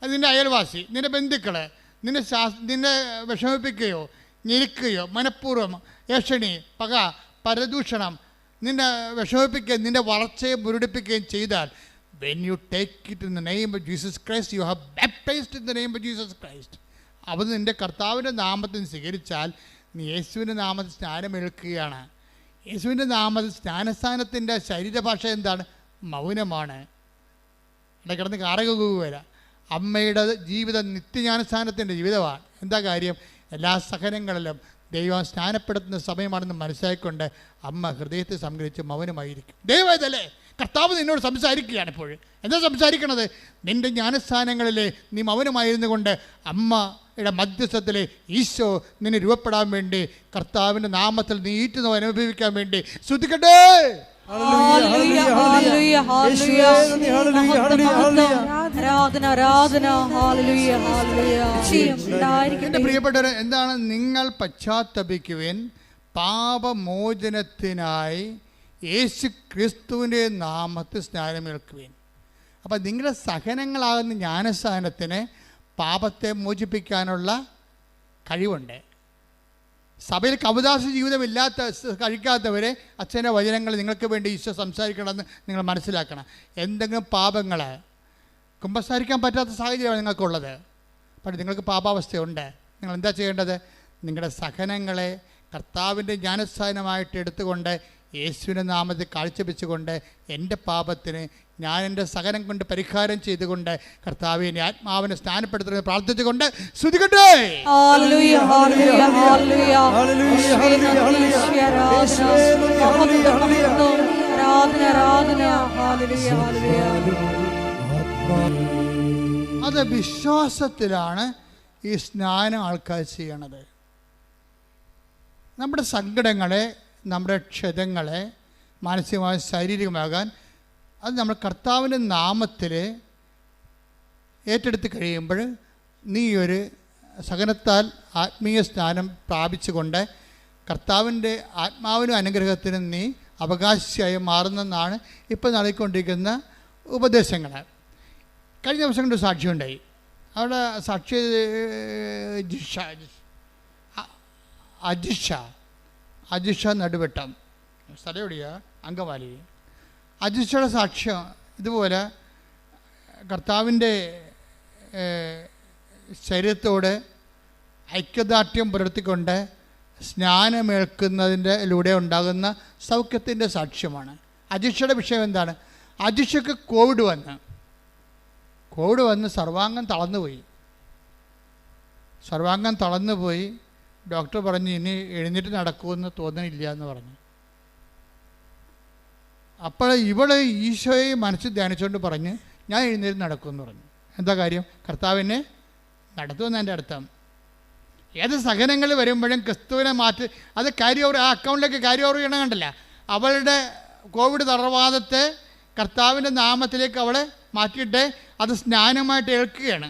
അത് നിൻ്റെ അയൽവാസി, നിൻ്റെ ബന്ധുക്കൾ നിന്നെ വിഷമിപ്പിക്കുകയോ ഞെരുക്കുകയോ മനഃപൂർവ്വം ഏഷണി, പക, പരദൂഷണം നിന്നെ വിഷമിപ്പിക്കുകയും നിൻ്റെ വളർച്ചയെ മുരടിപ്പിക്കുകയും ചെയ്താൽ, when you take it in the name of Jesus Christ, you have baptized in the name of Jesus Christ. അവ നിൻ്റെ കർത്താവിൻ്റെ നാമത്തിൽ സ്വീകരിച്ചാൽ നീ യേശുവിൻ്റെ നാമത്തിൽ സ്നാനമേൽക്കുകയാണ്. യേശുവിൻ്റെ നാമത്തിൽ സ്നാനസ്ഥാനത്തിൻ്റെ ശരീരഭാഷ എന്താണ്? മൗനമാണ്. അവിടെ കിടന്ന് കാറകുകയല്ല. അമ്മയുടെ ജീവിതം നിത്യജ്ഞാനസ്ഥാനത്തിൻ്റെ ജീവിതമാണ്. എന്താ കാര്യം? എല്ലാ സഹനങ്ങളിലും ദൈവം സ്നാനപ്പെടുത്തുന്ന സമയമാണെന്ന് മനസ്സിലാക്കിക്കൊണ്ട് അമ്മ ഹൃദയത്തെ സംഗ്രഹിച്ച് മൗനമായിരിക്കും. ദൈവമല്ലേ കർത്താവ് നിന്നോട് സംസാരിക്കുകയാണ്. ഇപ്പോൾ എന്താ സംസാരിക്കണത്? നിൻ്റെ ജ്ഞാനസ്ഥാനങ്ങളിലെ നീ മൗനമായിരുന്നു കൊണ്ട് അമ്മയുടെ മധ്യസ്ഥത്തിലെ ഈശോ നിന്നെ രൂപപ്പെടാൻ വേണ്ടി, കർത്താവിൻ്റെ നാമത്തിൽ നീ ഈറ്റുന്നു അനുഭവിക്കാൻ വേണ്ടി ശ്രദ്ധിക്കട്ടെ. എൻ്റെ പ്രിയപ്പെട്ടവർ, എന്താണ്? നിങ്ങൾ പശ്ചാത്തപിക്കുവിൻ, പാപമോചനത്തിനായി യേശു ക്രിസ്തുവിൻ്റെ നാമത്തിൽ സ്നാനമേൽക്കുവിൻ. അപ്പം നിങ്ങളുടെ സഹനങ്ങളാകുന്ന ജ്ഞാനസ്ഥാനത്തിന് പാപത്തെ മോചിപ്പിക്കാനുള്ള കഴിവുണ്ട്. സഭയിൽ കവദാസ ജീവിതമില്ലാത്ത കഴിക്കാത്തവരെ അച്ഛൻ്റെ വചനങ്ങൾ നിങ്ങൾക്ക് വേണ്ടി ഈശോ സംസാരിക്കണമെന്ന് നിങ്ങൾ മനസ്സിലാക്കണം. എന്തെങ്കിലും പാപങ്ങൾ കുമ്പസാരിക്കാൻ പറ്റാത്ത സാഹചര്യമാണ് നിങ്ങൾക്കുള്ളത്, പക്ഷേ നിങ്ങൾക്ക് പാപാവസ്ഥയുണ്ട്. നിങ്ങൾ എന്താ ചെയ്യേണ്ടത്? നിങ്ങളുടെ സഹനങ്ങളെ കർത്താവിൻ്റെ ജ്ഞാനസ്ഥാനമായിട്ട് എടുത്തുകൊണ്ട് യേശുവിൻ്റെ നാമത്തിൽ കാഴ്ചവെച്ചുകൊണ്ട് എൻ്റെ പാപത്തിന് ഞാൻ എൻ്റെ സഹനം കൊണ്ട് പരിഹാരം ചെയ്തുകൊണ്ട് കർത്താവിനെ ആത്മാവിനെ സ്നാനപ്പെടുത്തുന്നത് പ്രാർത്ഥിച്ചുകൊണ്ട് സ്തുതിക്കട്ടെ. അത് വിശ്വാസത്തിലാണ് ഈ സ്നാനം ആൾക്കാർ ചെയ്യണത്. നമ്മുടെ സങ്കടങ്ങളെ, നമ്മുടെ ക്ഷതങ്ങളെ മാനസികമായി ശാരീരികമാകാൻ അത് നമ്മൾ കർത്താവിൻ്റെ നാമത്തിൽ ഏറ്റെടുത്ത് കഴിയുമ്പോൾ നീ ഒരു സഹനത്താൽ ആത്മീയ സ്നാനം പ്രാപിച്ചുകൊണ്ട് കർത്താവിൻ്റെ ആത്മാവിനും അനുഗ്രഹത്തിനും നീ അവകാശിയായി മാറുന്നെന്നാണ് ഇപ്പോൾ നൽകിക്കൊണ്ടിരിക്കുന്ന ഉപദേശങ്ങൾ. കഴിഞ്ഞ ദിവസം കൊണ്ട് സാക്ഷിയുണ്ടായി. അവിടെ സാക്ഷി അജിഷ നടുവട്ടം, സ്ഥലം എവിടെയാ? അങ്കമാലി. അജിഷയുടെ സാക്ഷ്യം ഇതുപോലെ കർത്താവിൻ്റെ ശരീരത്തോട് ഐക്യദാർഢ്യം പുലർത്തിക്കൊണ്ട് സ്നാനമേൽക്കുന്നതിലൂടെ ഉണ്ടാകുന്ന സൗഖ്യത്തിൻ്റെ സാക്ഷ്യമാണ്. അജിഷയുടെ വിഷയം എന്താണ്? അജിഷയ്ക്ക് കോവിഡ് വന്ന് സർവാംഗം തളർന്നുപോയി. ഡോക്ടർ പറഞ്ഞു ഇനി എഴുന്നേറ്റ് നടക്കുമെന്ന് തോന്നുന്നില്ല എന്ന് പറഞ്ഞു. അപ്പോൾ ഇവള് ഈശോയെ മനസ്സിൽ ധ്യാനിച്ചുകൊണ്ട് പറഞ്ഞ് ഞാൻ എഴുന്നേറ്റ് നടക്കുമെന്ന് പറഞ്ഞു. എന്താ കാര്യം? കർത്താവിനെ നടത്തുമെന്ന് എൻ്റെ അർത്ഥം. ഏത് സഹനങ്ങൾ വരുമ്പോഴും ക്രിസ്തുവിനെ മാറ്റി അത് ക്യാരി ഓവർ, ആ അക്കൗണ്ടിലേക്ക് ക്യാരി ഓവർ ചെയ്യണം. കണ്ടില്ല, അവളുടെ കോവിഡ് തളർവാദത്തെ കർത്താവിൻ്റെ നാമത്തിലേക്ക് അവളെ മാറ്റിയിട്ട് അത് സ്നാനമായിട്ട് ഏൽക്കുകയാണ്.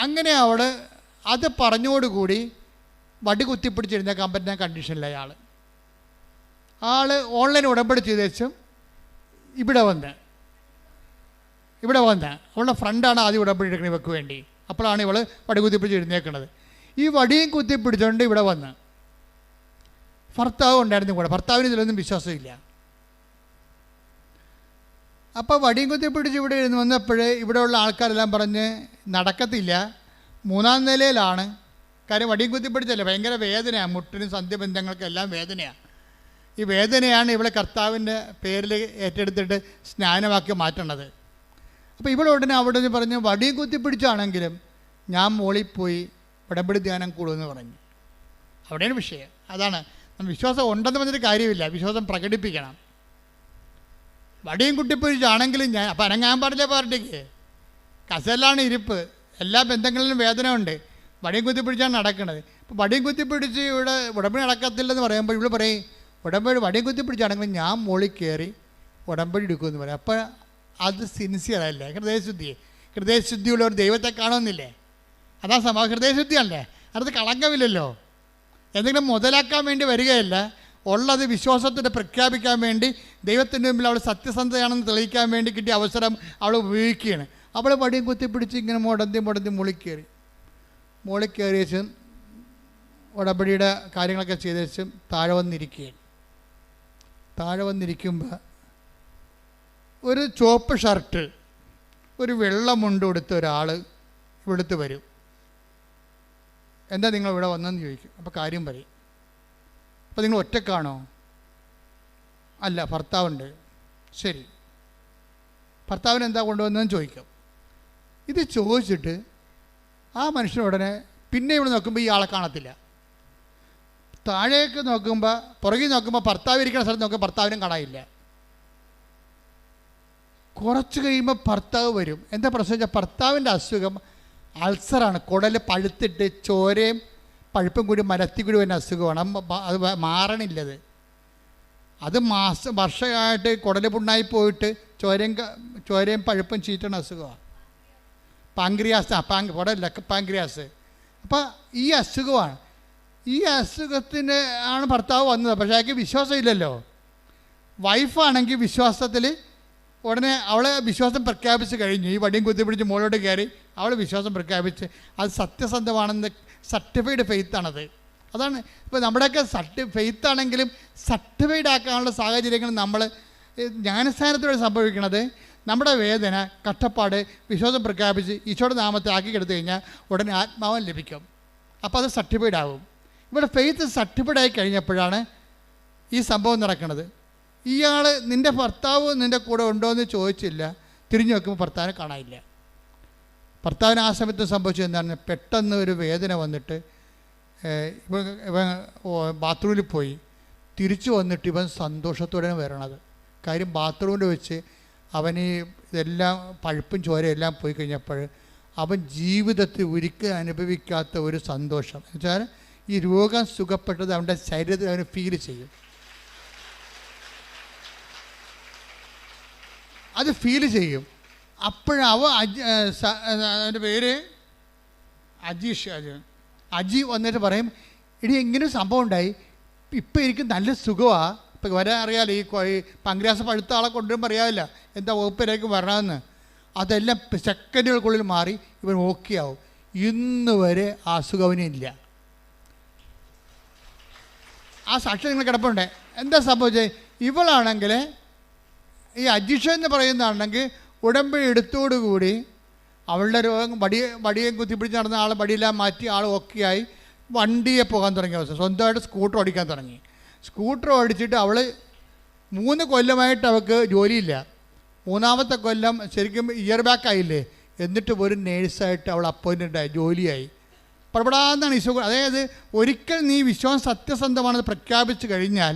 അങ്ങനെ അവൾ അത് പറഞ്ഞോടുകൂടി വടി കുത്തിപ്പിടിച്ചിരുന്നേക്കാൻ പറ്റുന്ന കണ്ടീഷനില്ല ആൾ ഓൺലൈൻ ഉടമ്പടി ചെയ്തേച്ചും ഇവിടെ വന്ന് അവളുടെ ഫ്രണ്ടാണ് ആദ്യം ഉടമ്പടി എടുക്കുന്നത് ഇവർക്ക് വേണ്ടി. അപ്പോഴാണ് ഇവൾ വടി കുത്തിപ്പിടിച്ച് എഴുന്നേക്കുന്നത്. ഈ വടിയും കുത്തിപ്പിടിച്ചുകൊണ്ട് ഇവിടെ വന്ന് ഭർത്താവ് ഉണ്ടായിരുന്നു കൂടെ. ഭർത്താവിന് ഇതിലൊന്നും വിശ്വാസമില്ല. അപ്പോൾ വടിയും കുത്തിപ്പിടിച്ച് ഇവിടെ ഇരുന്ന് വന്നപ്പോഴേ ഇവിടെയുള്ള ആൾക്കാരെല്ലാം പറഞ്ഞ് നടക്കത്തില്ല, 3-ാം നിലയിലാണ്. കാര്യം വടിയും കുത്തിപ്പിടിച്ചല്ലേ, ഭയങ്കര വേദനയാണ്, മുട്ടിനും സന്ധ്യബന്ധങ്ങൾക്കെല്ലാം വേദനയാണ്. ഈ വേദനയാണ് ഇവളെ കർത്താവിൻ്റെ പേരിൽ ഏറ്റെടുത്തിട്ട് സ്നാനമാക്കി മാറ്റണത്. അപ്പോൾ ഇവളുടനെ അവിടെ നിന്ന് പറഞ്ഞ് വടിയും കുത്തിപ്പിടിച്ചാണെങ്കിലും ഞാൻ മോളിൽ പോയി ഉടമ്പടി ധ്യാനം കൂടുമെന്ന് പറഞ്ഞു. അവിടെയാണ് വിഷയം. അതാണ് വിശ്വാസം ഉണ്ടെന്ന് പറഞ്ഞിട്ട് കാര്യമില്ല, വിശ്വാസം പ്രകടിപ്പിക്കണം. വടിയും കുത്തിപ്പിടിച്ചാണെങ്കിലും ഞാൻ അപ്പം അനങ്ങാൻ പാടില്ല. പാർട്ടിക്ക് കസലാണ് ഇരിപ്പ്, എല്ലാ ബന്ധങ്ങളിലും വേദന ഉണ്ട്. വടിയും കുത്തിപ്പിടിച്ചാണ് നടക്കുന്നത്. ഇപ്പോൾ വടിയും കുത്തിപ്പിടിച്ച് ഇവിടെ ഉടമ്പടി നടക്കത്തില്ലെന്ന് പറയുമ്പോൾ ഇവിടെ പറയും ഉടമ്പടി വടിയും കുത്തിപ്പിടിച്ചാണെങ്കിലും ഞാൻ മോളിൽ കയറി ഉടമ്പടി എടുക്കുമെന്ന് പറയും. അപ്പോൾ അത് സിൻസിയറല്ലേ, ഹൃദയശുദ്ധിയുള്ള ഒരു ദൈവത്തെ കാണുന്നില്ലേ? അതാ സംഭവം. ഹൃദയശുദ്ധിയല്ലേ, അതിനകത്ത് കളങ്കമില്ലല്ലോ. എന്തെങ്കിലും മുതലാക്കാൻ വേണ്ടി വരികയല്ല, ഉള്ളത് വിശ്വാസത്തിൻ്റെ പ്രഖ്യാപിക്കാൻ വേണ്ടി ദൈവത്തിൻ്റെ മുമ്പിൽ അവൾ സത്യസന്ധതയാണെന്ന് തെളിയിക്കാൻ വേണ്ടി കിട്ടിയ അവസരം അവൾ ഉപയോഗിക്കുകയാണ്. അവൾ വടിയും കുത്തിപ്പിടിച്ച് ഇങ്ങനെ മുടന്തി മുകളിൽ കയറിയേച്ചും ഉടമ്പടിയുടെ കാര്യങ്ങളൊക്കെ ചെയ്തേച്ചും താഴെ വന്നിരിക്കുമ്പോൾ ഒരു ചുവപ്പ് ഷർട്ട് ഒരു വെള്ള മുണ്ട് കൊടുത്ത ഒരാൾ ഇവിടുത്തെ വരും. എന്താ നിങ്ങൾ ഇവിടെ വന്നെന്ന് ചോദിക്കും. അപ്പോൾ കാര്യം പറയും. അപ്പോൾ നിങ്ങൾ ഒറ്റക്കാണോ? അല്ല, ഭർത്താവുണ്ട്. ശരി, ഭർത്താവിന് എന്താ കൊണ്ടുവന്നതെന്ന് ചോദിക്കും. ഇത് ചോദിച്ചിട്ട് ആ മനുഷ്യനുടനെ പിന്നെ ഇവിടെ നോക്കുമ്പോൾ ഈ ആളെ കാണത്തില്ല. താഴേക്ക് നോക്കുമ്പോൾ, പുറകിൽ നോക്കുമ്പോൾ ഭർത്താവ് ഇരിക്കുന്ന സ്ഥലത്ത് നോക്കുമ്പോൾ ഭർത്താവിനും കാണാനില്ല. കുറച്ച് കഴിയുമ്പോൾ ഭർത്താവ് വരും. എന്താ പ്രശ്നം വെച്ചാൽ ഭർത്താവിൻ്റെ അസുഖം അൾസറാണ്. കുടൽ പഴുത്തിട്ട് ചോരയും പഴുപ്പും കൂടി മലത്തി കൂടി വരുന്ന അസുഖമാണ്. അത് മാറണില്ലത്. അത് വർഷമായിട്ട് കുടൽ പുണ്ണായി പോയിട്ട് ചോരയും പഴുപ്പും ചീറ്റണ അസുഖമാണ്. പാങ്ക്രിയാസ്, കുടലല്ല, പാങ്ക്രിയാസ്. അപ്പോൾ ഈ അസുഖമാണ്. ഈ അസുഖത്തിന് ആണ് ഭർത്താവ് വന്നത്. പക്ഷേ അയാൾക്ക് വിശ്വാസമില്ലല്ലോ. വൈഫാണെങ്കിൽ വിശ്വാസത്തിൽ ഉടനെ അവൾ വിശ്വാസം പ്രഖ്യാപിച്ച് കഴിഞ്ഞു. ഈ വടിയും കുത്തിപ്പിടിച്ച് മുകളിലോട്ട് കയറി അവൾ വിശ്വാസം പ്രഖ്യാപിച്ച് അത് സത്യസന്ധമാണെന്ന് സർട്ടിഫൈഡ് ഫെയ്ത്താണത്. അതാണ് ഇപ്പോൾ നമ്മുടെയൊക്കെ ഫെയ്ത്താണെങ്കിലും സർട്ടിഫൈഡ് ആക്കാനുള്ള സാഹചര്യങ്ങൾ നമ്മൾ ജ്ഞാനസ്ഥാനത്തോടെ സംഭവിക്കുന്നത്. നമ്മുടെ വേദന, കഷ്ടപ്പാട് വിശ്വാസം പ്രഖ്യാപിച്ച് ഈശോയുടെ നാമത്തെ ആക്കിക്കെടുത്തു കഴിഞ്ഞാൽ ഉടനെ ആത്മാവൻ ലഭിക്കും. അപ്പോൾ അത് സർട്ടിഫൈഡ് ആവും. ഇവിടെ ഫെയ്ത്ത് സർട്ടിഫൈഡ് ആയി കഴിഞ്ഞപ്പോഴാണ് ഈ സംഭവം നടക്കുന്നത്. ഇയാൾ നിൻ്റെ ഭർത്താവ് നിൻ്റെ കൂടെ ഉണ്ടോ എന്ന് ചോദിച്ചില്ല. തിരിഞ്ഞു നോക്കുമ്പോൾ ഭർത്താവിനെ കാണാനില്ല. ഭർത്താവിന് ആ സമയത്ത് സംഭവിച്ചത് എന്താണ്? പെട്ടെന്ന് ഒരു വേദന വന്നിട്ട് ഇവൻ ബാത്റൂമിൽ പോയി. തിരിച്ചു വന്നിട്ട് ഇവൻ സന്തോഷത്തോടെയാണ് വരണത്. കാര്യം ബാത്റൂമിൽ വെച്ച് അവന് ഇതെല്ലാം പഴുപ്പും ചോരയെല്ലാം പോയി കഴിഞ്ഞപ്പോൾ അവൻ ജീവിതത്തിൽ ഒരിക്കലും അനുഭവിക്കാത്ത ഒരു സന്തോഷം. എന്നുവെച്ചാൽ ഈ രോഗം സുഖപ്പെട്ടത് അവൻ്റെ ശരീരത്തിൽ അവന് ഫീൽ ചെയ്യും. അത് ഫീൽ ചെയ്യും. അപ്പോഴവ അവൻ്റെ പേര് അജി വന്നിട്ട് പറയും, ഇനി ഇങ്ങനെ സംഭവം ഉണ്ടായി, ഇപ്പം എനിക്ക് നല്ല സുഖമാണ്. ഇപ്പം വരാൻ അറിയാമല്ലോ, ഈ പങ്ക്രിയാസ് പഴുത്ത ആളെ കൊണ്ടുവരുമ്പോൾ അറിയാമല്ല എന്താ വകുപ്പിലേക്ക് വരണമെന്ന്. അതെല്ലാം സെക്കൻഡുകൾക്കുള്ളിൽ മാറി ഇവൻ ഓക്കെ ആവും. ഇന്ന് വരെ ആ അസുഖവനില്ല. ആ സാക്ഷ്യം നിങ്ങൾ കിടപ്പുണ്ട്. എന്താ സംഭവിച്ചത്? ഇവളാണെങ്കിൽ ഈ അജിഷ എന്ന് പറയുന്നതാണെങ്കിൽ ഉടമ്പടി എടുത്തോടുകൂടി അവളുടെ രോഗം വടിയെ കുത്തിപ്പിടിച്ച് നടന്ന ആൾ വടിയെല്ലാം മാറ്റി ആൾ ഓക്കെയായി വണ്ടിയെ പോകാൻ തുടങ്ങിയ അവസ്ഥ. സ്വന്തമായിട്ട് സ്കൂട്ടർ ഓടിക്കാൻ തുടങ്ങി. സ്കൂട്ടർ ഓടിച്ചിട്ട് അവൾ 3 കൊല്ലമായിട്ട് അവൾക്ക് ജോലിയില്ല. 3-ാമത്തെ കൊല്ലം ശരിക്കും ഇയർ ബാക്ക് ആയില്ലേ. എന്നിട്ട് ഒരു നേഴ്സായിട്ട് അവൾ അപ്പോയിൻറ്റഡ് ആയി, ജോലിയായി. പടപടാന്നാണ് ഈശോ. അതായത് ഒരിക്കൽ നീ വിശ്വാസം സത്യസന്ധമാണെന്ന് പ്രഖ്യാപിച്ചു കഴിഞ്ഞാൽ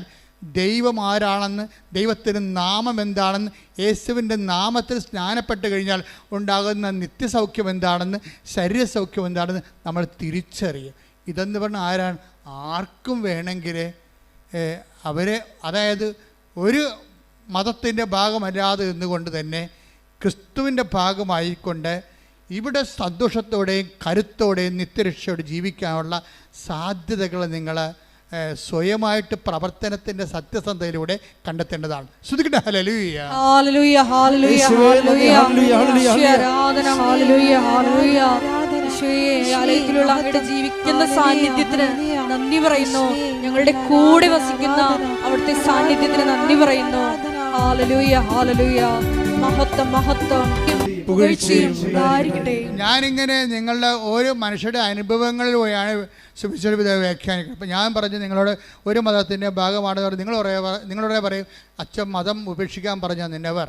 ദൈവം ആരാണെന്ന്, ദൈവത്തിൻ്റെ നാമം എന്താണെന്ന്, യേശുവിൻ്റെ നാമത്തിൽ സ്നാനപ്പെട്ട് കഴിഞ്ഞാൽ ഉണ്ടാകുന്ന നിത്യസൗഖ്യം എന്താണെന്ന്, ശരീരസൗഖ്യം എന്താണെന്ന് നമ്മൾ തിരിച്ചറിയും. ഇതെന്ന് പറഞ്ഞാൽ ആരാണ്? ആർക്കും വേണമെങ്കിൽ അവരെ, അതായത് ഒരു മതത്തിൻ്റെ ഭാഗമല്ലാതെ നിന്നുകൊണ്ട് തന്നെ ക്രിസ്തുവിൻ്റെ ഭാഗമായിക്കൊണ്ട് ഇവിടെ സന്തോഷത്തോടെയും കരുത്തോടെയും നിത്യരക്ഷയോടെ ജീവിക്കാനുള്ള സാധ്യതകൾ നിങ്ങൾ സ്വയമായിട്ട് പ്രവർത്തനത്തിൻ്റെ സത്യസന്ധതയിലൂടെ കണ്ടെത്തേണ്ടതാണ്. ശ്രുതിക്കട്ടെ ഹല്ലേലൂയ. ഹല്ലേലൂയ ഹല്ലേലൂയ ഹല്ലേലൂയ ആരാധന ഹല്ലേലൂയ ഹല്ലേലൂയ. ആലയത്തിലുള്ള അങ്ങയുടെ ജീവിക്കുന്ന സാന്നിധ്യത്തിന് നന്ദി പറയുന്നു. ഞങ്ങളുടെ കൂടെ വസിക്കുന്ന അവിടുത്തെ സാന്നിധ്യത്തിന് നന്ദി പറയുന്നു. ഹല്ലേലൂയ ഹല്ലേലൂയ. മഹത്വം മഹത്വം പുകഴ്ചയും ഉണ്ടായിരിക്കട്ടെ. ഞാനിങ്ങനെ നിങ്ങളുടെ ഓരോ മനുഷ്യരുടെ അനുഭവങ്ങളിലൂടെയാണ് സുവിശേഷ വ്യാഖ്യാനിക്കുന്നത്. അപ്പം ഞാൻ പറഞ്ഞു നിങ്ങളോട് ഒരു മതത്തിൻ്റെ ഭാഗമാണ് നിങ്ങളോടെ പറയും അച്ഛൻ മതം ഉപേക്ഷിക്കാൻ പറഞ്ഞ നിന്നവർ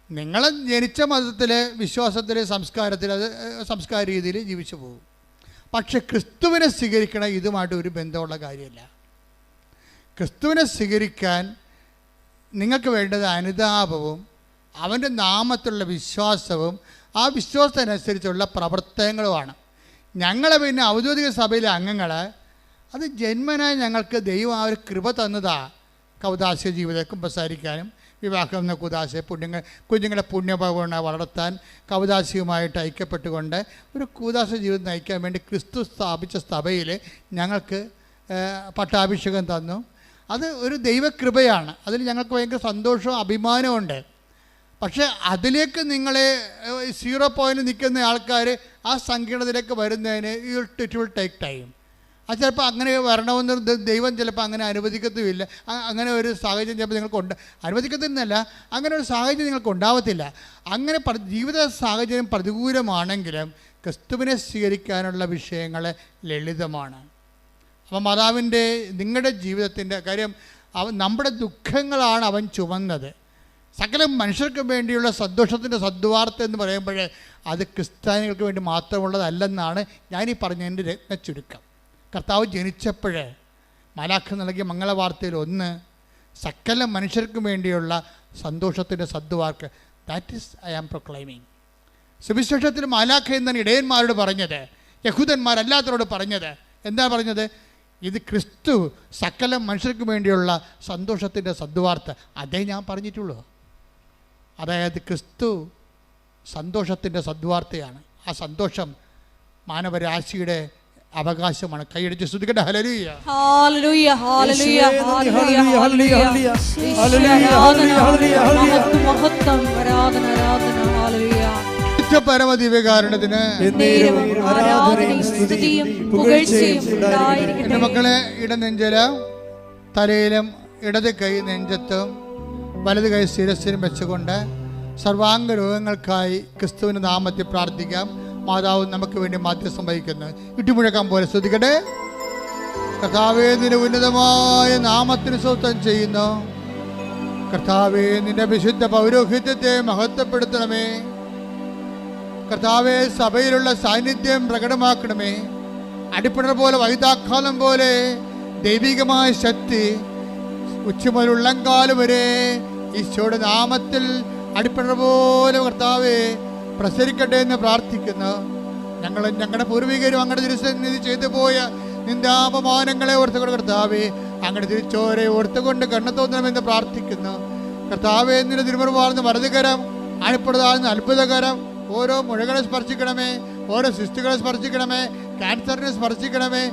നിങ്ങൾ ജനിച്ച മതത്തിൽ വിശ്വാസത്തിൽ സംസ്കാരത്തിൽ അത് സംസ്കാര രീതിയിൽ ജീവിച്ചു പോകും. പക്ഷെ ക്രിസ്തുവിനെ സ്വീകരിക്കണം ഇതുമായിട്ട് ഒരു ബന്ധമുള്ള കാര്യമില്ല. ക്രിസ്തുവിനെ സ്വീകരിക്കാൻ നിങ്ങൾക്ക് വേണ്ടത് അനുതാപവും അവൻ്റെ നാമത്തിലുള്ള വിശ്വാസവും ആ വിശ്വാസത്തിനനുസരിച്ചുള്ള പ്രവർത്തനങ്ങളുമാണ്. ഞങ്ങളെ പിന്നെ ഔദ്യോഗിക സഭയിലെ അംഗങ്ങൾ അത് ജന്മനായി ഞങ്ങൾക്ക് ദൈവം ആ ഒരു കൃപ തന്നതാണ്. കൗദാസ്യ ജീവിതം കുമ്പസാരിക്കാനും വിവാഹം എന്ന കുദാശ കുഞ്ഞുങ്ങളെ പുണ്യഭവന വളർത്താൻ കൗദാസ്യവുമായിട്ട് ഐക്യപ്പെട്ടുകൊണ്ട് ഒരു കൂദാശ ജീവിതം നയിക്കാൻ വേണ്ടി ക്രിസ്തു സ്ഥാപിച്ച സഭയിൽ ഞങ്ങൾക്ക് പട്ടാഭിഷേകം തന്നു. അത് ഒരു ദൈവകൃപയാണ്. അതിൽ ഞങ്ങൾക്ക് ഭയങ്കര സന്തോഷവും അഭിമാനവും ഉണ്ട്. പക്ഷേ അതിലേക്ക് നിങ്ങളെ 0 പോയിൻ്റ് നിൽക്കുന്ന ആൾക്കാർ ആ സങ്കീർണതയിലേക്ക് വരുന്നതിന് ഇറ്റ് വിൽ ടേക്ക് ടൈം. അത് ചിലപ്പോൾ അങ്ങനെ വരണമെന്ന് ദൈവം ചിലപ്പോൾ അങ്ങനെ അനുവദിക്കത്തുമില്ല. അങ്ങനെ ഒരു സാഹചര്യം ചിലപ്പോൾ നിങ്ങൾക്കുണ്ട്, അനുവദിക്കത്തില്ല, അങ്ങനെ ഒരു സാഹചര്യം നിങ്ങൾക്ക് ഉണ്ടാവത്തില്ല. അങ്ങനെ ജീവിത സാഹചര്യം പ്രതികൂലമാണെങ്കിലും ക്രിസ്തുവിനെ സ്വീകരിക്കാനുള്ള വിഷയങ്ങൾ ലളിതമാണ്. അപ്പം മാതാവിൻ്റെ നിങ്ങളുടെ ജീവിതത്തിൻ്റെ കാര്യം നമ്മുടെ ദുഃഖങ്ങളാണ് അവൻ ചുമന്നത്. സകല മനുഷ്യർക്ക് വേണ്ടിയുള്ള സന്തോഷത്തിൻ്റെ സദ്വാർത്ത എന്ന് പറയുമ്പോൾ അത് ക്രിസ്ത്യാനികൾക്ക് വേണ്ടി മാത്രമുള്ളതല്ലെന്നാണ് ഞാനീ പറഞ്ഞതിൻ്റെ രത്നച്ചുരുക്കം. കർത്താവ് ജനിച്ചപ്പോൾ മാലാഖ നൽകിയ മംഗളവാർത്തയിൽ ഒന്ന് സകല മനുഷ്യർക്കും വേണ്ടിയുള്ള സന്തോഷത്തിൻ്റെ സദ്വാർക്ക്. That is I am proclaiming. സുവിശേഷത്തിൽ മാലാഖ എന്നാണ് ഇടയന്മാരോട് പറഞ്ഞത്, യഹൂദന്മാരല്ലാത്തവരോട് പറഞ്ഞത്. എന്താ പറഞ്ഞത്? ഇത് ക്രിസ്തു സകല മനുഷ്യർക്ക് വേണ്ടിയുള്ള സന്തോഷത്തിൻ്റെ സദ്വാർത്ത. അതേ ഞാൻ പറഞ്ഞിട്ടുള്ളൂ. അതായത് ക്രിസ്തു സന്തോഷത്തിൻ്റെ സദ്വാർത്തയാണ്. ആ സന്തോഷം മാനവരാശിയുടെ അവകാശമാണ്. കൈയടിച്ച് സ്തുതിക്കട്ടെ ഹല്ലേലൂയ. ഹല്ലേലൂയ ഹല്ലേലൂയ ഹല്ലേലൂയ ഹല്ലേലൂയ. മഹത്വം ആരാധന ആരാധന ഹല്ലേലൂയ. പരമദിവ്യകാരുണ്യത്തിന് എൻ്റെ മക്കളെ ഇടനെഞ്ചിലും തലയിലും ഇടത് കൈ നെഞ്ചത്തും വലത് കൈ ശിരസിലും വെച്ചുകൊണ്ട് സർവാംഗ രോഗങ്ങൾക്കായി ക്രിസ്തുവിൻ്റെ നാമത്തിൽ പ്രാർത്ഥിക്കാം. മാതാവ് നമുക്ക് വേണ്ടി മാധ്യസ്ഥം വഹിക്കുന്നു. ഇട്ടുമുഴക്കാൻ പോലെ ശ്രദ്ധിക്കട്ടെ. കർത്താവേ, നിന്റെ ഉന്നതമായ നാമത്തിന് സ്വസ്ഥം ചെയ്യുന്നു. കർത്താവേ, നിന്റെ വിശുദ്ധ പൗരോഹിത്യത്തെ മഹത്വപ്പെടുത്തണമേ. കർത്താവേ, സഭയിലുള്ള സാന്നിധ്യം പ്രകടമാക്കണമേ. അടിപ്പിണർ പോലെ വൈതാക്കാലം പോലെ ദൈവികമായ ശക്തി ഉച്ചമുതൽ ഉള്ളംകാലം വരെ ഈശോയുടെ നാമത്തിൽ അടിപ്പിണർ പോലെ കർത്താവേ പ്രസരിക്കട്ടെ എന്ന് പ്രാർത്ഥിക്കുന്നു. ഞങ്ങളുടെ പൂർവികരും അങ്ങയുടെ തിരുസന്നിധി ചെയ്തു പോയ നിന്ദാപമാനങ്ങളെ ഓർത്തുകൊണ്ട് കർത്താവേ അങ്ങയുടെ തിരിച്ചോരെ ഓർത്തുകൊണ്ട് കണ്ണു തോന്നണമെന്ന് പ്രാർത്ഥിക്കുന്നു. കർത്താവേ, നിന്റെ തിരുമുറവാർന്ന വലതുകരം അണിപ്പെടുതാകുന്ന അത്ഭുതകരം ഓരോ മുഴകളെ സ്പർശിക്കണമേ, ഓരോ സിസ്റ്റുകളെ സ്പർശിക്കണമേ, ക്യാൻസറിനെ സ്പർശിക്കണമേ,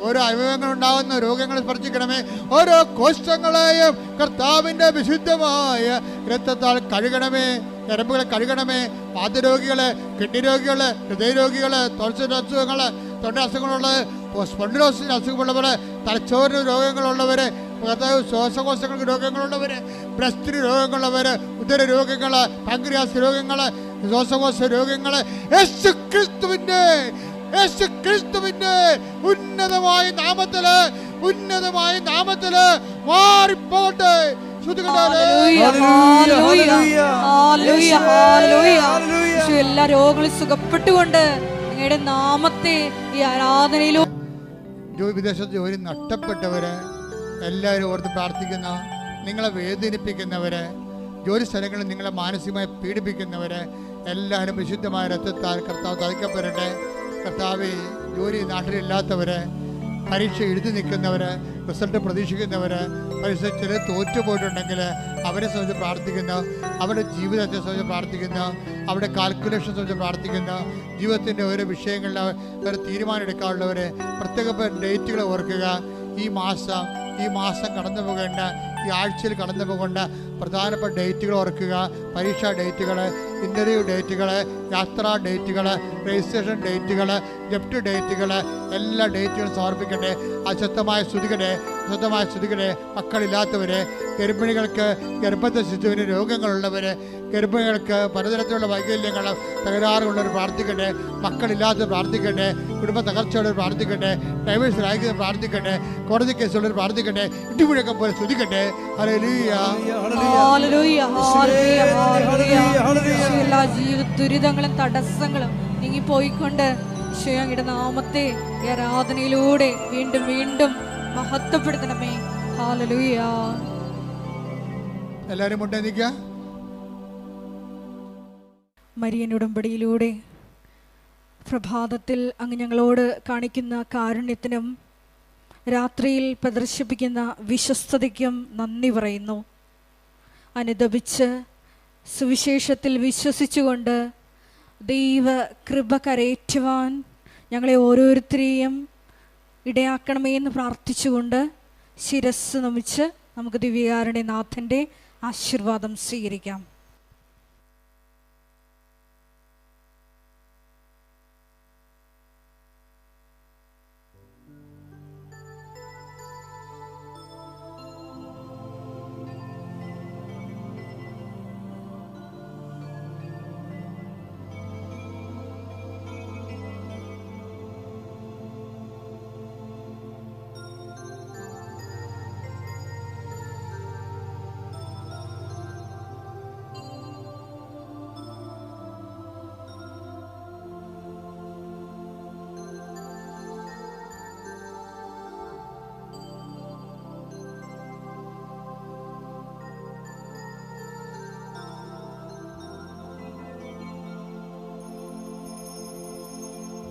ഓരോ അവയവങ്ങളുണ്ടാകുന്ന രോഗങ്ങളെ സ്പർശിക്കണമേ. ഓരോ കോശങ്ങളെയും കർത്താവിൻ്റെ വിശുദ്ധമായ രക്തത്താൽ കഴുകണമേ. ഞരമ്പുകളെ കഴുകണമേ. വാതരോഗികളെ, കിഡ്നി രോഗികളെ, ഹൃദയരോഗികളെ, തൊണ്ട അസുഖങ്ങളുള്ളത്, സ്പോണ്ടിലോസിസ് അസുഖമുള്ളവരെ, തലച്ചോറിന് രോഗങ്ങളുള്ളവരെ, ശ്വാസകോശങ്ങൾക്ക് രോഗങ്ങളുള്ളവർ, ബ്രസ്റ്റിന് രോഗങ്ങളുള്ളവർ, ഉദര രോഗങ്ങൾ, പാൻക്രിയാസ് രോഗങ്ങൾ, ശ്വാസകോശ രോഗങ്ങൾ യേശു ക്രിസ്തുവിന്റെ ഉന്നതമായ നാമത്തില് മാറിപ്പോട്ടെ. എല്ലാ രോഗങ്ങളും സുഖപ്പെട്ടുകൊണ്ട് അങ്ങയുടെ നാമത്തെ ഈ ആരാധനയിലും വിദേശത്ത് ജോലി നഷ്ടപ്പെട്ടവര് എല്ലാവരും ഓർത്ത് പ്രാർത്ഥിക്കുന്ന, നിങ്ങളെ വേദനിപ്പിക്കുന്നവര്, ജോലി സ്ഥലങ്ങളിൽ നിങ്ങളെ മാനസികമായി പീഡിപ്പിക്കുന്നവര് എല്ലാവരും വിശുദ്ധമായ രക്തത്താൽ കർത്താവ് തളിക്കപ്പെടട്ടെ. കർത്താവ്, ജോലി നാട്ടിലില്ലാത്തവര്, പരീക്ഷ എഴുതി നിൽക്കുന്നവര്, റിസൾട്ട് പ്രതീക്ഷിക്കുന്നവര്, ചിലർ തോറ്റുപോയിട്ടുണ്ടെങ്കിൽ അവരെ സംബന്ധിച്ച് പ്രാർത്ഥിക്കുന്നു, അവരുടെ ജീവിതത്തെ സംബന്ധിച്ച് പ്രാർത്ഥിക്കുന്നു, അവരുടെ കാൽക്കുലേഷൻ സംബന്ധിച്ച് പ്രാർത്ഥിക്കുന്നു, ജീവിതത്തിൻ്റെ ഓരോ വിഷയങ്ങളിൽ അവർ തീരുമാനം എടുക്കാനുള്ളവർ പ്രത്യേക ഡേറ്റുകൾ ഓർക്കുക. ഈ മാസം കടന്നു പോകേണ്ട, ഈ ആഴ്ചയിൽ കടന്നു പോകേണ്ട പ്രധാനപ്പെട്ട ഡേറ്റുകൾ ഓർക്കുക. പരീക്ഷാ ഡേറ്റുകൾ, ഇൻ്റർവ്യൂ ഡേറ്റുകൾ, യാത്രാ ഡേറ്റുകൾ, രജിസ്ട്രേഷൻ ഡേറ്റുകൾ, ജപ്റ്റ് ഡേറ്റുകൾ, എല്ലാ ഡേറ്റുകളും സമർപ്പിക്കട്ടെ. അശുദ്ധമായ സ്തുതിക്കട്ടെ. മക്കളില്ലാത്തവർ, ഗർഭിണികൾക്ക്, ഗർഭത്തെ ശിശുവിന് രോഗങ്ങളുള്ളവർ, ഗർഭിണികൾക്ക് പലതരത്തിലുള്ള വൈകല്യങ്ങൾ, തകരാറുള്ളവർ പ്രാർത്ഥിക്കട്ടെ. മക്കളില്ലാത്തവർ പ്രാർത്ഥിക്കട്ടെ. കുടുംബ തകർച്ചയുള്ളവർ പ്രാർത്ഥിക്കട്ടെ. ഡൈവേഴ്സ് ആയിരിക്കുന്നവർ പ്രാർത്ഥിക്കട്ടെ. കോടതി കേസുള്ളവർ പ്രാർത്ഥിക്കട്ടെ. ഇടിമുഴക്കം പോലെ സ്തുതിക്കട്ടെ. ഹല്ലേലൂയ. എല്ലാ ജീവിത ദുരിതങ്ങളും തടസ്സങ്ങളും നീങ്ങിപ്പോയിക്കൊണ്ട് ഈശോയുടെ നാമത്തെ ആരാധനയിലൂടെ വീണ്ടും വീണ്ടും മഹത്വപ്പെടുത്തണമേ. ഹല്ലേലൂയ. എല്ലാവരും മുന്നേ നിൽക്കുക. മരിയൻ ഉടമ്പടിയിലൂടെ പ്രഭാതത്തിൽ അങ്ങ് ഞങ്ങളോട് കാണിക്കുന്ന കാരുണ്യത്തിനും രാത്രിയിൽ പ്രദർശിപ്പിക്കുന്ന വിശ്വസ്തതയ്ക്കും നന്ദി പറയുന്നു. അനുദപിച്ച് സുവിശേഷത്തിൽ വിശ്വസിച്ചുകൊണ്ട് ദൈവ കൃപ കരയേറ്റുവാൻ ഞങ്ങളെ ഓരോരുത്തരെയും ഇടയാക്കണമേ എന്ന് പ്രാർത്ഥിച്ചുകൊണ്ട് ശിരസ് നമിച്ച് നമുക്ക് ദിവ്യകാരുണ്യനാഥൻ്റെ ആശീർവാദം സ്വീകരിക്കാം.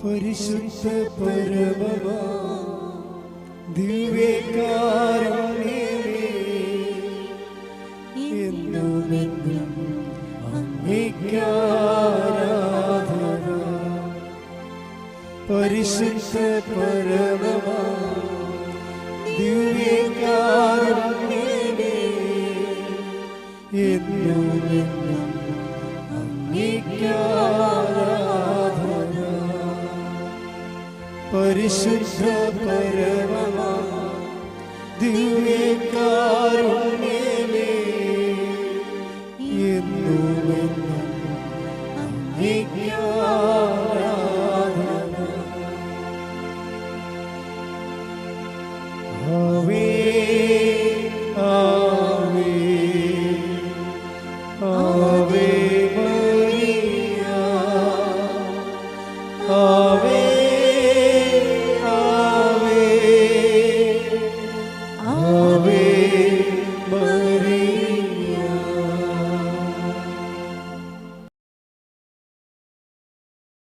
പരിശുദ്ധ പരമമാ ദിവ്യകാരുണ്യമേ, എന്നുമെന്നും അങ്ങേയ്ക്കാരാധന. പരിശുദ്ധ പരമമാ ദിവ്യകാരുണ്യമേ, എന്നുമെന്നും അങ്ങേയ്ക്കാരാധന. പരിശുദ്ധ പരമമാ ദിവ്യകാരുണ്യമേ,